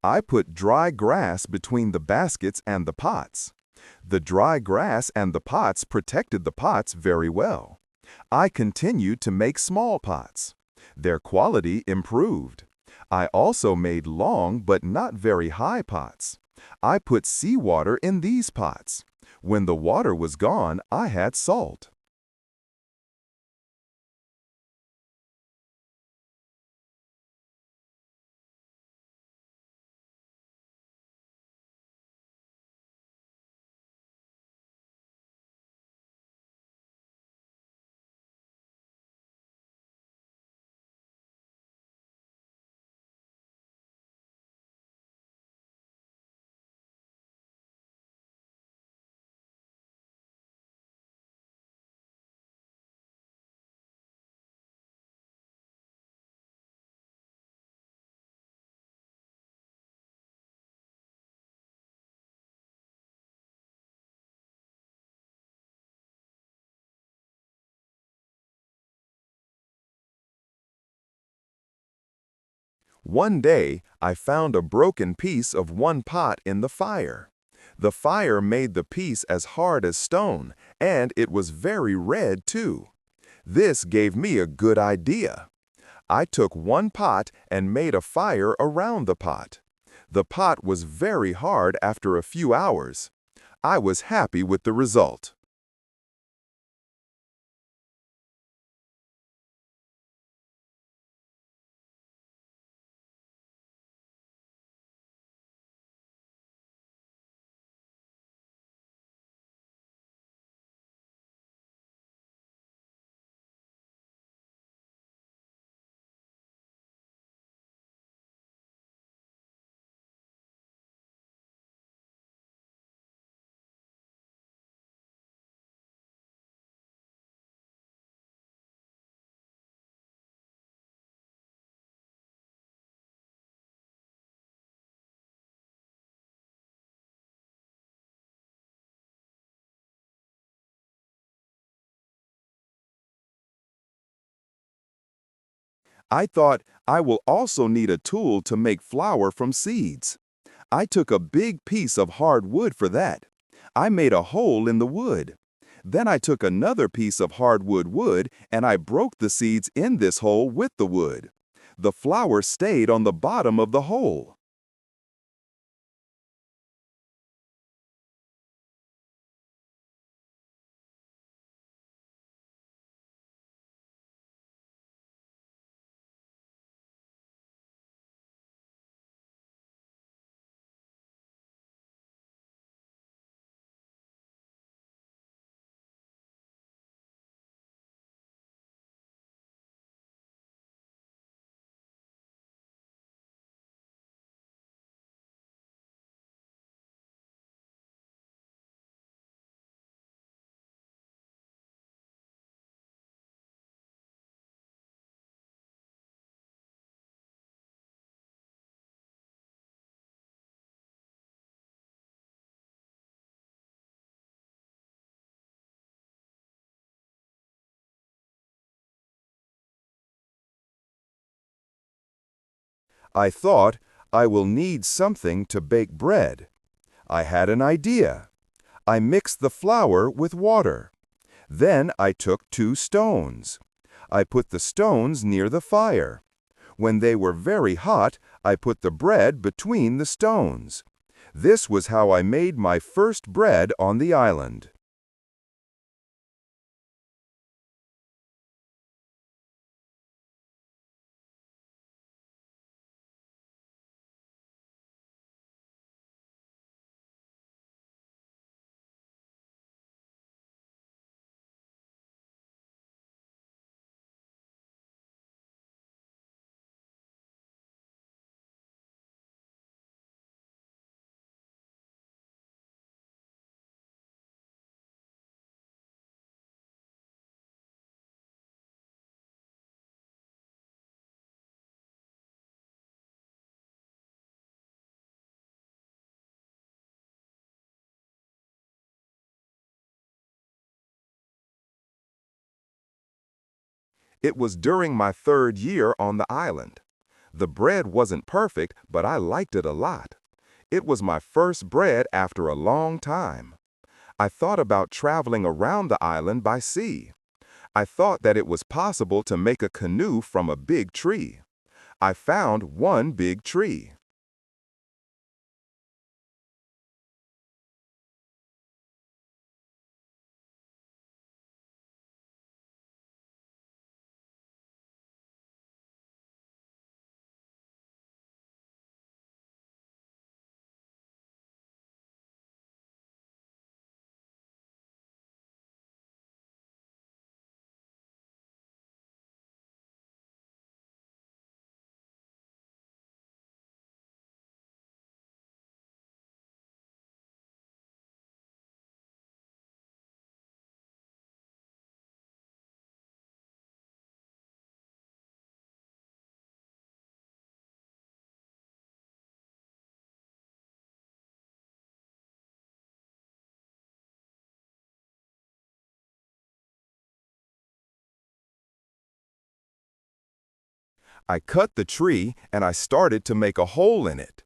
Speaker 2: I put dry grass between the baskets and the pots. The dry grass and the pots protected the pots very well. I continued to make small pots. Their quality improved. I also made long but not very high pots. I put seawater in these pots. When the water was gone, I had salt. One day, I found a broken piece of one pot in the fire. The fire made the piece as hard as stone, and it was very red too. This gave me a good idea. I took one pot and made a fire around the pot. The pot was very hard after a few hours. I was happy with the result. I thought I will also need a tool to make flour from seeds. I took a big piece of hard wood for that. I made a hole in the wood. Then I took another piece of hardwood wood and I broke the seeds in this hole with the wood. The flour stayed on the bottom of the hole. I thought I will need something to bake bread. I had an idea. I mixed the flour with water.
Speaker 1: Then I took 2 stones. I put the stones near the fire. When they were very hot, I put the bread between the stones. This was how I made my first bread on the island. It was during my 3rd year on the island. The bread wasn't perfect, but I liked it a lot. It was my first bread after a long time. I thought about traveling around the island by sea. I thought that it was possible to make a canoe from a big tree. I found one big tree. I cut the tree and I started to make a hole in it.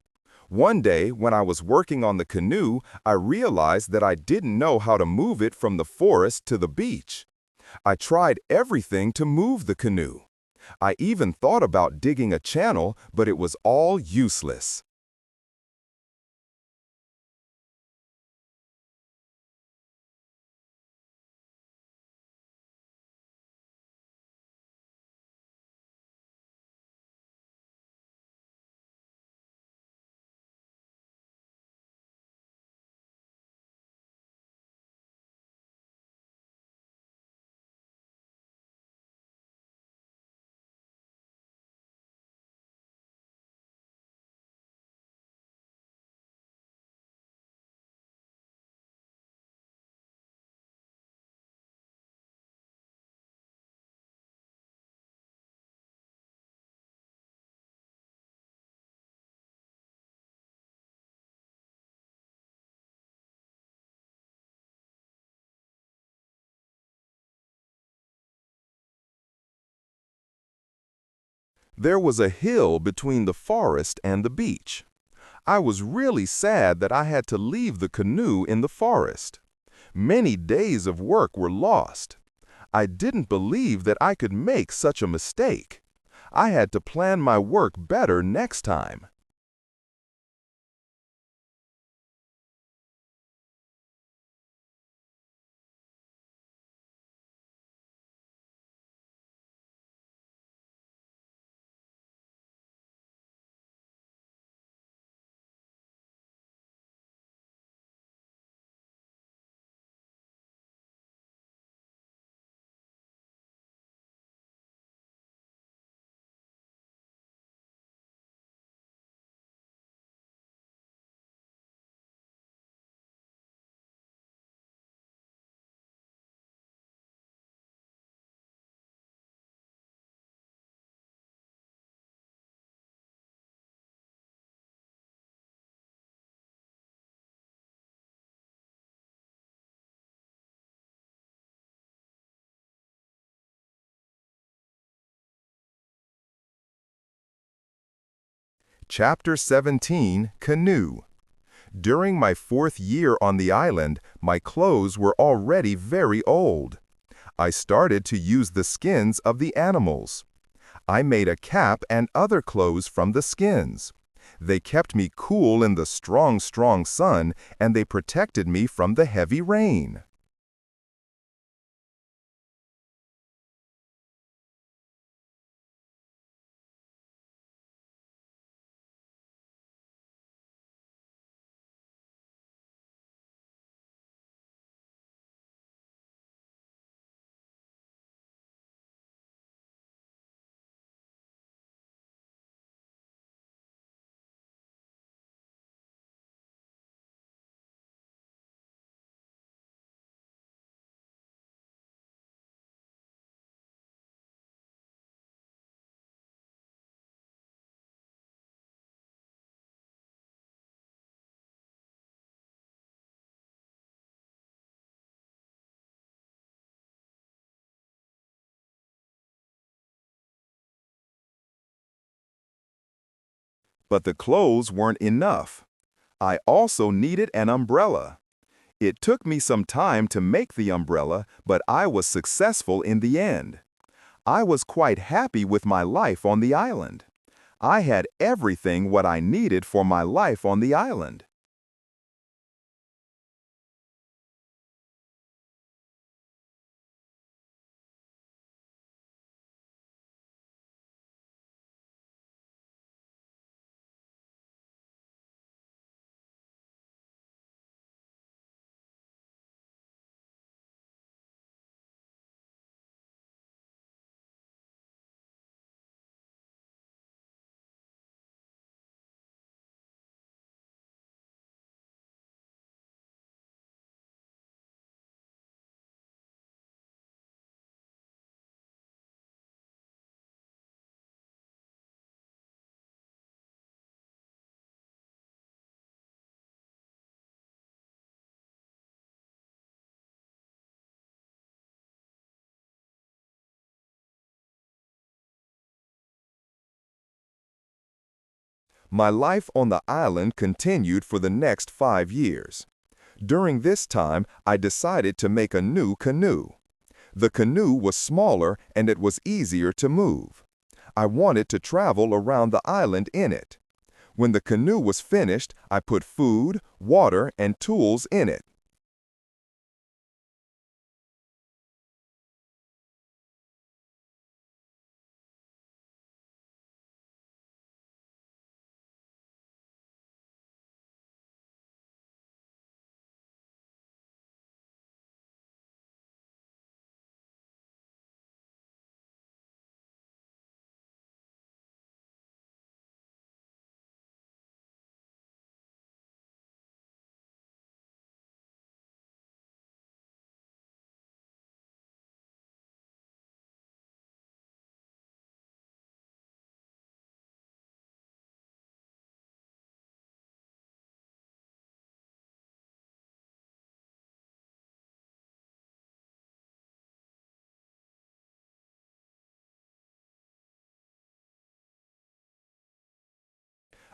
Speaker 1: One day, when I was working on the canoe, I realized that I didn't know how to move it from the forest to the beach. I tried everything to move the canoe. I even thought about digging a channel, but it was all useless. There was a hill between the forest and the beach. I was really sad that I had to leave the canoe in the forest. Many days of work were lost. I didn't believe that I could make such a mistake. I had to plan my work better next time. Chapter 17, Canoe. During my 4th year on the island, my clothes were already very old.
Speaker 2: I started to use the skins of the animals. I made a cap and other clothes from the skins. They kept me cool in the strong, strong sun, and they protected me from the heavy rain. But the clothes weren't enough. I also needed an umbrella. It took me some time to make the umbrella, but I was successful in the end. I was quite happy with my life on the island. I had everything what I needed for my life on the island. My life on the island continued for the next 5 years. During this time, I decided to make a new canoe. The canoe was smaller and it was easier to move. I wanted to travel around the island in it. When the canoe was finished, I put food, water, and tools in it.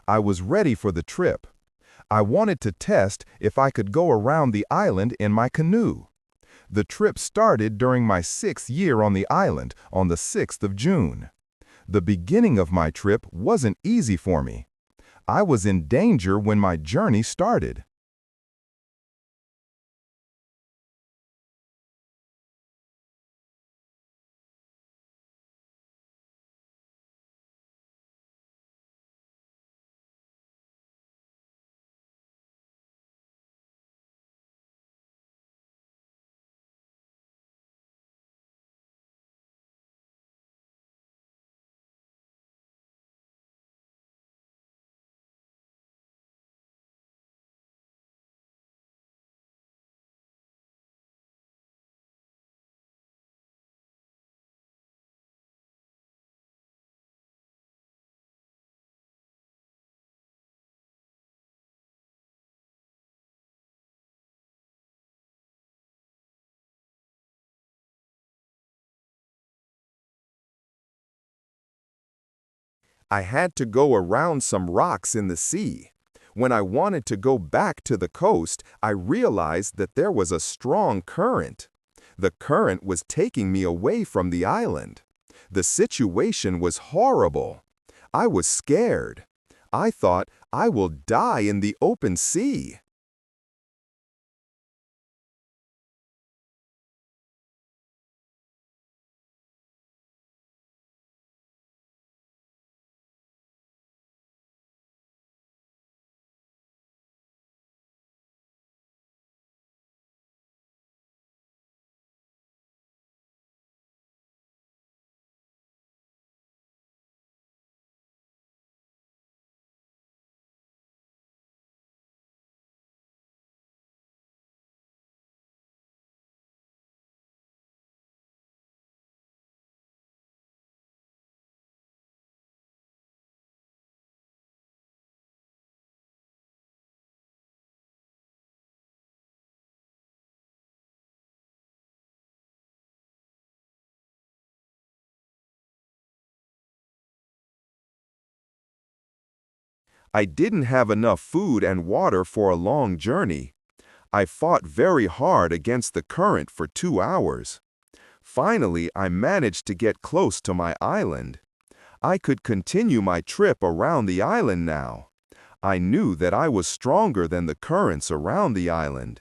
Speaker 2: I was ready for the trip. I wanted to test if I could go around the island in my canoe. The trip started during my 6th year on the island on the 6th of June. The beginning of my trip wasn't easy for me. I was in danger when my journey started. I had to go around some rocks in the sea. When I wanted to go back to the coast, I realized that there was a strong current.
Speaker 1: The current was taking me away from the island. The situation was horrible. I was scared. I thought, I will die in the open sea. I didn't have enough food and water for a long journey. I fought very hard against the current for 2 hours. Finally, I managed to get close to my island. I could continue my trip around the island now. I knew that I was stronger than the currents around the island.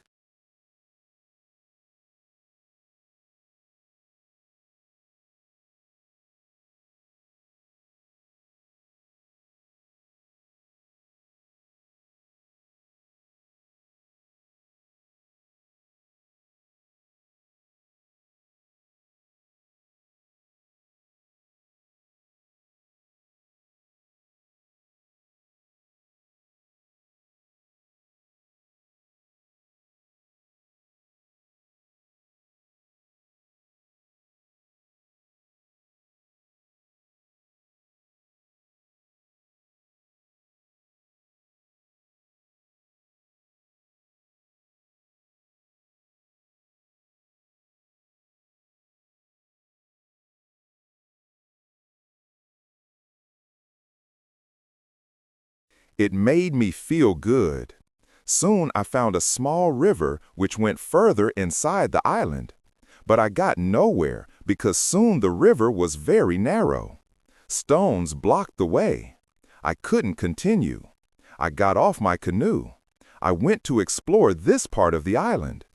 Speaker 1: It made me feel good. Soon I found a small river which went further inside the island. But I got nowhere because soon the river was very narrow. Stones blocked the way. I couldn't continue. I got off my canoe. I went to explore this part of the island.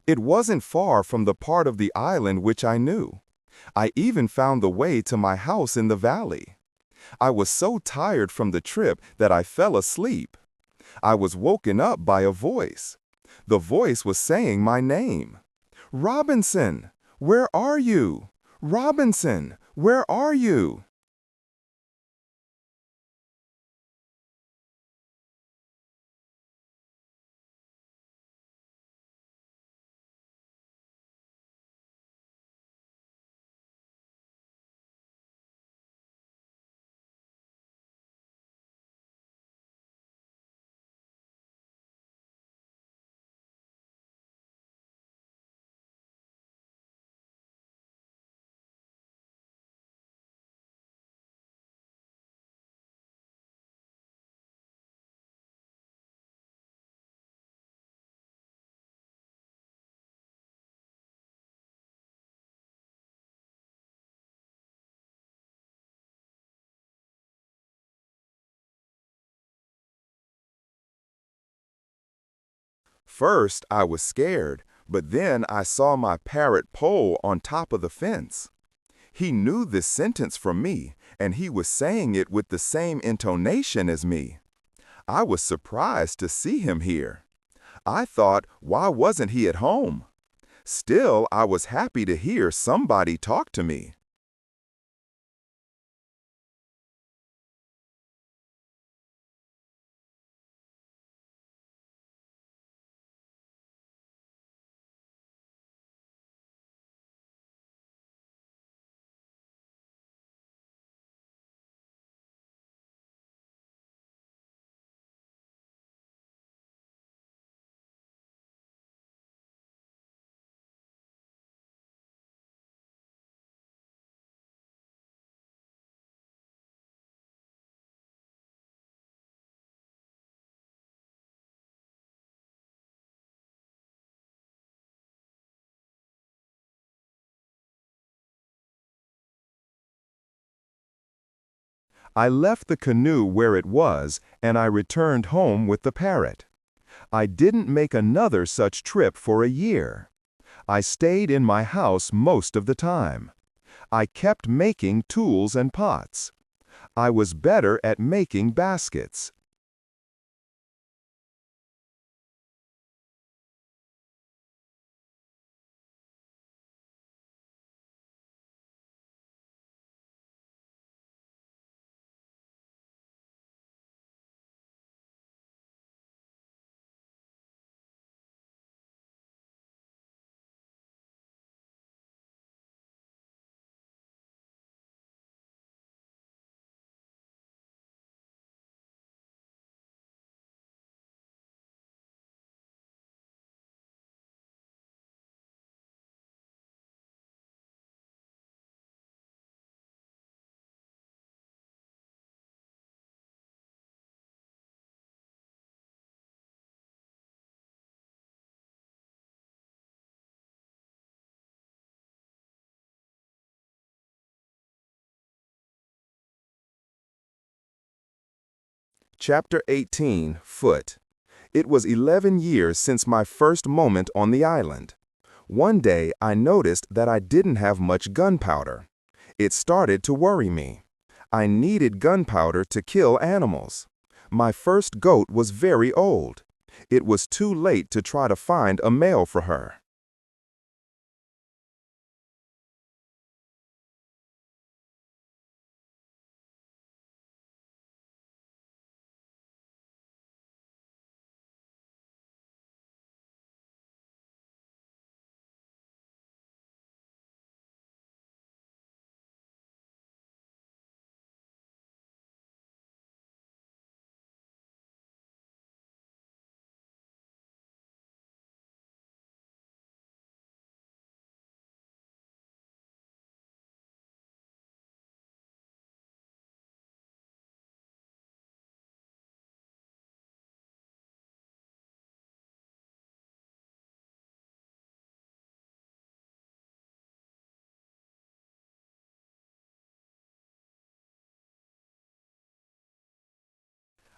Speaker 1: It wasn't far from the part of the island which I knew. I even found the way to my house in the valley. I was so tired from the trip that I fell asleep. I was woken up by a voice. The voice was saying my name. Robinson, where are you? Robinson, where are you? First, I was scared, but then I saw my parrot pole on top of the fence.
Speaker 2: He knew this sentence from me, and he was saying it with the same intonation as me. I was surprised to see him here. I thought, why wasn't he at home? Still, I was happy to hear somebody talk to me.
Speaker 1: I left the canoe where it was, and I returned home with the parrot. I didn't make another such trip for a year. I stayed in my house most of the time. I kept making tools and pots. I was better at making baskets.
Speaker 2: Chapter 18, Foot. It was 11 years since my first moment on the island. One day, I noticed that I didn't have much gunpowder. It started to worry me. I needed gunpowder to kill animals. My first goat was very old. It was too late to try to find a male for her.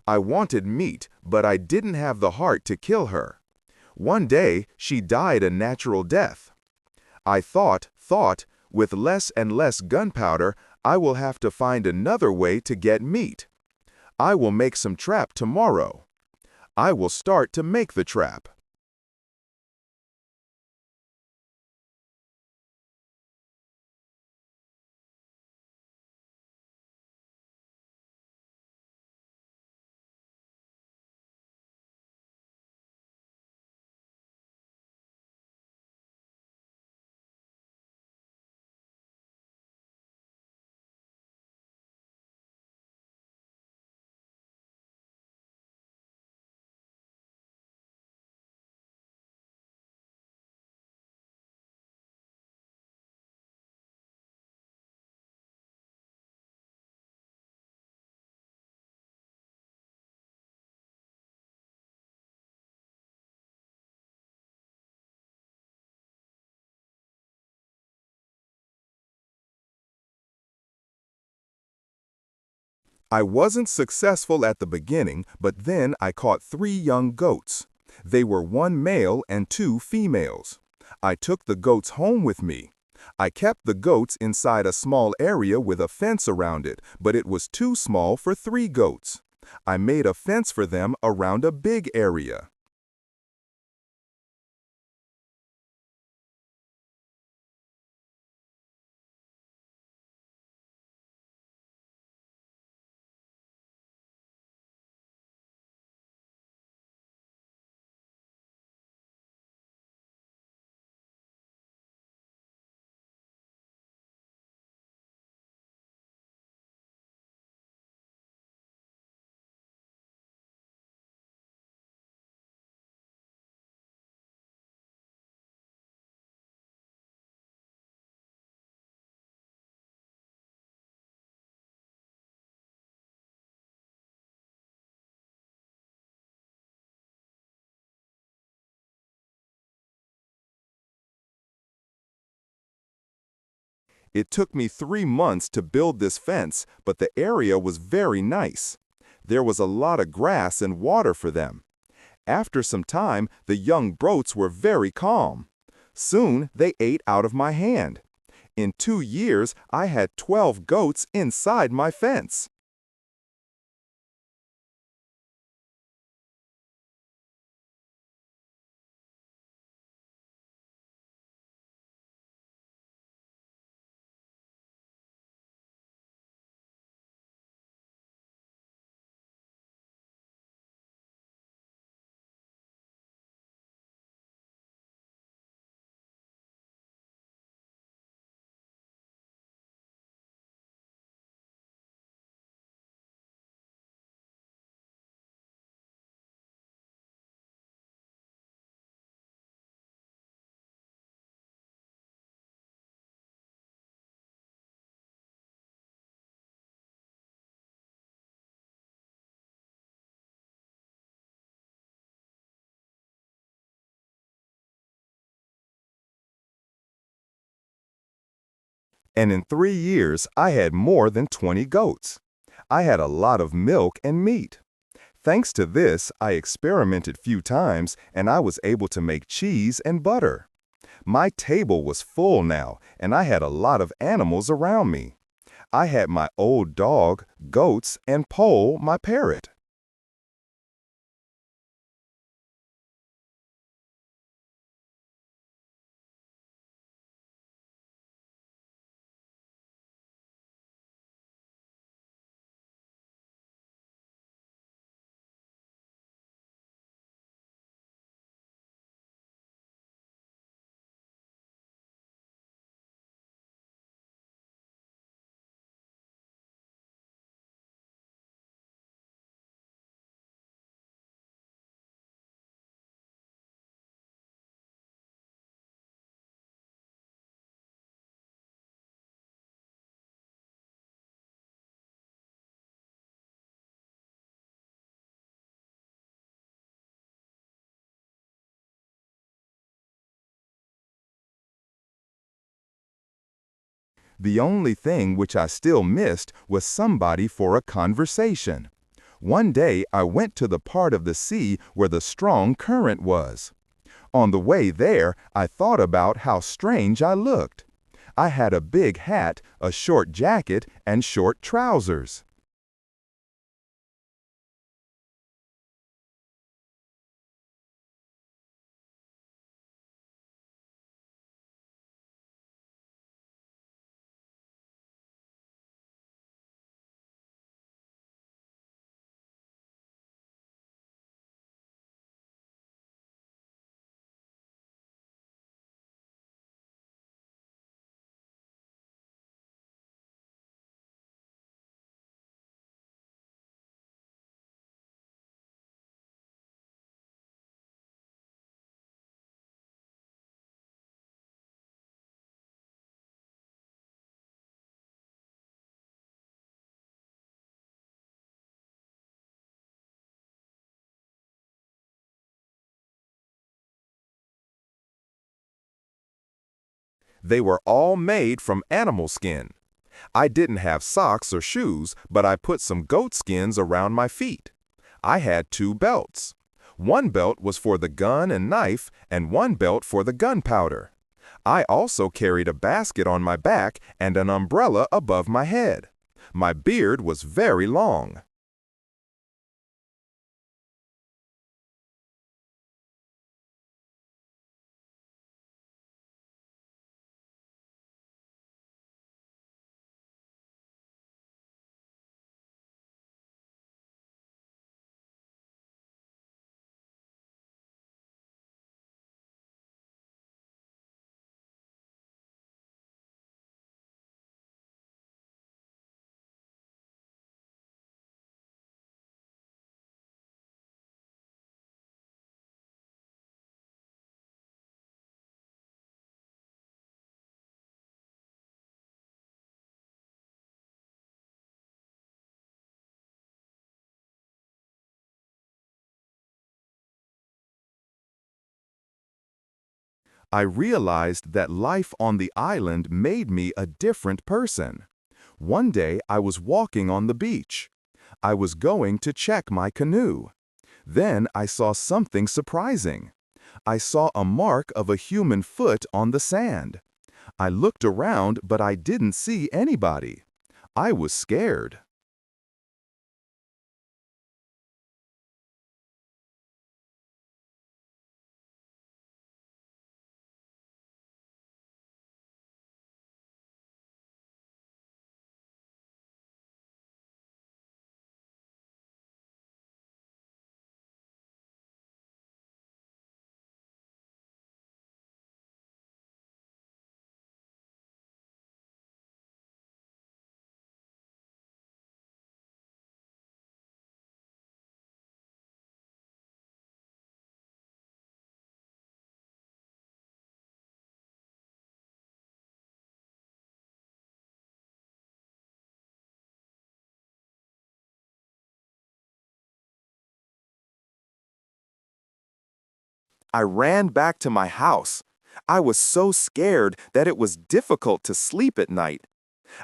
Speaker 2: I wanted meat, but I didn't have the heart to kill her. One day, she died a natural death. I thought, with less and less gunpowder, I will have to find another way to get meat. I will make some trap tomorrow. I will start to make the trap. I wasn't successful at the beginning, but then I caught 3 young goats. They were 1 male and 2 females. I took the goats home with me. I kept the goats inside a small area with a fence around it, but it was too small for 3 goats. I made a fence for them around a big area. It took me 3 months to build this fence, but the area was very nice. There was a lot of grass and water for them. After some time, the young broats were very calm. Soon, they ate out of my hand. In 2 years, I had 12 goats inside my fence. And in 3 years, I had more than 20 goats. I had a lot of milk and meat. Thanks to this, I experimented few times and I was able to make cheese and butter. My table was full now and I had a lot of animals around me. I had my old dog, goats, and Pole, my parrot. The only thing which I still missed was somebody for a conversation. One day I went to the part of the sea where the strong current was. On the way there, I thought about how strange I looked. I had a big hat, a short jacket, and short trousers. They were all made from animal skin. I didn't have socks or shoes, but I put some goat skins around my feet. I had 2 belts. One belt was for the gun and knife, and one belt for the gunpowder. I also carried a basket on my back and an umbrella above my head. My beard was very long. I realized that life on the island made me a different person. One day I was walking on the beach. I was going to check my canoe. Then I saw something surprising. I saw a mark of a human foot on the sand. I looked around, but I didn't see anybody. I was scared. I ran back to my house. I was so scared that it was difficult to sleep at night.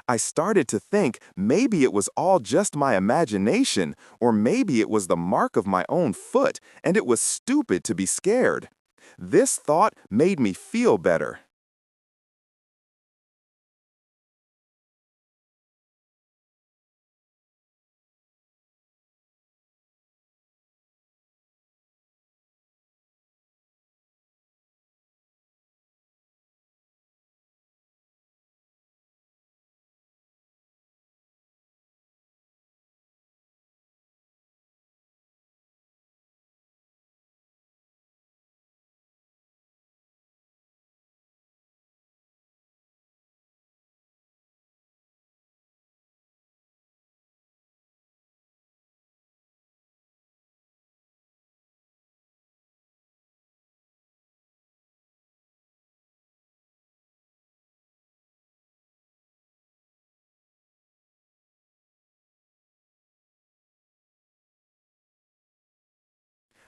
Speaker 2: I started to think maybe it was all just my imagination, or maybe it was the mark of my own foot, and it was stupid to be scared. This thought made me feel better.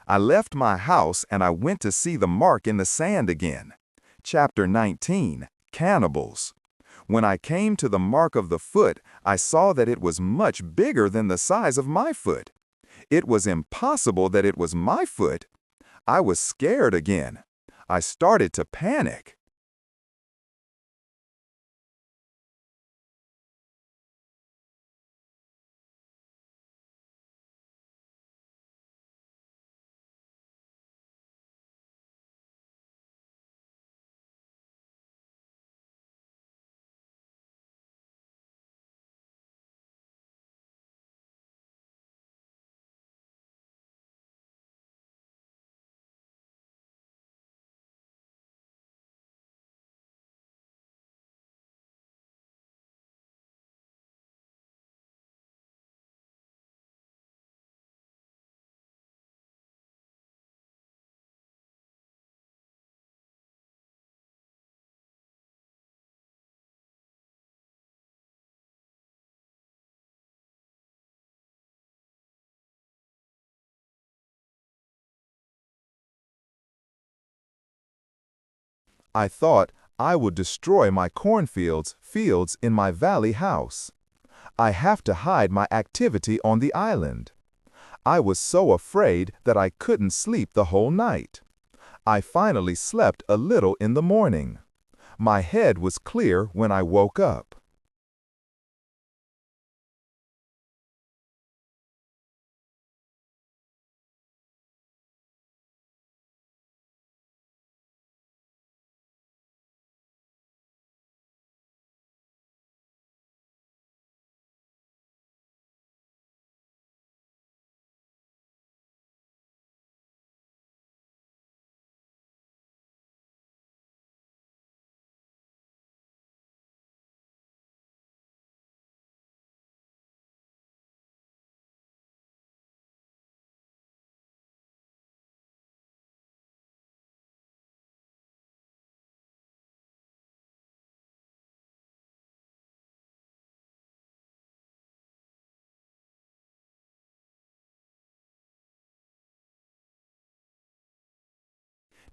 Speaker 2: I left my house and I went to see the mark in the sand again. Chapter 19, Cannibals. When I came to the mark of the foot, I saw that it was much bigger than the size of my foot. It was impossible that it was my foot. I was scared again. I started to panic. I thought I would destroy my cornfields, fields in my valley house. I have to hide my activity on the island. I was so afraid that I couldn't sleep the whole night. I finally slept a little in the morning. My head was clear when I woke up.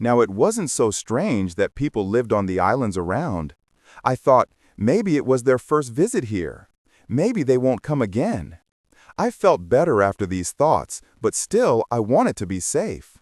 Speaker 2: Now, it wasn't so strange that people lived on the islands around. I thought, maybe it was their first visit here. Maybe they won't come again. I felt better after these thoughts, but still I wanted to be safe.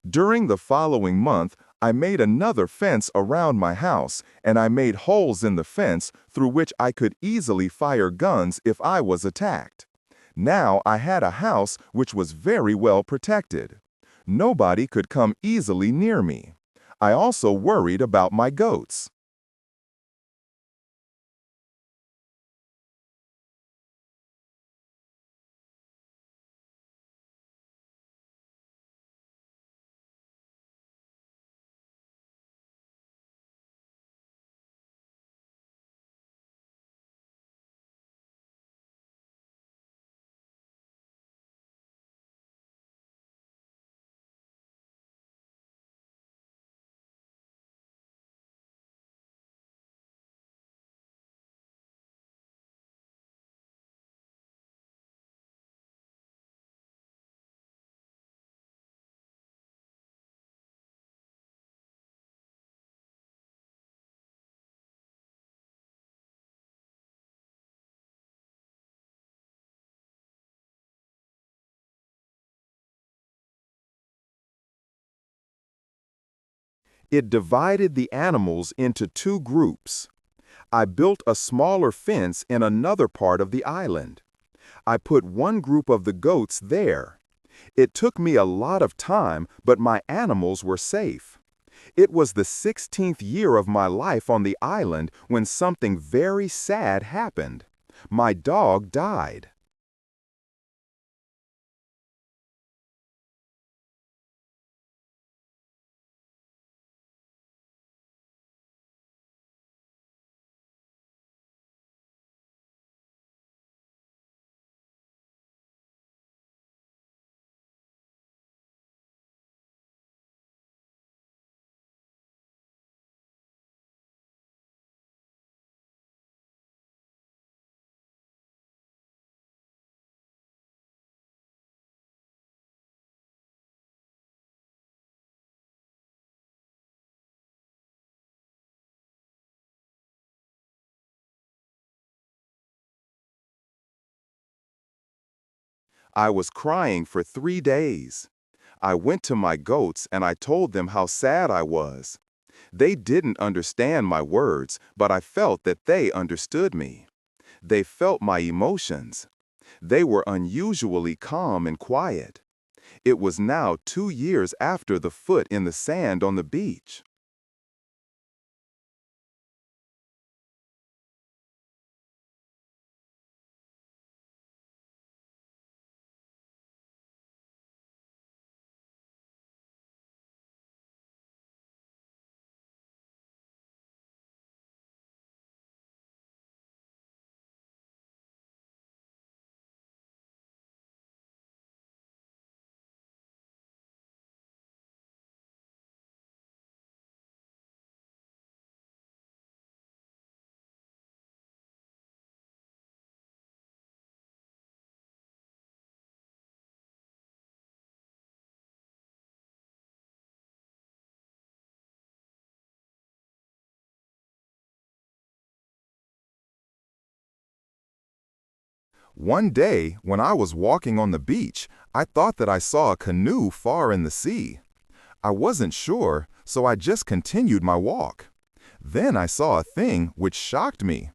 Speaker 2: During the following month, I made another fence around my house, and I made holes in the fence through which I could easily fire guns if I was attacked. Now I had a house which was very well protected. Nobody could come easily near me. I also worried about my goats. It divided the animals into two groups. I built a smaller fence in another part of the island. I put one group of the goats there. It took me a lot of time, but my animals were safe. It was the 16th year of my life on the island when something very sad happened. My dog died. I was crying for 3 days. I went to my goats and I told them how sad I was. They didn't understand my words, but I felt that they understood me. They felt my emotions. They were unusually calm and quiet. It was now 2 years after the foot in the sand on the beach. One day, when I was walking on the beach, I thought that I saw a canoe far in the sea. I wasn't sure, so I just continued my walk. Then I saw a thing which shocked me.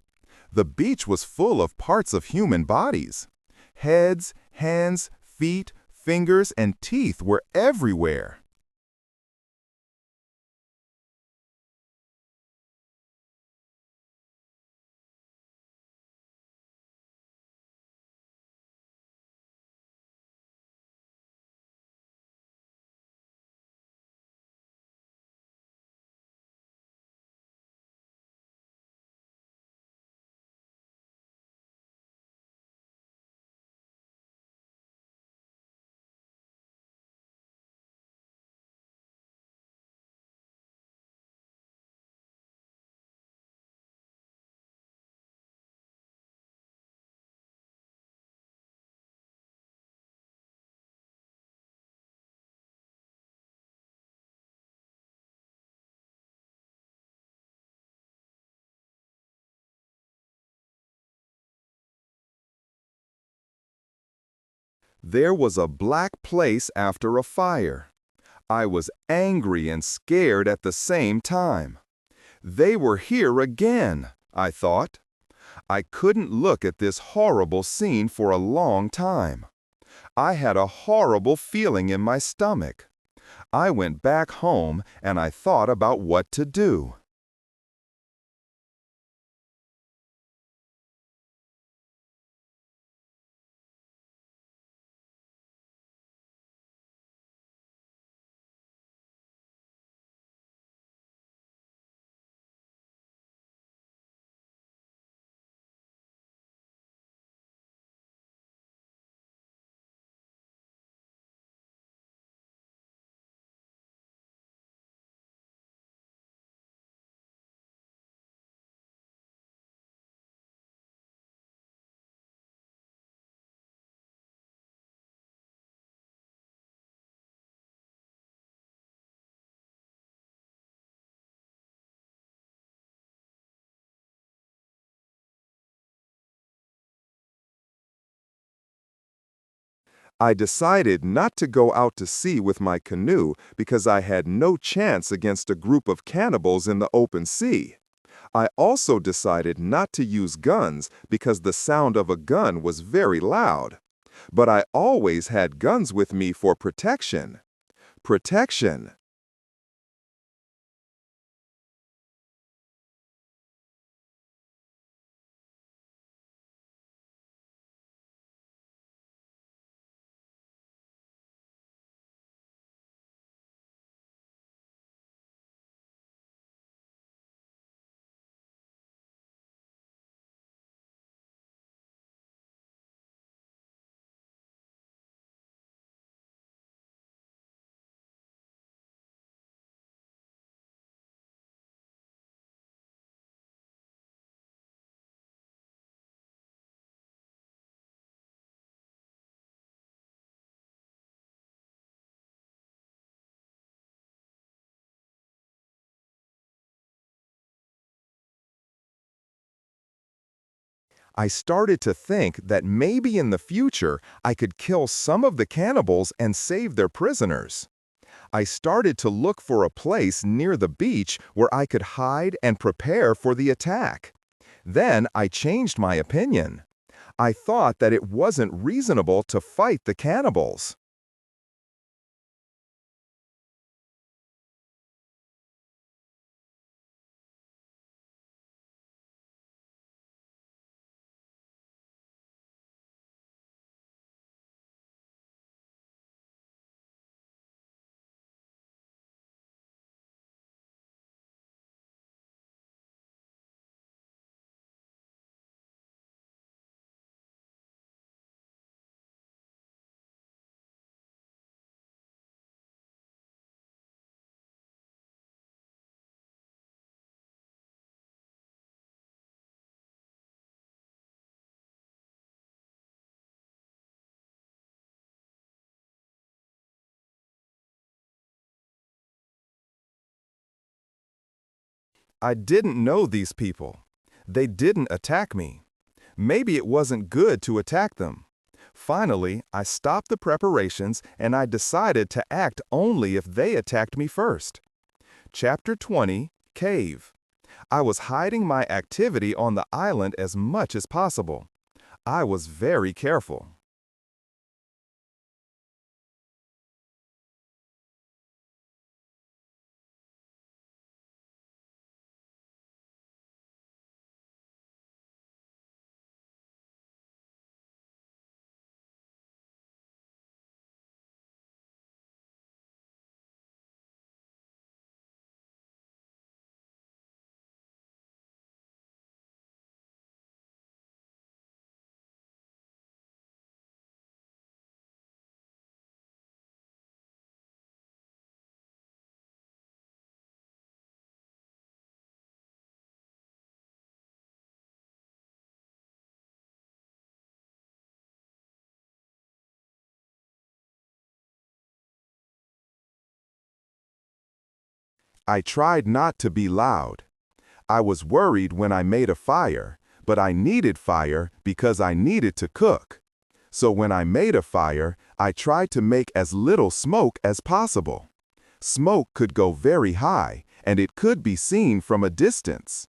Speaker 2: The beach was full of parts of human bodies. Heads, hands, feet, fingers, and teeth were everywhere. There was a black place after a fire. I was angry and scared at the same time. They were here again, I thought. I couldn't look at this horrible scene for a long time. I had a horrible feeling in my stomach. I went back home and I thought about what to do. I decided not to go out to sea with my canoe because I had no chance against a group of cannibals in the open sea. I also decided not to use guns because the sound of a gun was very loud. But I always had guns with me for protection. Protection. I started to think that maybe in the future I could kill some of the cannibals and save their prisoners. I started to look for a place near the beach where I could hide and prepare for the attack. Then I changed my opinion. I thought that it wasn't reasonable to fight the cannibals. I didn't know these people. They didn't attack me. Maybe it wasn't good to attack them. Finally, I stopped the preparations and I decided to act only if they attacked me first. Chapter 20, Cave. I was hiding my activity on the island as much as possible. I was very careful. I tried not to be loud. I was worried when I made a fire, but I needed fire because I needed to cook. So when I made a fire, I tried to make as little smoke as possible. Smoke could go very high, and it could be seen from a distance.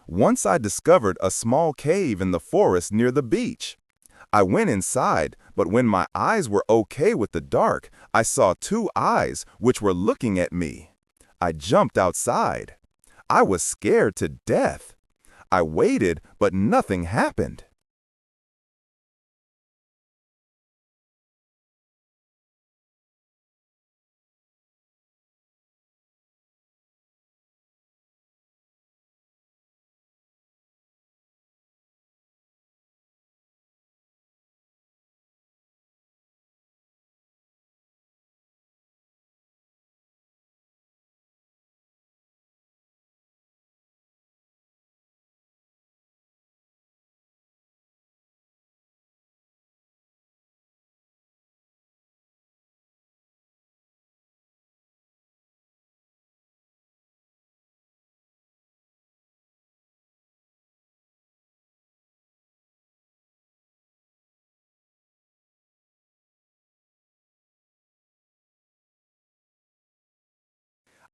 Speaker 2: Once I discovered a small cave in the forest near the beach. I went inside, but when my eyes were okay with the dark, I saw two eyes which were looking at me. I jumped outside. I was scared to death. I waited, but nothing happened.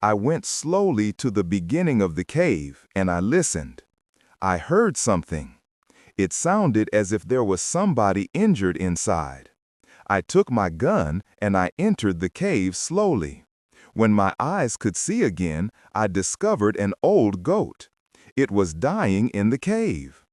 Speaker 2: I went slowly to the beginning of the cave and I listened. I heard something. It sounded as if there was somebody injured inside. I took my gun and I entered the cave slowly. When my eyes could see again, I discovered an old goat. It was dying in the cave.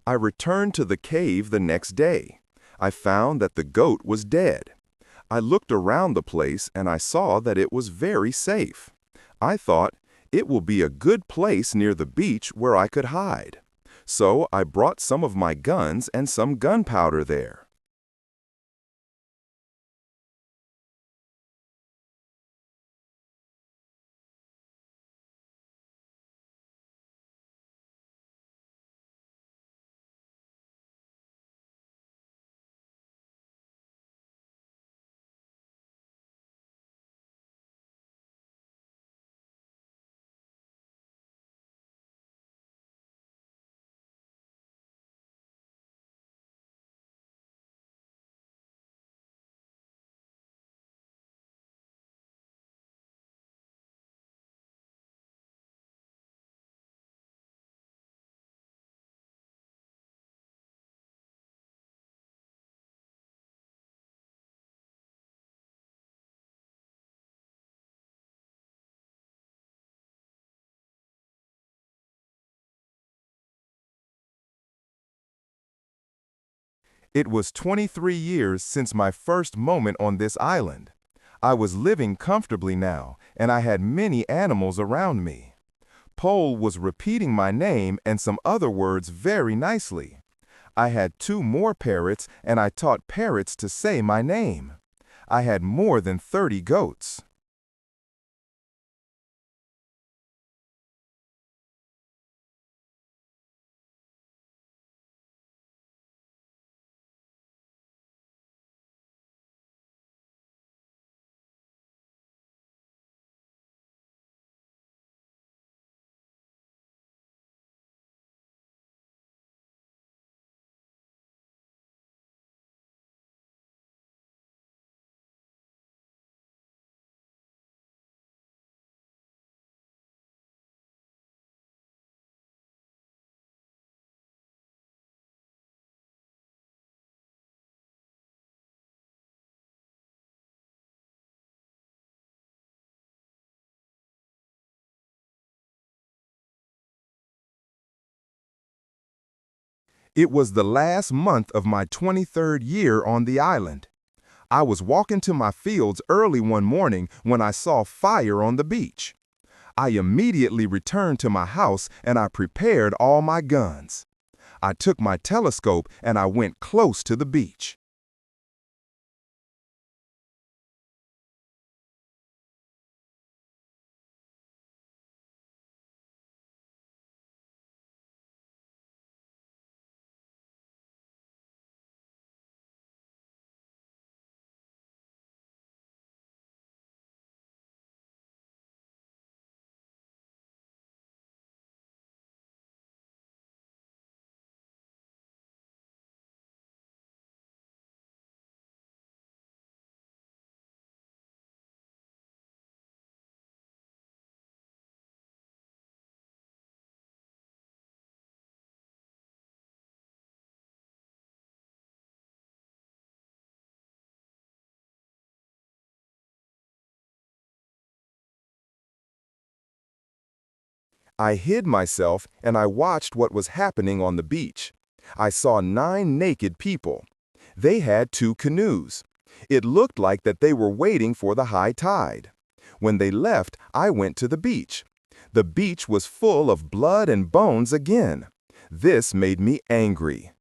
Speaker 2: I returned to the cave the next day. I found that the goat was dead. I looked around the place and I saw that it was very safe. I thought, it will be a good place near the beach where I could hide.
Speaker 1: So I brought some of my guns and some gunpowder there. It was 23 years since my first moment on this island. I was living comfortably now, and I had many animals around me. Pole was repeating my name and some other words very nicely. I had 2 more parrots, and I taught parrots to say my name. I had more than 30 goats. It was the last month of my 23rd year on the island. I was walking to my fields early one morning when I saw fire on the beach. I immediately returned to my house and I prepared all my guns. I took my telescope and I went close to the beach. I hid myself and I watched what was happening on the beach. I saw 9 naked people. They had 2 canoes. It looked like that they were waiting for the high tide. When they left, I went to the beach. The beach was full of blood and bones again. This made me angry.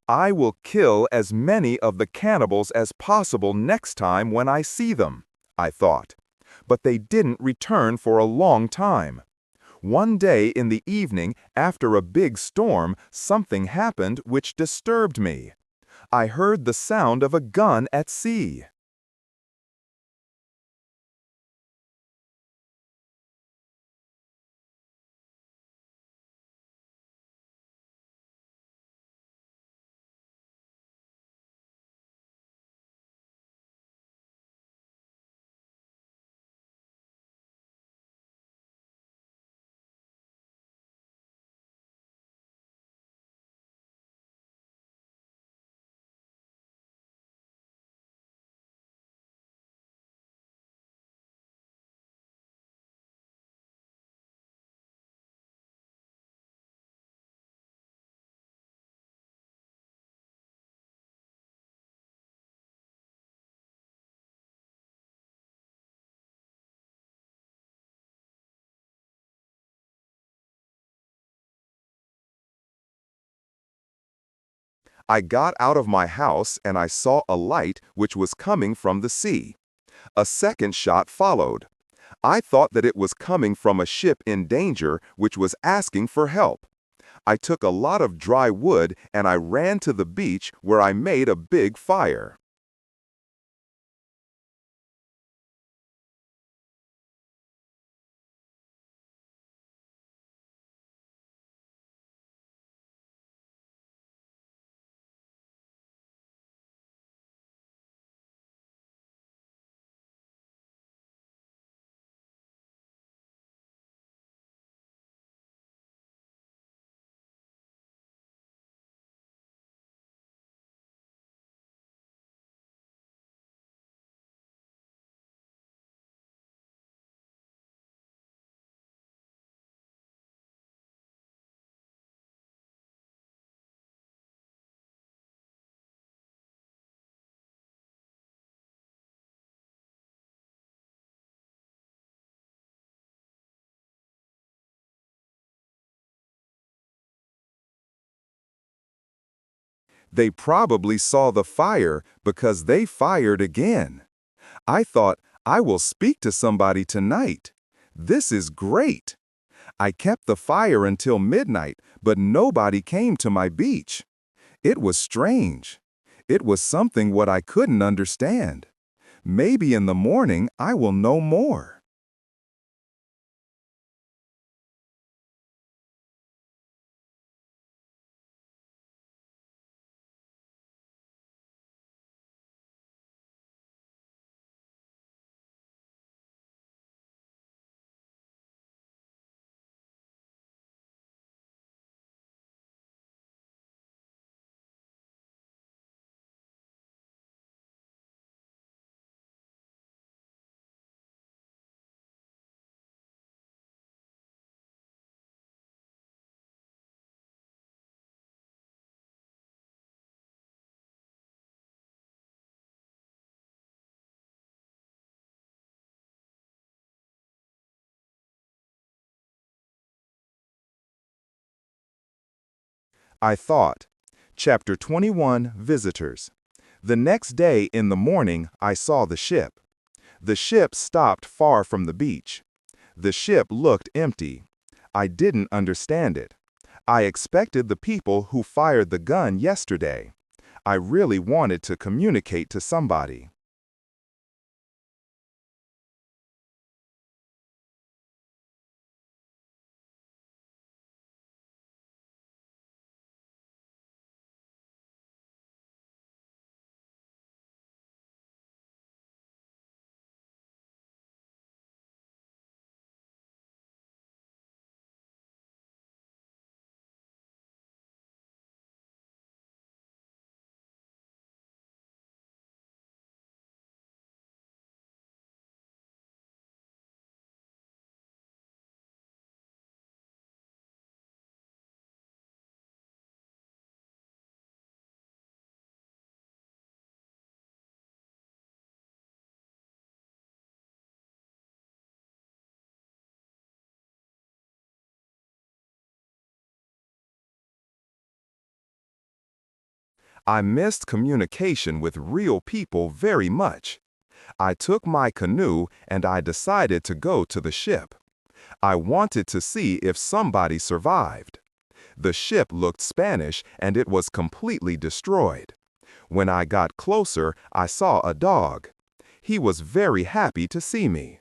Speaker 1: I will kill as many of the cannibals as possible next time when I see them, I thought. But they didn't return for a long time. One day in the evening, after a big storm, something happened which disturbed me.
Speaker 2: I heard the sound of a gun at sea. I got out of my house and I saw a light which was coming from the sea. A second shot followed. I thought that it was coming from a ship in danger which was asking for help. I took a lot of dry wood and I ran to the beach where I made a big fire. They probably saw the fire because they fired again. I thought, I will speak to somebody tonight. This is great. I kept the fire until midnight, but nobody came to my beach. It was strange. It was something what I couldn't understand. Maybe in the morning I will know more. I thought. Chapter 21, Visitors. The next day in the morning, I saw the ship. The ship stopped far from the beach. The ship looked empty. I didn't understand it. I expected the people who fired the gun yesterday. I really wanted to communicate to somebody. I missed communication with real people very much. I took my canoe and I decided to go to the ship. I wanted to see if somebody survived. The ship looked Spanish and it was completely destroyed. When I got closer, I saw a dog. He was very happy to see me.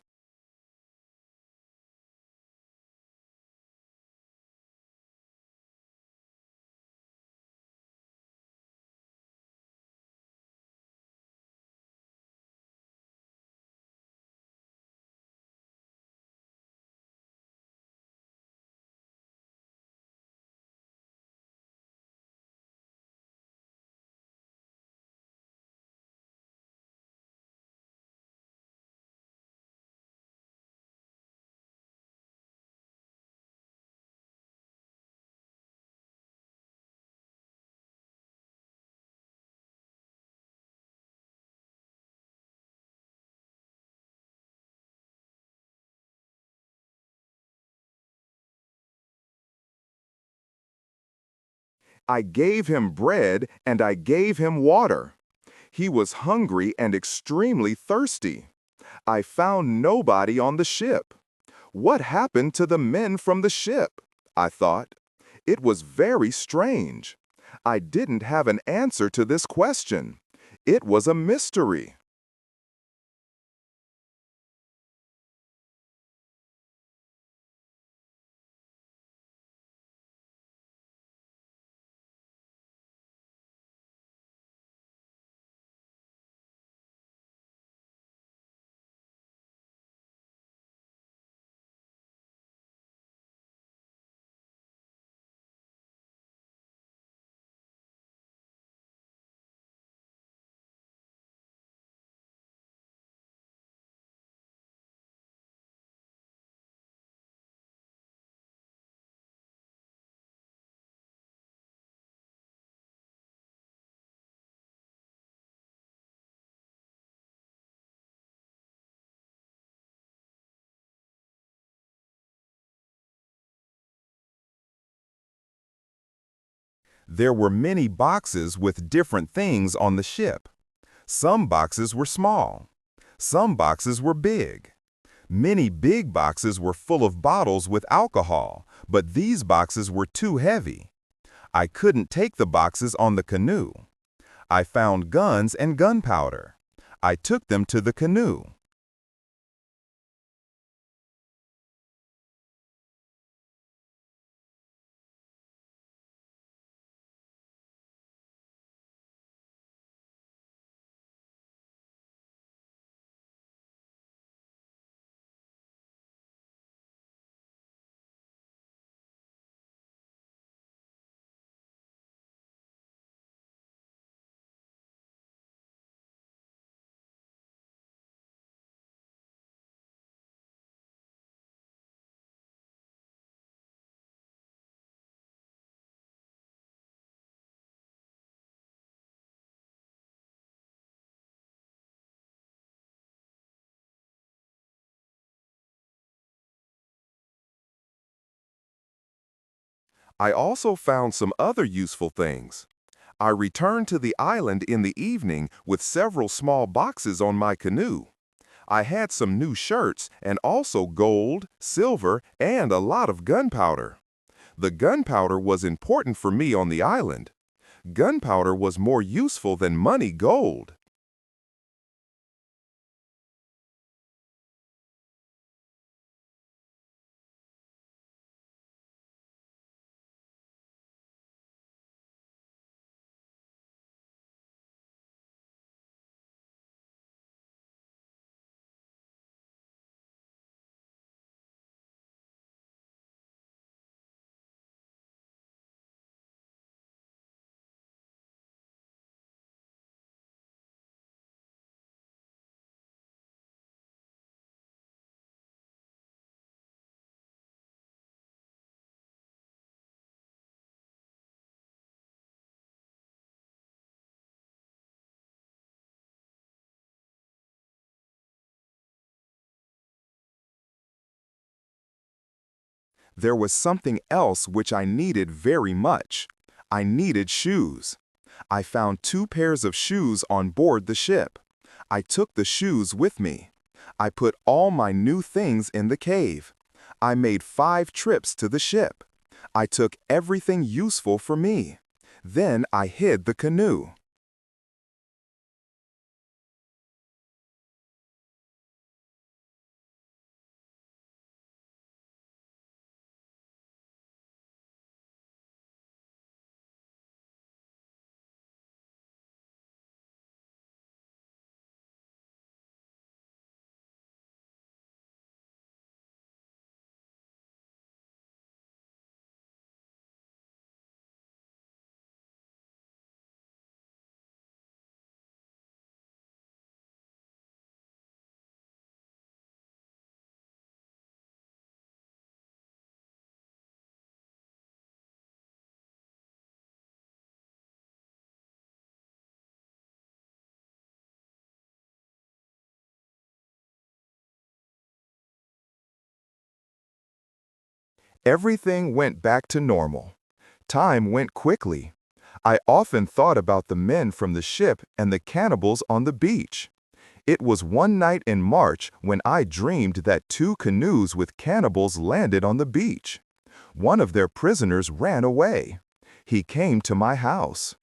Speaker 2: I gave him bread and I gave him water. He was hungry and extremely thirsty. I found nobody on the ship. What happened to the men from the ship? I thought. It was very strange. I didn't have an answer to this question. It was a mystery. There were many boxes with different things on the ship. Some boxes were small. Some boxes were big. Many big boxes were full of bottles with alcohol, but these boxes were too heavy. I couldn't take the boxes on the canoe. I found guns and gunpowder. I took them to the canoe. I also found some other useful things. I returned to the island in the evening with several small boxes on my canoe. I had some new shirts and also gold, silver, and a lot of gunpowder. The gunpowder was important for me on the island. Gunpowder was more useful than money gold. There was something else which I needed very much. I needed shoes. I found 2 pairs of shoes on board the ship. I took the shoes with me. I put all my new things in the cave. I made 5 trips to the ship. I took everything useful for me. Then I hid the canoe. Everything went back to normal. Time went quickly. I often thought about the men from the ship and the cannibals on the beach. It was one night in March when I dreamed that 2 canoes with cannibals landed on the beach. One of their prisoners ran away. He came to my house.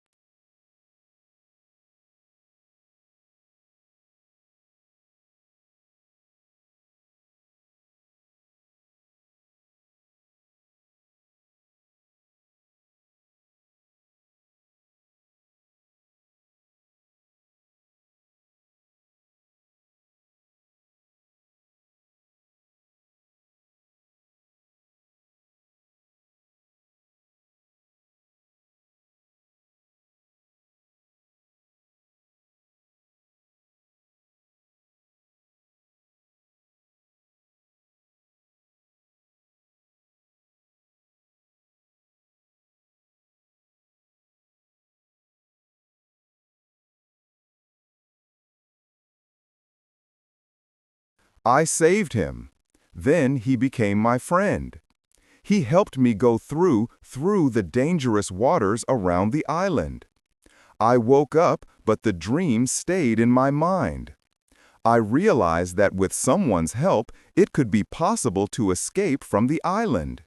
Speaker 2: I saved him. Then he became my friend. He helped me go through the dangerous waters around the island. I woke up, but the dream stayed in my mind. I realized that with someone's help, it could be possible to escape from the island.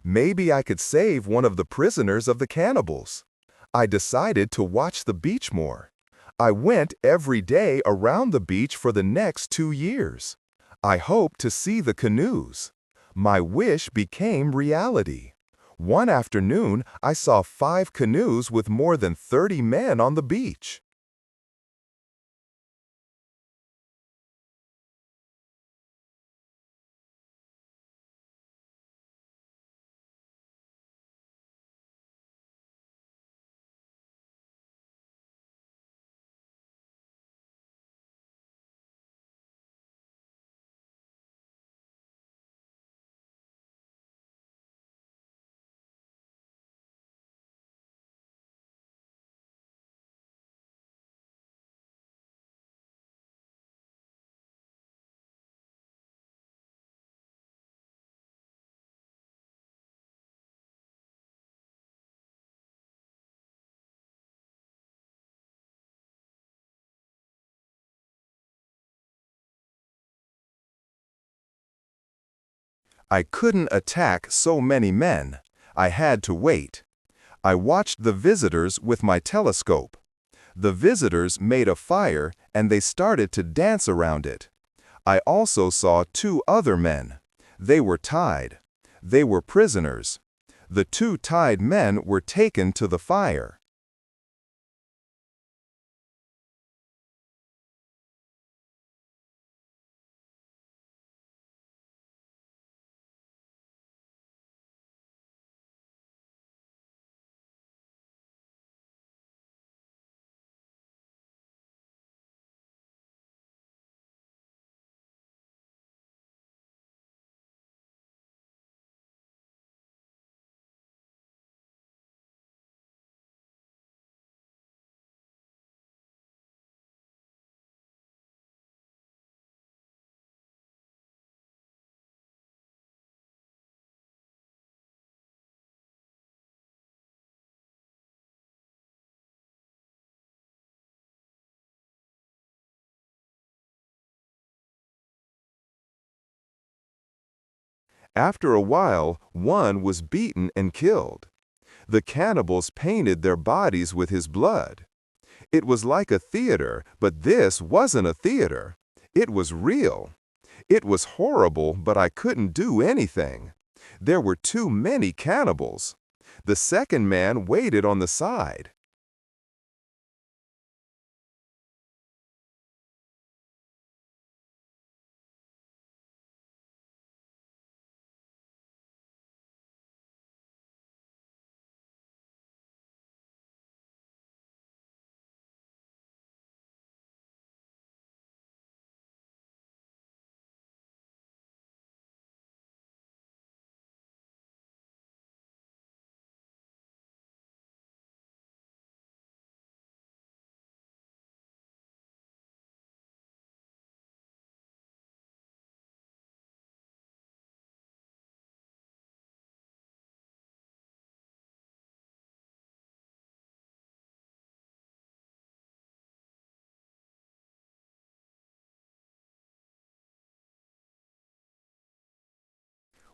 Speaker 2: Maybe I could save one of the prisoners of the cannibals. I decided to watch the beach more. I went every day around the beach for the next 2 years. I hoped to see the canoes. My wish became reality. One afternoon, I saw 5 canoes with more than 30 men on the beach. I couldn't attack so many men. I had to wait. I watched the visitors with my telescope. The visitors made a fire and they started to dance around it. I also saw 2 other men. They were tied. They were prisoners. The 2 tied men were taken to the fire. After a while, one was beaten and killed. The cannibals painted their bodies with his blood.
Speaker 1: It was like a theater, but this wasn't a theater. It was real. It was horrible, but I couldn't do anything. There were too many cannibals. The second man waited on the side.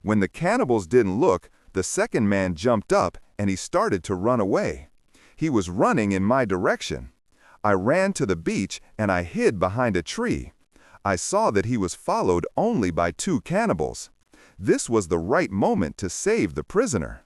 Speaker 1: When the cannibals didn't look, the second man jumped up and he started to run away. He was running in my direction. I ran to the beach and I hid behind a tree. I saw that he was followed only by 2 cannibals. This was the right moment to save the prisoner.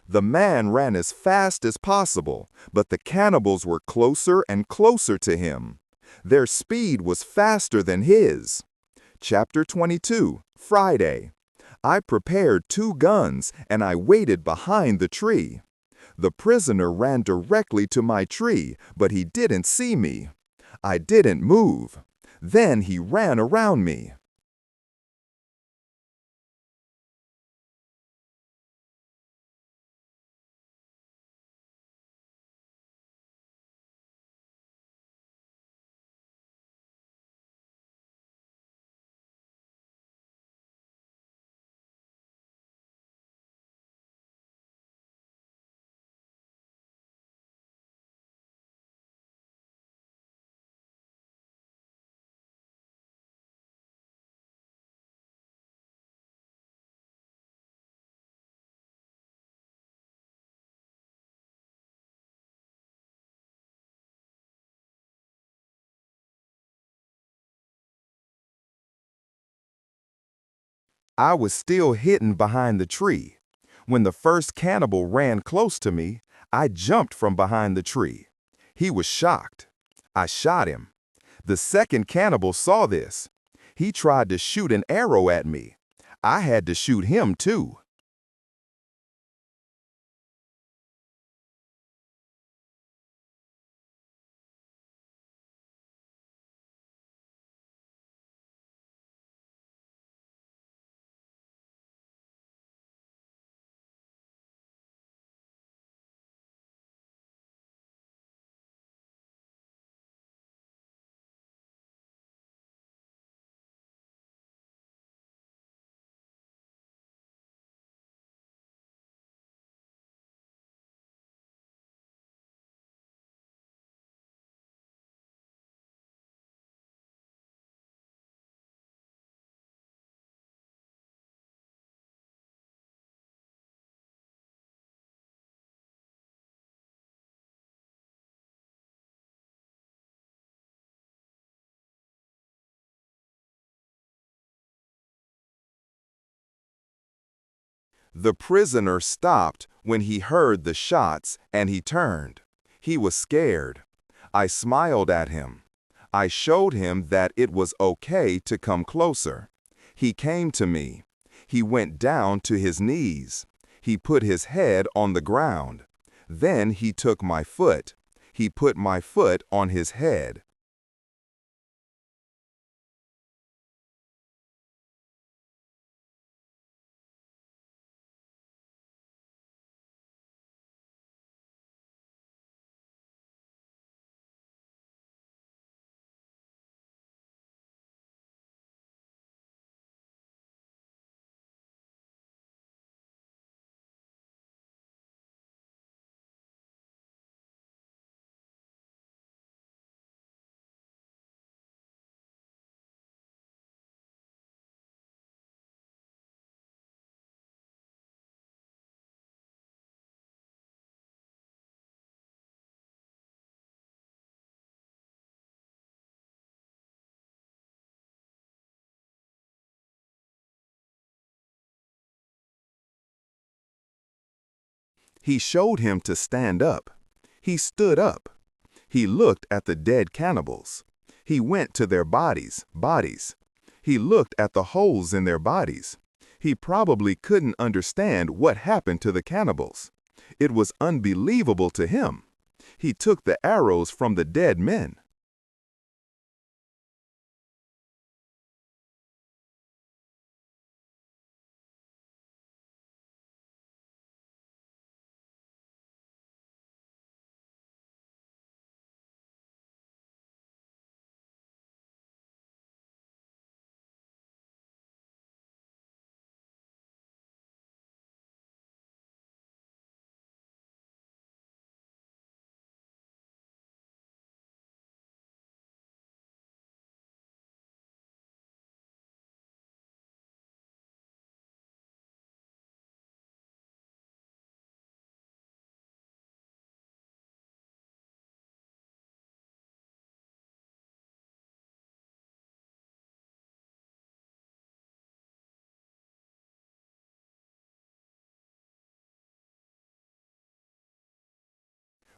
Speaker 1: The man ran as fast as possible, but the cannibals were closer and closer to him. Their speed was faster than his. Chapter 22, Friday. I prepared 2 guns and I waited behind the tree. The prisoner ran directly to my tree, but he didn't see me. I didn't move. Then he ran around me. I was still hidden behind the tree. When the first cannibal ran close to me, I jumped from behind the tree. He was shocked. I shot him. The second cannibal saw this. He tried to shoot an arrow at me. I had to shoot him too. The prisoner stopped when he heard the shots and he turned. He was scared. I smiled at him.
Speaker 2: I showed him that it was okay to come closer. He came to me. He went down to his knees. He put his head on the ground. Then he took my foot. He put my foot on his head. He showed him to stand up. He stood up. He looked at the dead cannibals. He went to their bodies. He looked at the holes in their bodies. He probably couldn't understand what happened to the cannibals. It was unbelievable to him. He took the arrows from the dead men.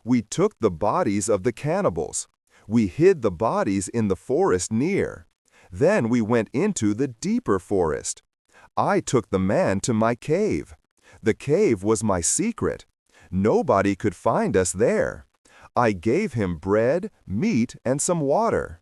Speaker 2: We took the bodies of the cannibals. We hid the bodies in the forest near. Then we went into the deeper forest. I took the man to my cave. The cave was my secret. Nobody could find us there. I gave him bread, meat, and some water.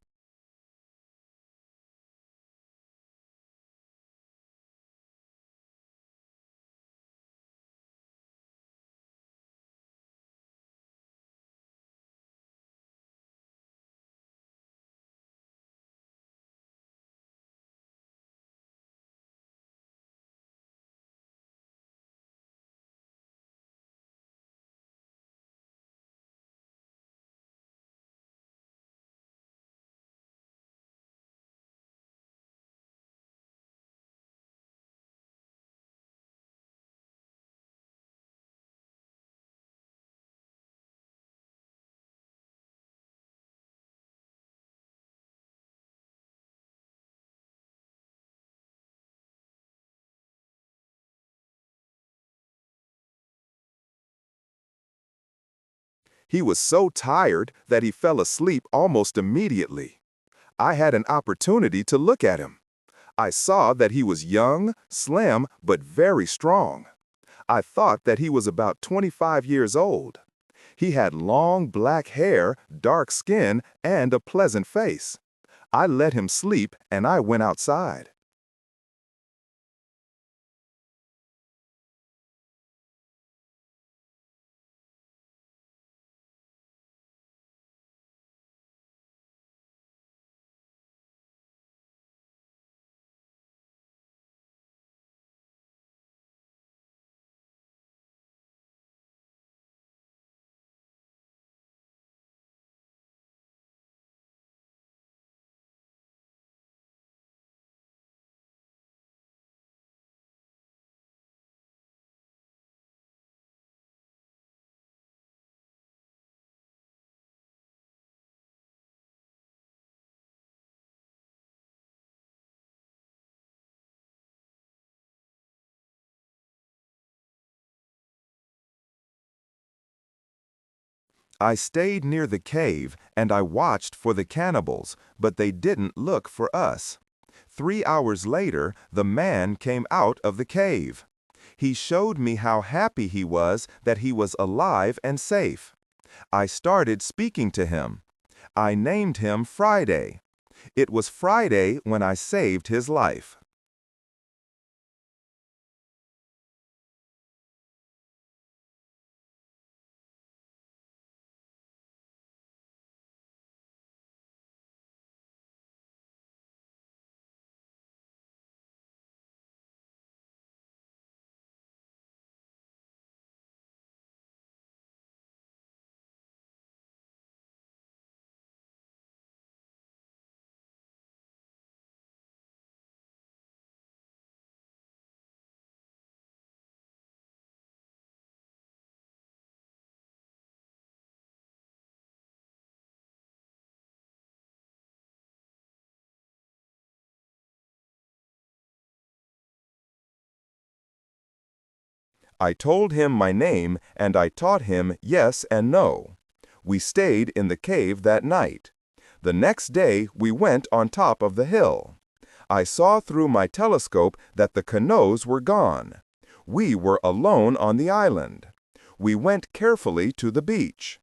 Speaker 2: He was so tired that he fell asleep almost immediately. I had an opportunity to look at him. I saw that he was young, slim, but very strong. I thought that he was about 25 years old. He had long black hair, dark skin, and a pleasant face. I let him sleep and I went outside. I stayed near the cave and I watched for the cannibals, but they didn't look for us. 3 hours later, the man came out of the cave. He showed me how happy he was that he was alive and safe. I started speaking to him. I named him Friday. It was Friday when I saved his life. I told him my name and I taught him yes and no. We stayed in the cave that night. The next day we went on top of the hill. I saw through my telescope that the canoes were gone. We were alone on the island. We went carefully to the beach.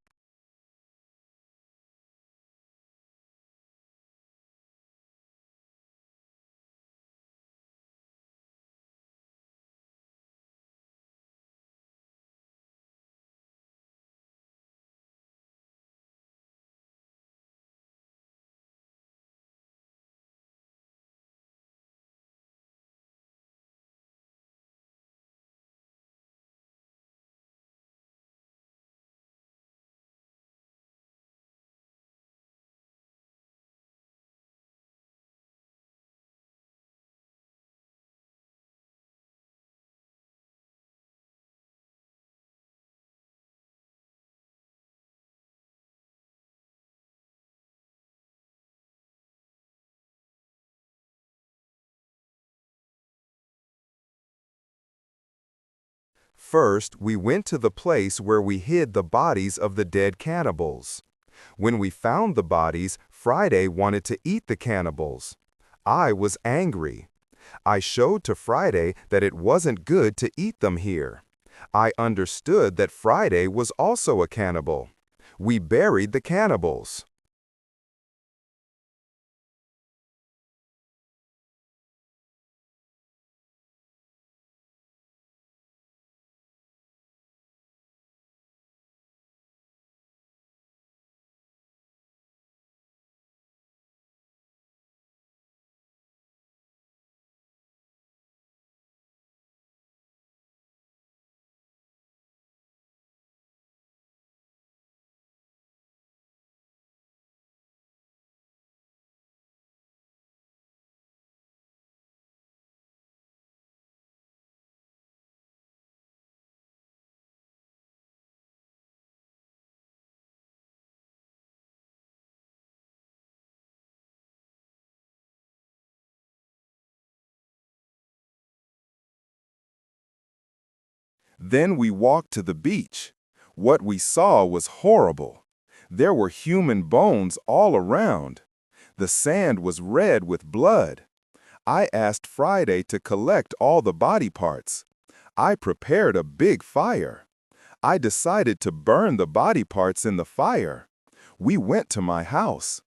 Speaker 2: First, we went to the place where we hid the bodies of the dead cannibals. When we found the bodies, Friday wanted to eat the cannibals. I was angry. I showed to Friday that it wasn't good to eat them here. I understood that Friday was also a cannibal. We buried the cannibals. Then we walked to the beach. What we saw was horrible. There were human bones all around. The sand was red with blood. I asked Friday to collect all the body parts. I prepared a big fire. I decided to burn the body parts in the fire. We went to my house.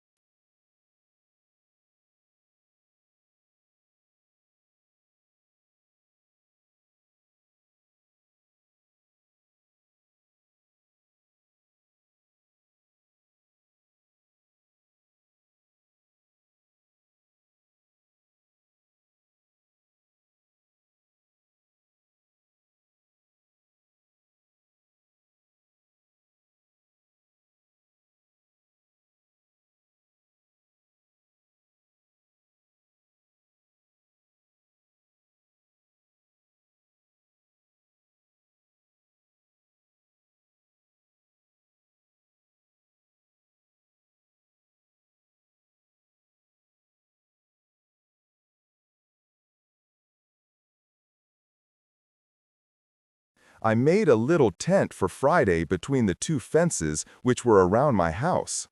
Speaker 2: I made a little tent for Friday between the two fences which were around my house.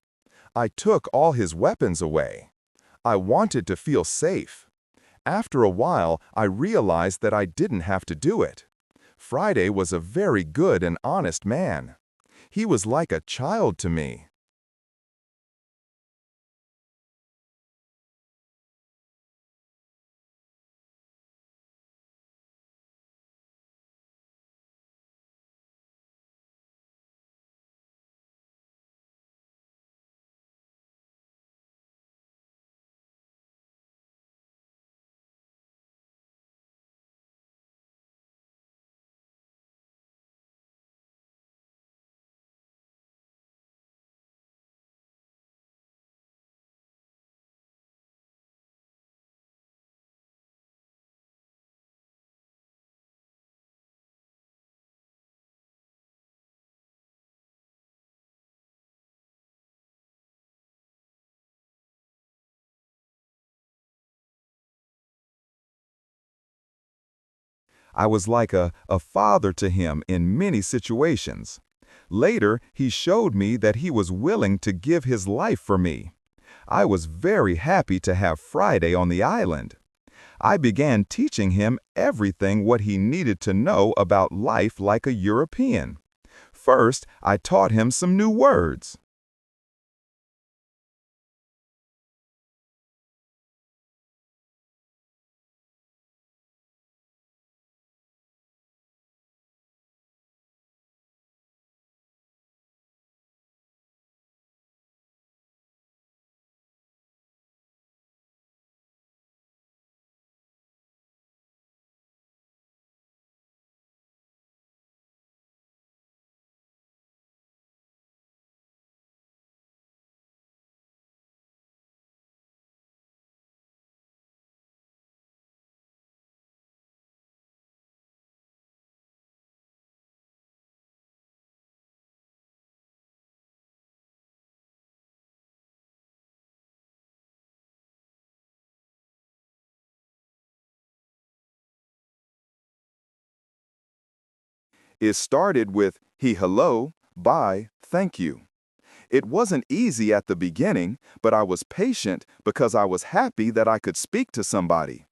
Speaker 2: I took all his weapons away. I wanted to feel safe. After a while, I realized that I didn't have to do it. Friday was a very good and honest man. He was like a child to me. I was like a father to him in many situations. Later, he showed me that he was willing to give his life for me. I was very happy to have Friday on the island. I began teaching him everything what he needed to know about life like a European. First, I taught him some new words. It started with hello, bye, thank you. It wasn't easy at the beginning, but I was patient because I was happy that I could speak to somebody.